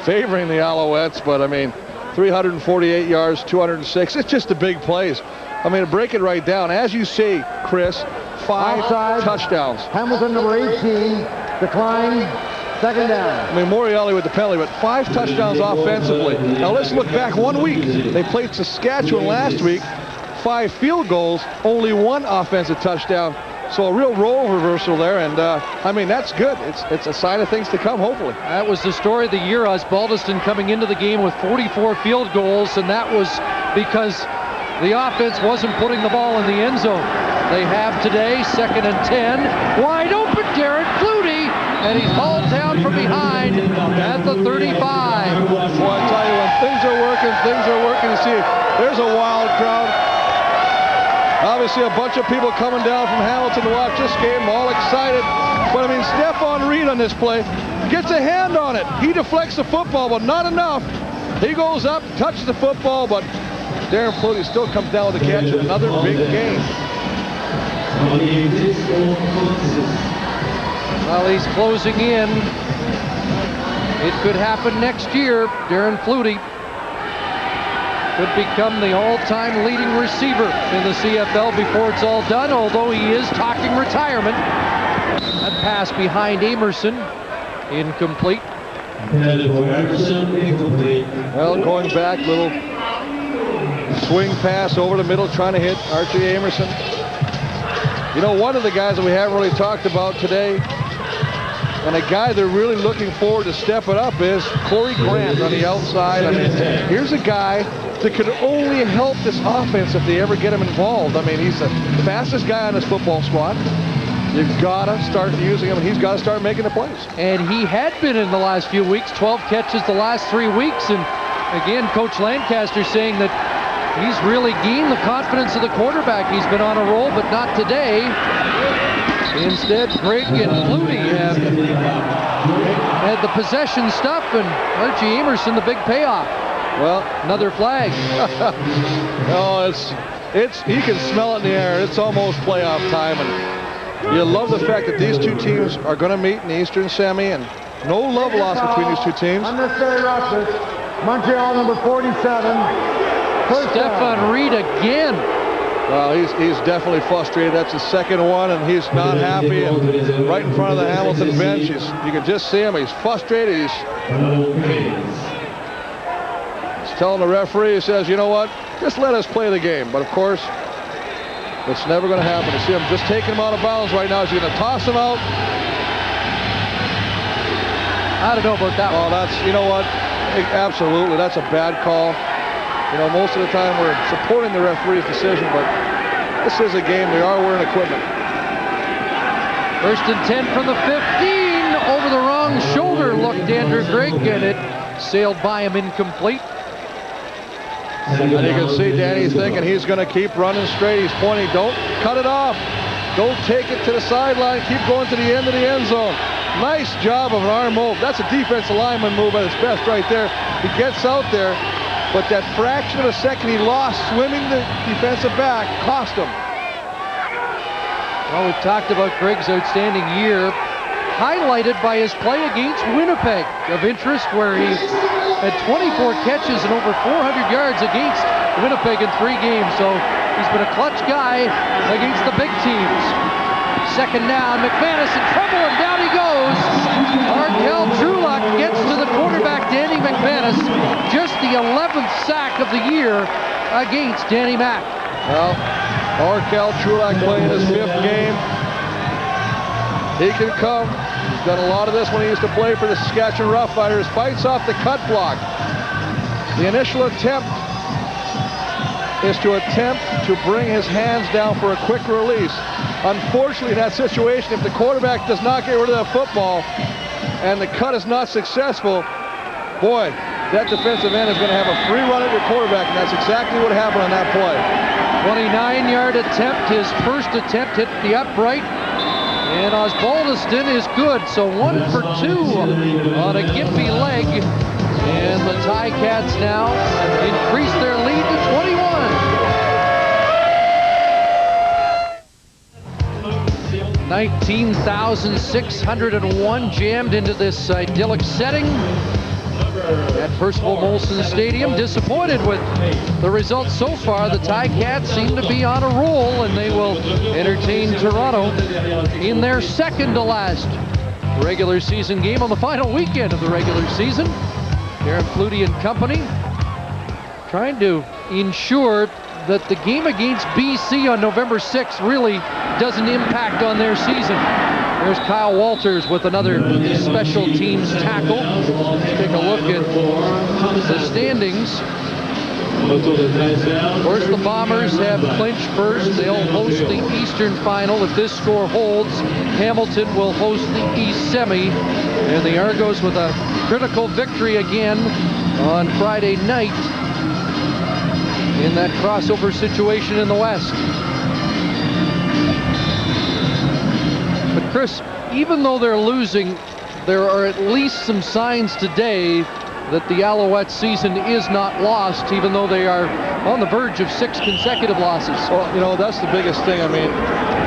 B: favoring the Alouettes, but I mean, 348 yards, 206. It's just the big plays. I mean, to break it right down, as you say, Chris, 5 touchdowns.
D: Hamilton, number 18, decline, 2nd down.
B: I mean, Montreal with the penalty, but 5 touchdowns offensively. Now let's look back 1 week. They played Saskatchewan last week. 5 field goals, only 1 offensive touchdown. So a real role reversal there, and I mean, that's good. It's a sign of things to come, hopefully.
C: That was the story of the year. Osbaldiston coming into the game with 44 field goals, and that was because the offense wasn't putting the ball in the end zone. They have today 2nd and 10. Wide open, Darren Flutie, and he's hauled down from behind at the 35.
B: Boy, I tell you, when things are working. You see, there's a wild crowd. Obviously, a bunch of people coming down from Hamilton to watch this game, all excited. But I mean, Stephon Reed on this play gets a hand on it. He deflects the football, but not enough. He goes up, touches the football, but Darren Flutie still comes down with the catch. Another big game.
C: Well, he's closing in. It could happen next year. Darren Flutie could become the all-time leading receiver in the CFL before it's all done, although he is talking retirement. That pass behind Amerson, incomplete.
B: Well, going back, little swing pass over the middle, trying to hit Archie Amerson. You know, one of the guys that we haven't really talked about today, and a guy they're really looking forward to stepping up, is Corey Grant on the outside. I mean, here's a guy that could only help this offense if they ever get him involved. I mean, he's the fastest guy on this football squad. You've got to start using him, and he's got to start making the plays.
C: And he had been in the last few weeks, 12 catches the last 3 weeks. And again, Coach Lancaster saying that he's really gained the confidence of the quarterback. He's been on a roll, but not today. Instead, Greg and Flutie had the possession stuff, and Archie Amerson the big payoff.
B: Well,
C: another flag.
B: No, you can smell it in the air. It's almost playoff time, and you love the fact that these two teams are going to meet in the Eastern Semi, and no love lost between these two teams.
D: Unnecessary roughness. Montreal number 47.
C: Stefan Reed again.
B: Well, he's definitely frustrated. That's his second one, and he's not happy. And right in front of the Hamilton bench, you can just see him. He's frustrated. He's telling the referee, he says, you know what, just let us play the game. But of course, it's never going to happen. To see him just taking him out of bounds right now. He's going to toss him out.
C: I don't know about that one.
B: That's, you know what, absolutely, that's a bad call. You know, most of the time we're supporting the referee's decision, but this is a game. They are wearing equipment.
C: 1st and 10 from the 15. Over the wrong shoulder looked Andrew Grigg, and it sailed by him incomplete.
B: And you can see Danny thinking he's going to keep running straight. He's pointing, don't cut it off. Don't take it to the sideline. Keep going to the end of the end zone. Nice job of an arm move. That's a defensive lineman move at its best right there. He gets out there, but that fraction of a second he lost swimming the defensive back cost him.
C: Well, we've talked about Grigg's outstanding year, highlighted by his play against Winnipeg of interest, where he had 24 catches and over 400 yards against Winnipeg in 3 games. So he's been a clutch guy against the big teams. Second down, McManus in trouble, and down he goes. Arkell Trulak gets to the quarterback, Danny McManus. Just the 11th sack of the year against Danny Mac.
B: Well, Arkell Trulak playing his 5th game. He can come. He's done a lot of this when he used to play for the Saskatchewan Roughriders. Fights off the cut block. The initial attempt is to bring his hands down for a quick release. Unfortunately, in that situation, if the quarterback does not get rid of that football and the cut is not successful, boy, that defensive end is going to have a free run at your quarterback, and that's exactly what happened on that play.
C: 29-yard attempt. His first attempt hit the upright. And Osbaldiston is good, so 1 for 2 on a gimpy leg. And the Ticats now increase their lead to 21. 19,601 jammed into this idyllic setting at Percival Molson Stadium. Disappointed with the results so far. The Ticats seem to be on a roll, and they will entertain Toronto in their second to last regular season game on the final weekend of the regular season. Darren Flutie and company trying to ensure that the game against BC on November 6th really doesn't impact on their season. There's Kyle Walters with another special teams tackle. Let's take a look at the standings. Of course, the Bombers have clinched first. They'll host the Eastern Final. If this score holds, Hamilton will host the East Semi. And the Argos with a critical victory again on Friday night in that crossover situation in the West. But Chris, even though they're losing, there are at least some signs today that the Alouettes season is not lost, even though they are on the verge of 6 consecutive losses.
B: Well, you know, that's the biggest thing. I mean,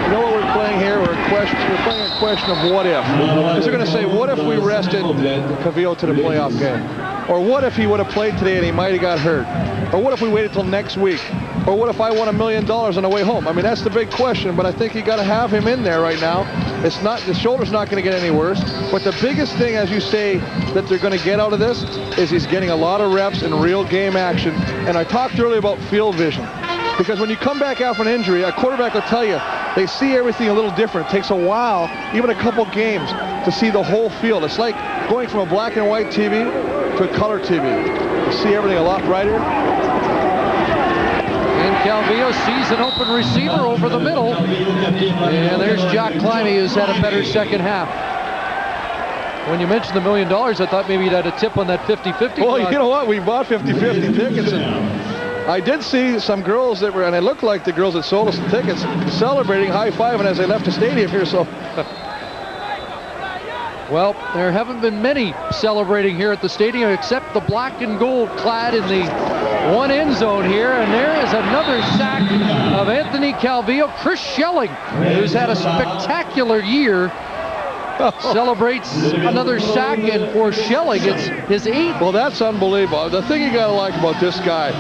B: you know what we're playing here? We're playing a question of what if. Because they're going to say, what if we rested Cavillo to the playoff game? Or what if he would have played today and he might have got hurt? Or what if we waited till next week? Or what if I won $1 million on the way home? I mean, that's the big question, but I think you got to have him in there right now. It's not, the shoulder's not going to get any worse. But the biggest thing, as you say, that they're going to get out of this is he's getting a lot of reps in real game action. And I talked earlier about field vision. Because when you come back after an injury, a quarterback will tell you, they see everything a little different. It takes a while, even a couple games, to see the whole field. It's like going from a black and white TV to a color TV. You see everything a lot brighter.
C: And Calvillo sees an open receiver over the middle. And there's Jock Climby, who's had a better second half. When you mentioned the $1 million, I thought maybe you'd had a tip on that 50-50.
B: Well, you know what? We bought 50-50 tickets. And I did see some girls that were, and it looked like the girls that sold us the tickets, celebrating, high-fiving as they left the stadium here. So
C: Well, there haven't been many celebrating here at the stadium except the black and gold clad in the one end zone here. And there is another sack of Anthony Calvillo. Chris Schelling, who's had a spectacular year, celebrates another sack, and for Schelling, it's his 8th.
B: Well, that's unbelievable. The thing you got to like about this guy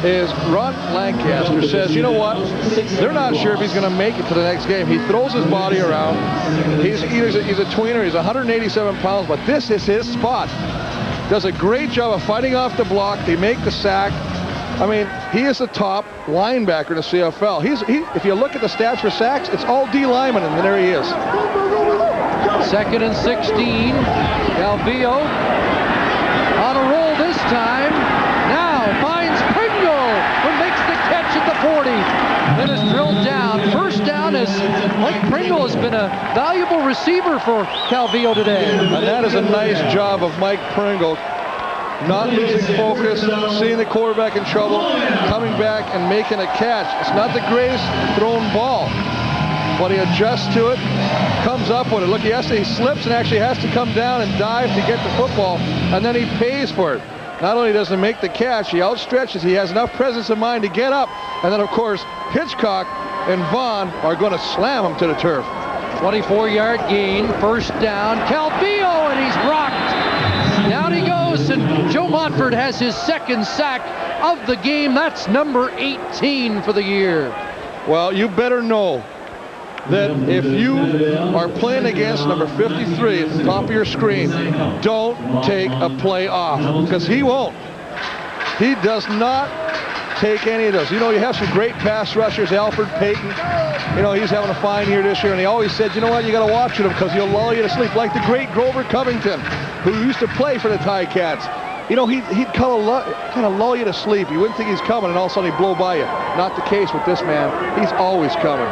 B: is Ron Lancaster says, you know what, they're not sure if he's going to make it to the next game. He throws his body around. He's a tweener. He's 187 pounds, but this is his spot. Does a great job of fighting off the block. They make the sack. I mean, he is the top linebacker in the CFL. If you look at the stats for sacks, it's all D linemen, and there he is.
C: 2nd and 16. Calvillo on a roll this time. Now finds Pringle, who makes the catch at the 40. Then is drilled down. First down, as Mike Pringle has been a valuable receiver for Calvillo today.
B: And that is a nice job of Mike Pringle. Not losing focus, seeing the quarterback in trouble, coming back and making a catch. It's not the greatest thrown ball, but he adjusts to it, comes up with it. Look, he slips and actually has to come down and dive to get the football, and then he pays for it. Not only does he make the catch, he outstretches, he has enough presence of mind to get up, and then of course Hitchcock and Vaughn are going to slam him to the turf.
C: 24-yard gain, first down, Calvillo, and he's rocked. Down he goes, and Joe Montford has his 2nd sack of the game. That's number 18 for the year.
B: Well, you better know that if you are playing against number 53 at the top of your screen, don't take a play off, because he won't. He does not take any of those. You know, you have some great pass rushers, Alfred Payton. You know, he's having a fine year this year, and he always said, you know what, you got to watch him because he'll lull you to sleep, like the great Grover Covington, who used to play for the Ticats. You know, he'd kind of lull you to sleep. You wouldn't think he's coming, and all of a sudden he'd blow by you. Not the case with this man. He's always coming.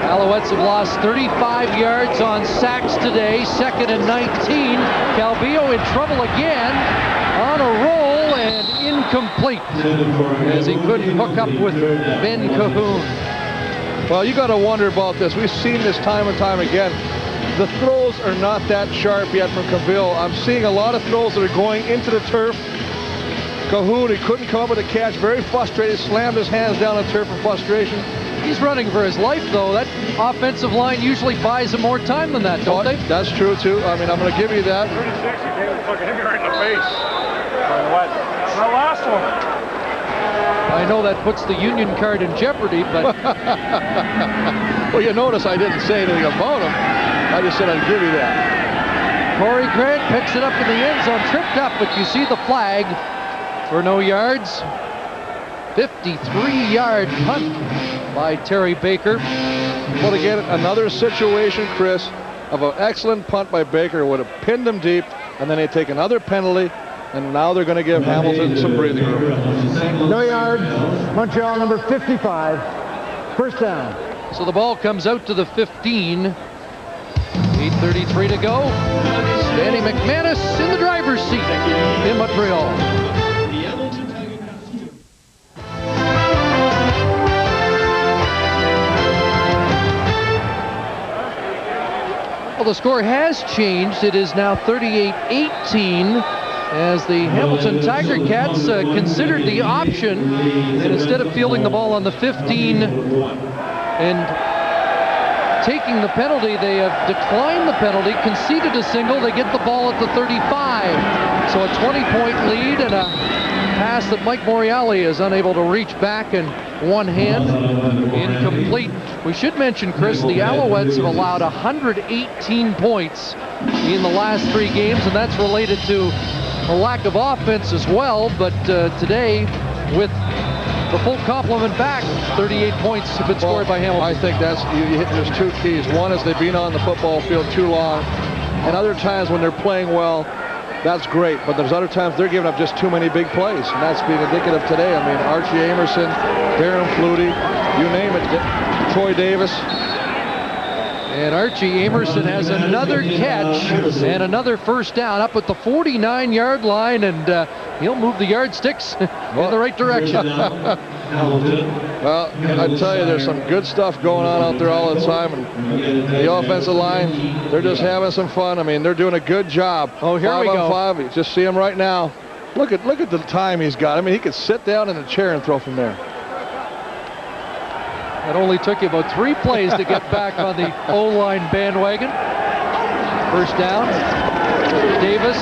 C: Alouettes have lost 35 yards on sacks today. 2nd and 19. Calvillo in trouble again. On a roll and incomplete, as he couldn't hook up with Ben Cahoon.
B: Well, you got to wonder about this. We've seen this time and time again. The throws are not that sharp yet from Calvillo. I'm seeing a lot of throws that are going into the turf. Cahoon, he couldn't come up with a catch. Very frustrated, slammed his hands down the turf in frustration.
C: He's running for his life, though. That offensive line usually buys him more time than that, don't they?
B: That's true, too. I mean, I'm going to give you that.
N: 36, he came and fucking hit me right in the face. What? The last one.
C: I know that puts the Union card in jeopardy, but...
B: Well, you notice I didn't say anything about him. I just said I'd give you that.
C: Corey Grant picks it up in the end zone, tripped up, but you see the flag for no yards. 53-yard punt by Terry Baker.
B: Well, again, another situation, Chris, of an excellent punt by Baker. Would have pinned him deep, and then they take another penalty, and now they're going to give Hamilton some breathing room.
D: No yard, Montreal number 55, first down.
C: So the ball comes out to the 15. 8:33 to go. Danny McManus in the driver's seat in Montreal. Well, the score has changed. It is now 38-18 as the Hamilton Tiger Cats considered the option, and instead of fielding the ball on the 15 and taking the penalty, they have declined the penalty, conceded a single, they get the ball at the 35. So a 20-point lead and a pass that Mike Moriali is unable to reach back in one hand. Incomplete. We should mention, Chris, the Alouettes have allowed 118 points in the last 3 games, and that's related to a lack of offense as well. But today, with the full complement back, 38 points have been scored by Hamilton.
B: I think that's, there's 2 keys. One is they've been on the football field too long, and other times when they're playing well, that's great, but there's other times they're giving up just too many big plays, and that's being indicative today. I mean, Archie Amerson, Darren Flutie, you name it, Troy Davis.
C: And Archie Amerson has another catch and another first down up at the 49-yard line, and he'll move the yardsticks in the right direction.
B: Well, I tell you, there's some good stuff going on out there all the time, and the offensive line, they're just having some fun. I mean, they're doing a good job.
C: Oh, here we go.
B: 5-on-5. You just see him right now. Look at the time he's got. I mean, he could sit down in a chair and throw from there.
C: It only took you about 3 plays to get back on the O-line bandwagon. First down. Davis.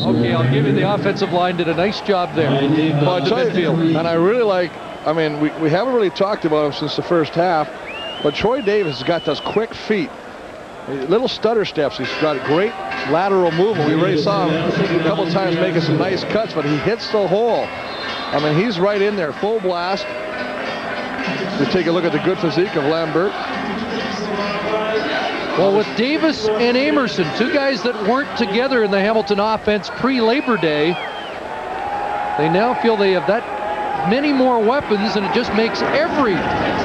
C: Okay, I'll give you the offensive line did a nice job there.
B: Well, I tell you, and I really like, I mean, we haven't really talked about him since the first half, but Troy Davis has got those quick feet. Little stutter steps. He's got great lateral movement. We already saw him a couple of times making some nice cuts, but he hits the hole. I mean, he's right in there, full blast. You take a look at the good physique of Lambert.
C: Well, with Davis and Amerson, 2 guys that weren't together in the Hamilton offense pre-Labor Day, they now feel they have that many more weapons, and it just makes every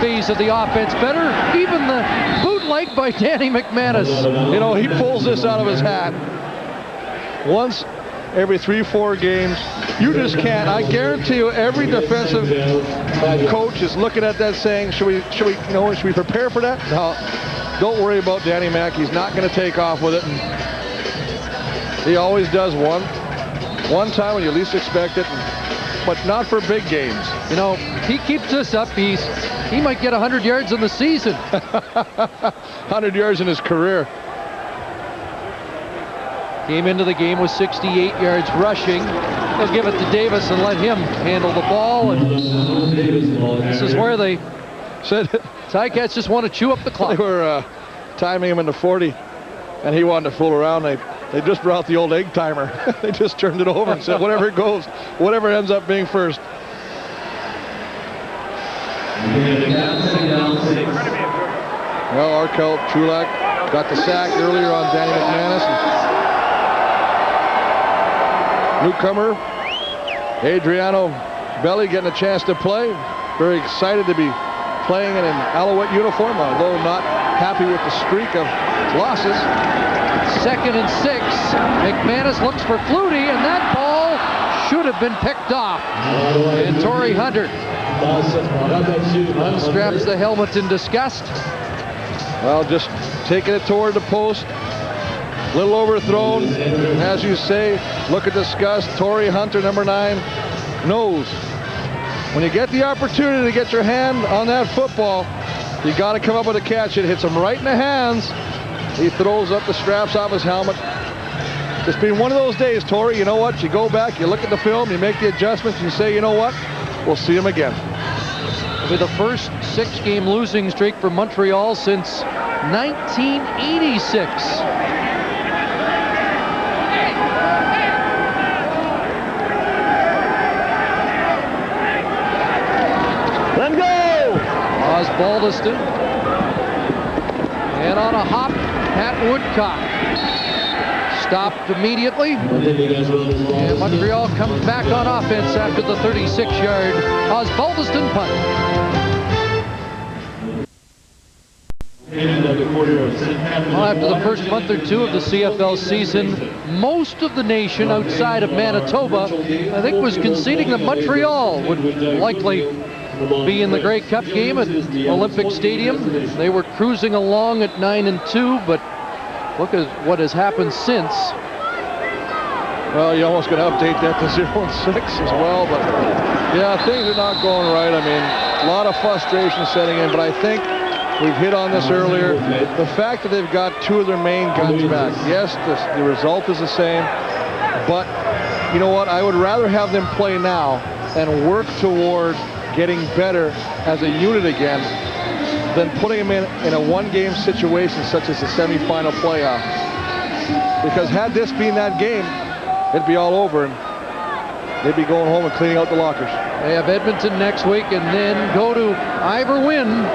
C: phase of the offense better. Even the bootleg by Danny McManus.
B: You know, he pulls this out of his hat once every 3-4 games. You just can't. I guarantee you, every defensive coach is looking at that saying, should we prepare for that? No. Don't worry about Danny Mack. He's not going to take off with it. And he always does one time when you least expect it, but not for big games.
C: You know, he keeps this up. He might get 100 yards in the season.
B: 100 yards in his career.
C: Came into the game with 68 yards rushing. They'll give it to Davis and let him handle the ball. And this is where they said Ticats just want to chew up the clock.
B: They were timing him in the 40, and he wanted to fool around. They just brought the old egg timer. They just turned it over and said, whatever it goes, whatever ends up being first. Well, Arkell Trulak got the sack earlier on Danny McManus. Newcomer Adriano Belli getting a chance to play. Very excited to be playing in an Alouette uniform, although not happy with the streak of losses.
C: 2nd and 6. McManus looks for Flutie, and that ball should have been picked off. And Torrey Hunter unstraps the helmet in disgust.
B: Well, just taking it toward the post. Little overthrown. As you say, look at disgust. Torrey Hunter, number 9, knows when you get the opportunity to get your hand on that football, you got to come up with a catch. It hits him right in the hands. He throws up the straps off his helmet. It's been one of those days, Torrey. You know what? You go back, you look at the film, you make the adjustments, you say, you know what? We'll see him again.
C: It'll be the first 6-game losing streak for Montreal since 1986.
B: Let go!
C: Osbaldiston. And on a hop, Pat Woodcock. Stopped immediately. And Montreal comes back on offense after the 36-yard Osbaldiston punt. Well, after the first month or two of the CFL season, most of the nation outside of Manitoba, I think, was conceding that Montreal would likely be in the Grey Cup game at Olympic Stadium. They were cruising along at 9-2, but look at what has happened since.
B: Well, you almost got to update that to 0-6 as well, but yeah, things are not going right. I mean, a lot of frustration setting in, but I think we've hit on this earlier. The fact that they've got 2 of their main guns back. Yes, the result is the same, but you know what? I would rather have them play now and work toward getting better as a unit again than putting them in a one-game situation such as the semifinal playoff. Because had this been that game, it'd be all over and they'd be going home and cleaning out the lockers.
C: They have Edmonton next week and then go to Ivor Wynne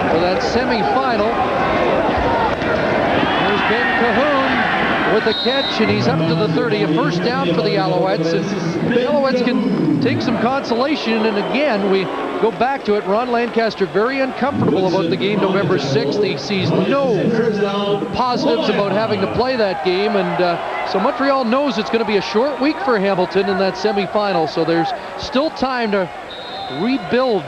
C: for that semifinal. Here's Ben Cahoon with the catch, and he's up to the 30. A first down for the Alouettes. And the Alouettes can take some consolation. And again, we go back to it. Ron Lancaster very uncomfortable about the game November 6th. He sees no positives about having to play that game. And so Montreal knows it's going to be a short week for Hamilton in that semifinal. So there's still time to rebuild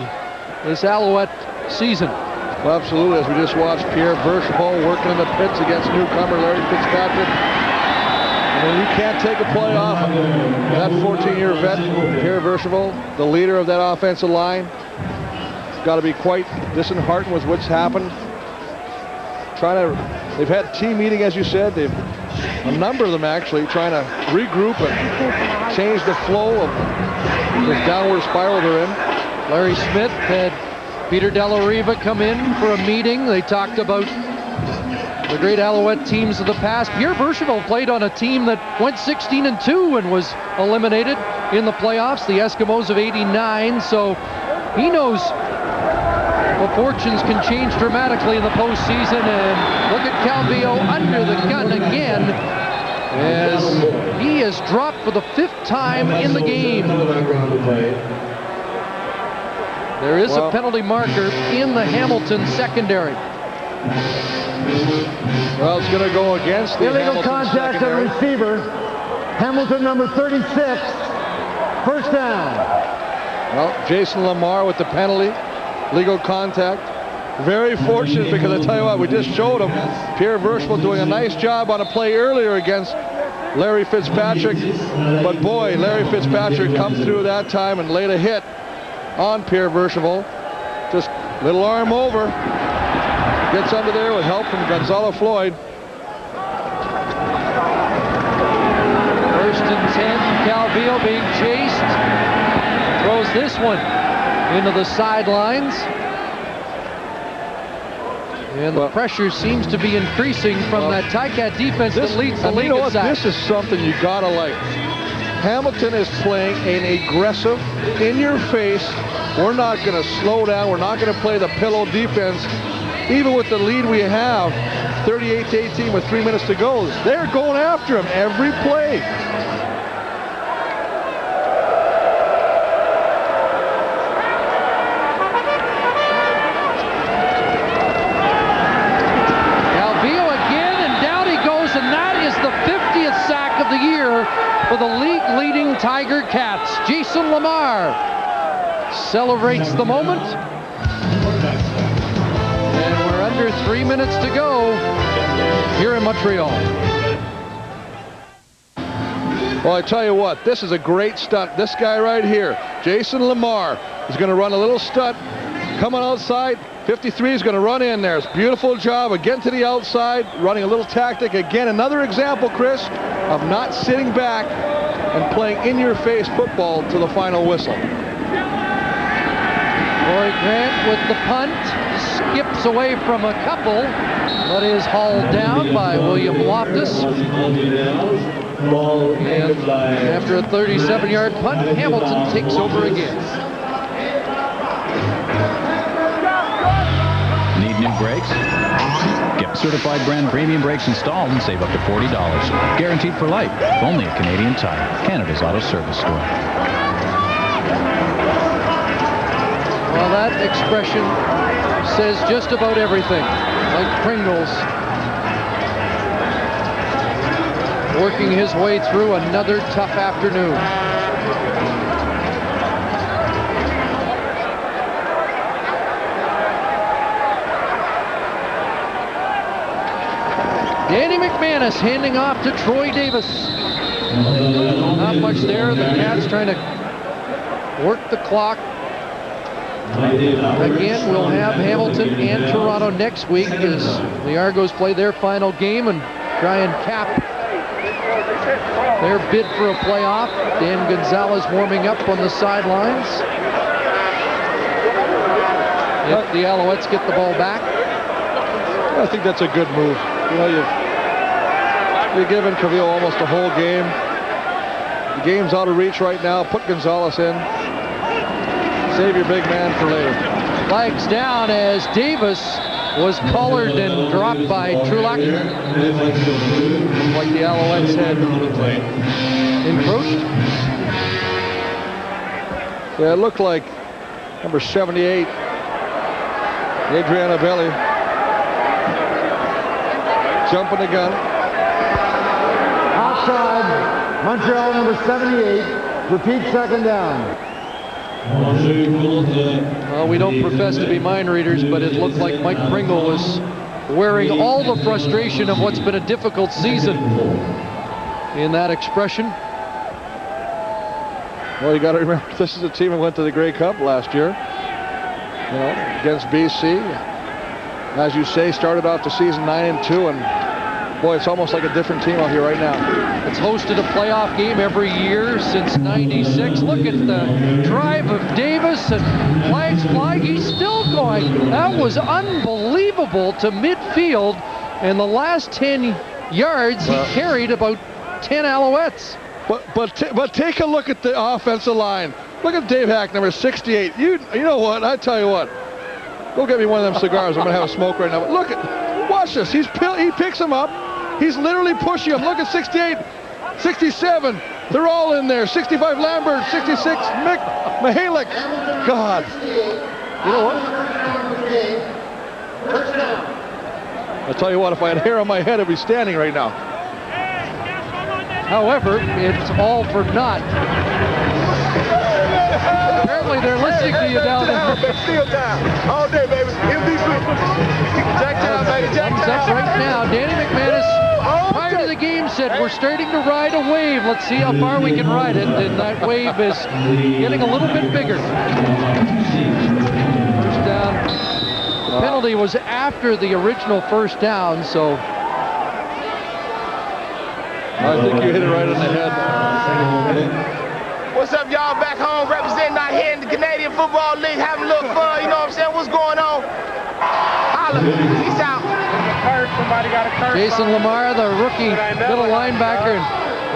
C: this Alouette season.
B: Well, absolutely, as we just watched Pierre Berchevaux working in the pits against newcomer Larry Fitzpatrick. I mean, you can't take a play off that 14-year vet, Pierre Berchevaux, the leader of that offensive line. Got to be quite disheartened with what's happened. They've had team meeting, as you said. A number of them actually trying to regroup and change the flow of this downward spiral they're in.
C: Larry Smith had Peter Della Riva come in for a meeting. They talked about the great Alouette teams of the past. Pierre Berchevaux played on a team that went 16-2 and was eliminated in the playoffs, the Eskimos of '89. So he knows the fortunes can change dramatically in the postseason. And look at Calvillo under the gun again as he is dropped for the 5th time in the game. There is a penalty marker in the Hamilton secondary.
B: Well, it's going to go against the
D: illegal
B: Hamilton
D: contact on
B: secondary.
D: receiver. Hamilton number 36. First down.
B: Well, Jason Lamar with the penalty. Legal contact. Very fortunate because I tell you what, we just showed him Pierre Berchevaux doing a nice job on a play earlier against Larry Fitzpatrick. But boy, Larry Fitzpatrick come through that time and laid a hit on Pierre Berchevaux. Just little arm over. Gets under there with help from Gonzalo Floyd.
C: 1st and 10. Calvillo being chased. Throws this one into the sidelines. And the pressure seems to be increasing from that Ticat defense that leads the league in sacks.
B: This is something you gotta like. Hamilton is playing an aggressive, in-your-face. We're not going to slow down. We're not going to play the pillow defense. Even with the lead we have, 38-18 with 3 minutes to go, they're going after him every play.
C: Calvillo again, and down he goes, and that is the 50th sack of the year for the league-leading Tiger Cats. Jason Lamar celebrates the moment. And we're under 3 minutes to go here in Montreal.
B: Well, I tell you what, this is a great stunt. This guy right here, Jason Lamar, is going to run a little stunt. Coming outside, 53 is going to run in there. It's a beautiful job. Again to the outside, running a little tactic. Again, another example, Chris, of not sitting back and playing in-your-face football to the final whistle.
C: Roy Grant with the punt, skips away from a couple, but is hauled down by William Loftus. And after a 37-yard punt, Hamilton takes over again.
G: Need new brakes? Get certified brand premium brakes installed and save up to $40. Guaranteed for life. Only at Canadian Tire, Canada's auto service store.
C: Well, that expression says just about everything. Like Pringles working his way through another tough afternoon. Danny McManus handing off to Troy Davis. Not much there. The Cats trying to work the clock. Again, we'll have Hamilton and Toronto next week as the Argos play their final game and try and cap their bid for a playoff. Dan Gonzalez warming up on the sidelines. If the Alouettes get the ball back.
B: I think that's a good move. You know, you're giving Calvillo almost a whole game. The game's out of reach right now. Put Gonzalez in. Save your big man for later.
C: Flags down as Davis was collared and dropped by Trulak. Like the Alouettes had encroached.
B: Yeah, it looked like number 78, Adriano Belli, jumping the gun.
D: Outside, Montreal number 78. Repeat, second down.
C: Well, we don't profess to be mind readers, but it looked like Mike Pringle was wearing all the frustration of what's been a difficult season in that expression.
B: Well, you got to remember, this is a team that went to the Grey Cup last year, you know, against BC. As you say, started off the season 9-2, and boy, it's almost like a different team out here right now.
C: It's hosted a playoff game every year since '96. Look at the drive of Davis, and flags flying. He's still going. That was unbelievable to midfield. In the last 10 yards, he carried about 10 Alouettes.
B: But take a look at the offensive line. Look at Dave Hack, number 68. You know what? I tell you what. Go get me one of them cigars. I'm gonna have a smoke right now. But look at, watch this. He picks him up. He's literally pushing him. Look at 68, 67. They're all in there. 65 Lambert, 66 Mihalik. God. You know what? I'll tell you what, if I had hair on my head, I'd be standing right now.
C: However, it's all for naught. Apparently they're listening to you down there.
H: Steel time. All day, baby. MVP. Jack time, baby. Jack time.
C: Thumbs up right now. Danny McManus, prior to the game, said we're starting to ride a wave. Let's see how far we can ride it. And that wave is getting a little bit bigger. First down. The penalty was after the original first down, so
B: I think you hit it right on the head.
H: What's up, y'all? Back home representing out here in the Canadian Football League, having a little fun. You know what I'm saying? What's going on? Holla. Peace out. Somebody got a curse.
C: Jason Lamar, the rookie middle linebacker, and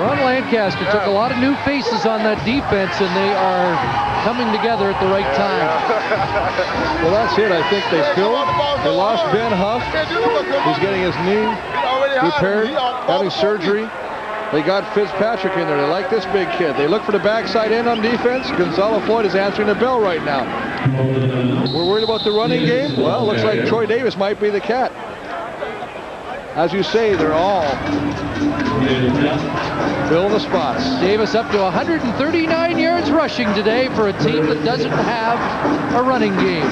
C: Ron Lancaster took a lot of new faces on that defense, and they are coming together at the right time.
B: Well, that's it. I think they lost Ben Huff. He's getting his knee repaired, having surgery. They got Fitzpatrick in there. They like this big kid. They look for the backside end on defense. Gonzalo Floyd is answering the bell right now. We're worried about the running game. Well, looks like Troy Davis might be the cat. As you say, they're all filling the spots.
C: Davis up to 139 yards rushing today for a team that doesn't have a running game.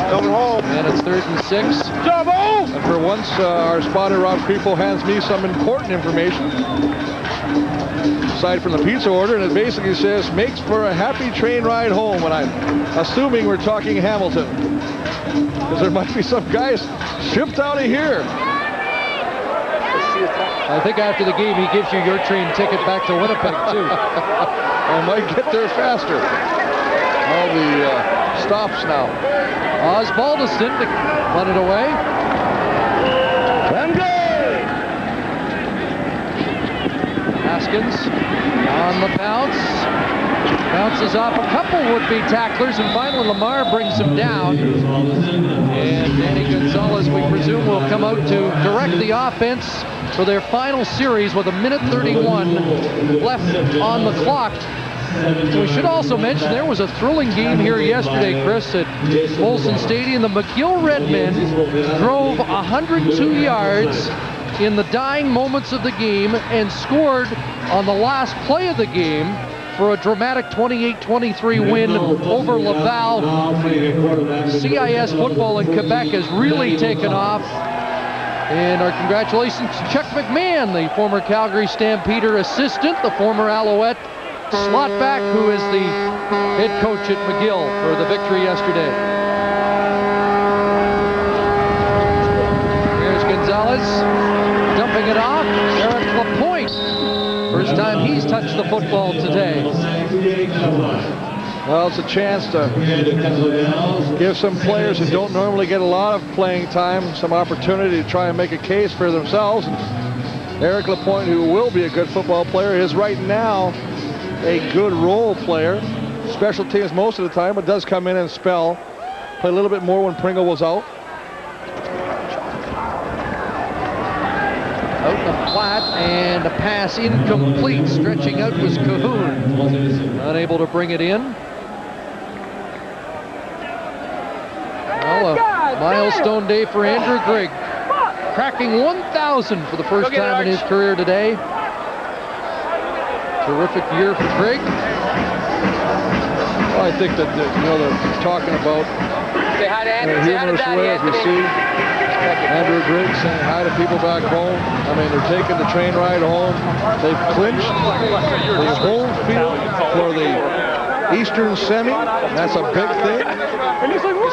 H: Coming home.
C: And it's 3rd and 6.
B: And for once, our spotter, Rob Creepo, hands me some important information. Aside from the pizza order, and it basically says, makes for a happy train ride home. And I'm assuming we're talking Hamilton. Because there might be some guys shipped out of here.
C: I think after the game, he gives you your train ticket back to Winnipeg, too.
B: I might get there faster. All the stops now.
C: Osbaldiston to run it away.
B: And go!
C: Haskins on the bounce. Bounces off a couple would-be tacklers, and finally Lamar brings him down. And Danny Gonzalez, we presume, will come out to direct the offense for their final series with 1:31 left on the clock. We should also mention there was a thrilling game here yesterday, Chris, at Molson Stadium. The McGill Redmen drove 102 yards in the dying moments of the game and scored on the last play of the game for a dramatic 28-23 win over Laval. CIS football in Quebec has really taken off. And our congratulations to Chuck McMahon, the former Calgary Stampeder assistant, the former Alouette slot back, who is the head coach at McGill for the victory yesterday. Here's Gonzalez dumping it off. Eric Lapointe, first time he's touched the football today.
B: Well, it's a chance to give some players who don't normally get a lot of playing time some opportunity to try and make a case for themselves. Eric Lapointe, who will be a good football player, is right now a good role player. Special teams most of the time, but does come in and spell. Play a little bit more when Pringle was out.
C: Out the flat, and a pass incomplete. Stretching out was Cahoon. Unable to bring it in. Well, a milestone day for Andrew Grigg. Cracking 1,000 for the first time in his career today. Terrific year for Grigg.
B: Well, I think that, they're talking about
Q: Say hi to
B: in
Q: Andrew.
B: a
Q: Say hi to
B: humorous
Q: Daddy,
B: way, as we
Q: Anthony.
B: see Andrew Griggs saying hi to people back home. I mean, they're taking the train ride home. They've clinched the home field for the Eastern Semi. That's a big thing.
Q: And he's like, what?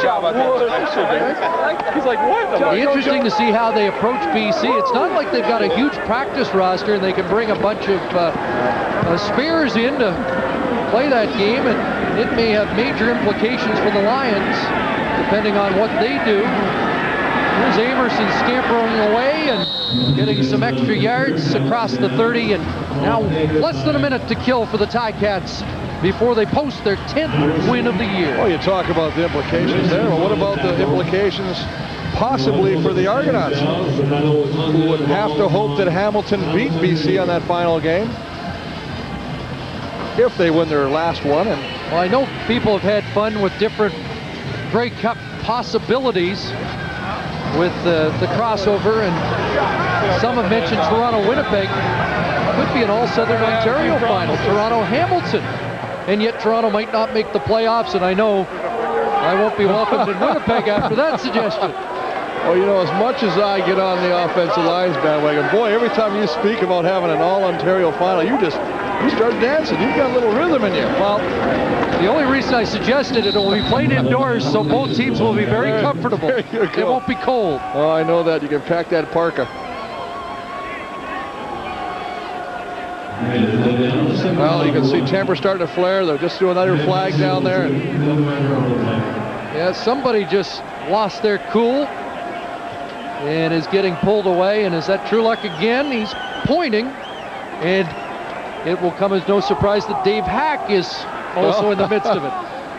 Q: He's like, what?
C: It'll be interesting to see how they approach BC. It's not like they've got a huge practice roster and they can bring a bunch of spares in to play that game, and it may have major implications for the Lions, depending on what they do. Here's Amerson scampering away and getting some extra yards across the 30, and now less than a minute to kill for the Ticats before they post their 10th win of the year.
B: Well, you talk about the implications there. Well, what about the implications possibly for the Argonauts, who would have to hope that Hamilton beat BC on that final game if they win their last one? And
C: well, I know people have had fun with different Grey Cup possibilities with the crossover, and some have mentioned Toronto-Winnipeg could be an all-Southern Ontario final, Toronto-Hamilton, and yet Toronto might not make the playoffs, and I know I won't be welcomed in Winnipeg after that suggestion.
B: Well, as much as I get on the offensive lines bandwagon, boy, every time you speak about having an all-Ontario final, you start dancing. You've got a little rhythm in you.
C: Well, the only reason I suggested it will be played indoors, so both teams will be very comfortable. It won't be cold.
B: Oh, I know that. You can pack that parka. Well, you can see temper starting to flare. They'll just do another flag down there.
C: Yeah, somebody just lost their cool and is getting pulled away. And is that Truelock again? He's pointing, and it will come as no surprise that Dave Hack is also in the midst of it.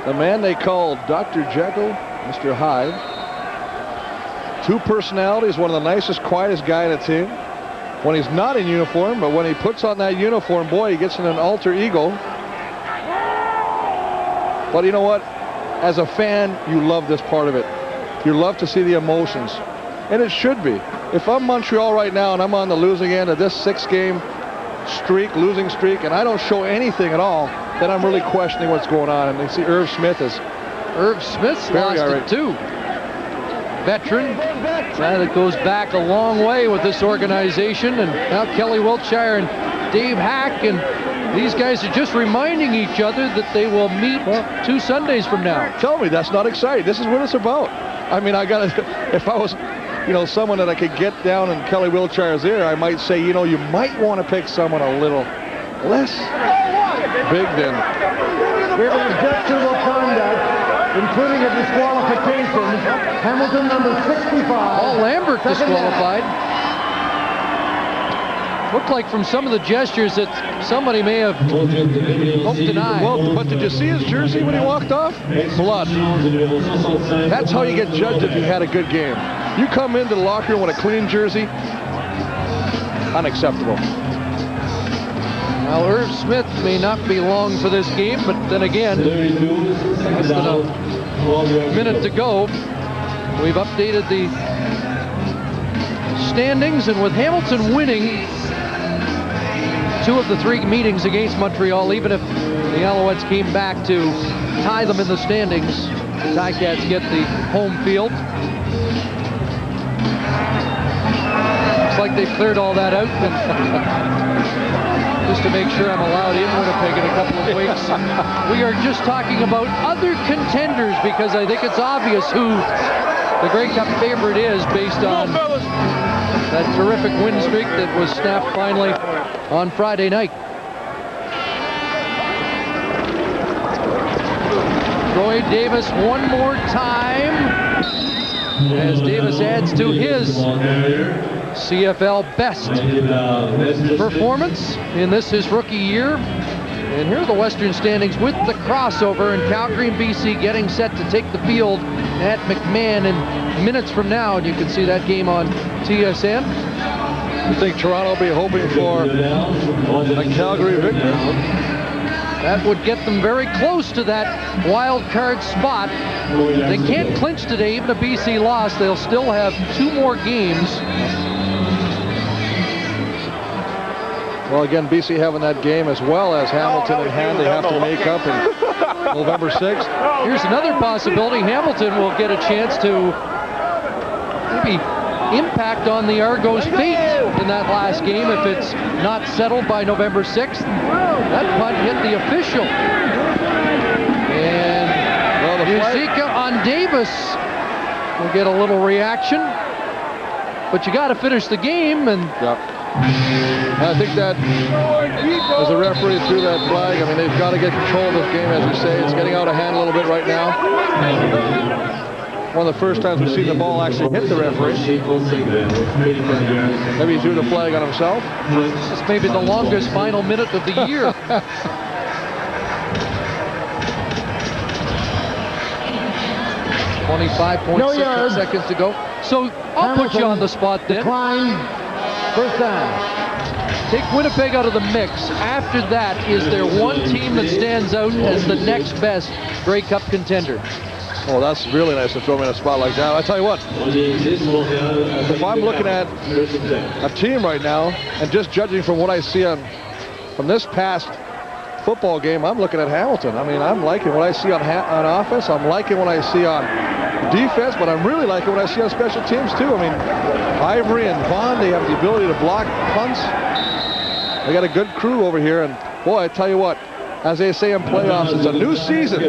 B: The man they call Dr. Jekyll, Mr. Hyde. Two personalities, one of the nicest, quietest guy in the team when he's not in uniform, but when he puts on that uniform, boy, he gets in an alter ego. But you know what? As a fan, you love this part of it. You love to see the emotions. And it should be. If I'm Montreal right now and I'm on the losing end of this 6-game losing streak, and I don't show anything at all, then I'm really questioning what's going on. And you see Irv Smith is...
C: Irv Smith's lost it too. Veteran, guy that goes back a long way with this organization, and now Kelly Wiltshire and Dave Hack, and these guys are just reminding each other that they will meet 2 Sundays from now.
B: Tell me that's not exciting. This is what it's about. I mean, if I was, someone that I could get down in Kelly Wiltshire's ear, I might say, you might want to pick someone a little less big than.
D: With objectionable conduct, including a disqualification, Hamilton number 65.
C: Paul Lambert disqualified. Looked like from some of the gestures that somebody may have hoped denied.
B: Well, but did you see his jersey when he walked off? Blood. That's how you get judged if you had a good game. You come into the locker room with a clean jersey, unacceptable.
C: Well, Irv Smith may not be long for this game, but then again, less than a minute to go. We've updated the standings, and with Hamilton winning 2 of the 3 meetings against Montreal, even if the Alouettes came back to tie them in the standings, the Ticats get the home field. Looks like they've cleared all that out. Just to make sure I'm allowed in Winnipeg in a couple of weeks. We are just talking about other contenders because I think it's obvious who the Grey Cup favorite is based on that terrific win streak that was snapped finally on Friday night. Troy Davis one more time as Davis adds to his CFL best performance in his rookie year. And here are the Western standings with the crossover, and Calgary and BC getting set to take the field at McMahon in minutes from now, and you can see that game on TSN.
B: You think Toronto will be hoping for a Calgary victory?
C: That would get them very close to that wild card spot. They can't clinch today, even a BC loss. They'll still have 2 more games.
B: Well, again, BC having that game as well as Hamilton in hand, they have to make up. And November 6th.
C: Here's another possibility. Hamilton will get a chance to maybe impact on the Argos' fate in that last game if it's not settled by November 6th. That punt hit the official. And Uzika on Davis will get a little reaction. But you got to finish the game, and
B: I think that as a referee threw that flag, I mean, they've got to get control of this game, as we say. It's getting out of hand a little bit right now. One of the first times we've seen the ball actually hit the referee. Maybe he threw the flag on himself.
C: This is maybe the longest final minute of the year. 25.6 seconds to go. So I'll put you on the spot then.
D: Decline. First down.
C: Take Winnipeg out of the mix. After that, is there one team that stands out as the next best Grey Cup contender?
B: Oh, that's really nice to throw me in a spot like that. I tell you what, if I'm looking at a team right now, and just judging from what I see from this past football game, I'm looking at Hamilton. I mean, I'm liking what I see on offense. I'm liking what I see on defense, but I'm really liking what I see on special teams too. I mean, Ivory and Vaughn, they have the ability to block punts. They got a good crew over here, and boy, I tell you what, as they say in playoffs, it's a new season.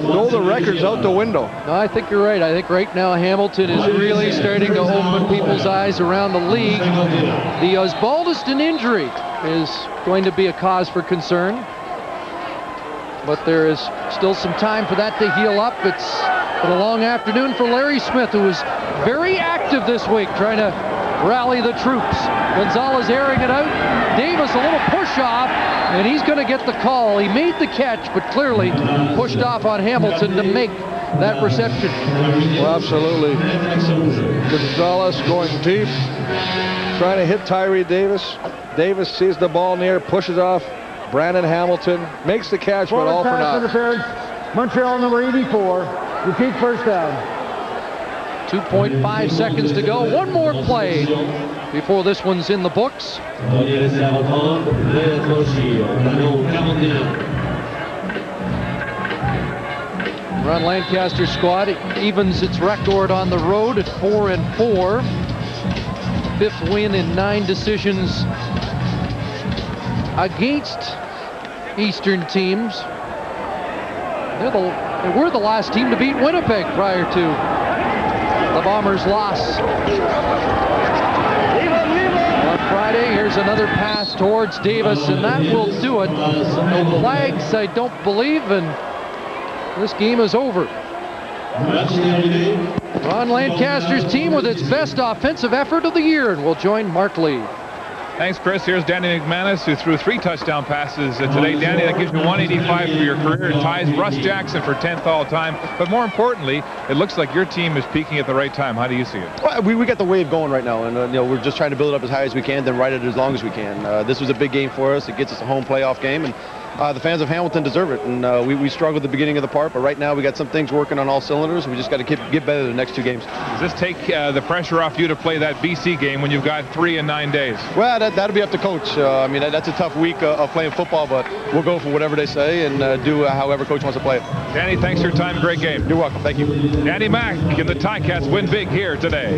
B: Throw the records out the window.
C: No, I think you're right. I think right now Hamilton is really starting to open people's eyes around the league. The Osbaldiston injury is going to be a cause for concern, but there is still some time for that to heal up. It's been a long afternoon for Larry Smith, who was very active this week trying to rally the troops. Gonzalez airing it out. Davis a little push off, and he's going to get the call. He made the catch, but clearly pushed off on Hamilton to make that reception.
B: Well, absolutely. Gonzalez going deep, trying to hit Tyree Davis. Davis sees the ball near, pushes off. Brandon Hamilton makes the catch, but all for naught.
D: Interference. Montreal number 84. Repeat first down.
C: 2.5 seconds to go. One more play before this one's in the books. Ron Lancaster's squad evens its record on the road at 4-4. Fifth win in 9 decisions against Eastern teams. They were the last team to beat Winnipeg prior to the Bombers' loss. On Friday, here's another pass towards Davis, and that will do it. No flags, I don't believe, and this game is over. Ron Lancaster's team with its best offensive effort of the year, and will join Mark Lee.
A: Thanks, Chris. Here's Danny McManus, who threw 3 touchdown passes today. Danny, that gives you 185 for your career. It ties Russ Jackson for 10th all-time. But more importantly, it looks like your team is peaking at the right time. How do you see it?
R: Well, we got the wave going right now, and we're just trying to build it up as high as we can, then ride it as long as we can. This was a big game for us. It gets us a home playoff game, and the fans of Hamilton deserve it. And we struggled at the beginning of the part, but right now we got some things working on all cylinders. We just got to get better the next 2 games.
A: Does this take the pressure off you to play that BC game when you've got 3 in 9 days?
R: Well, that'll be up to coach. I mean, that's a tough week of playing football, but we'll go for whatever they say and do however coach wants to play it.
A: Danny, thanks for your time. Great game.
R: You're welcome. Thank you.
A: Danny Mac and the Ticats win big here today.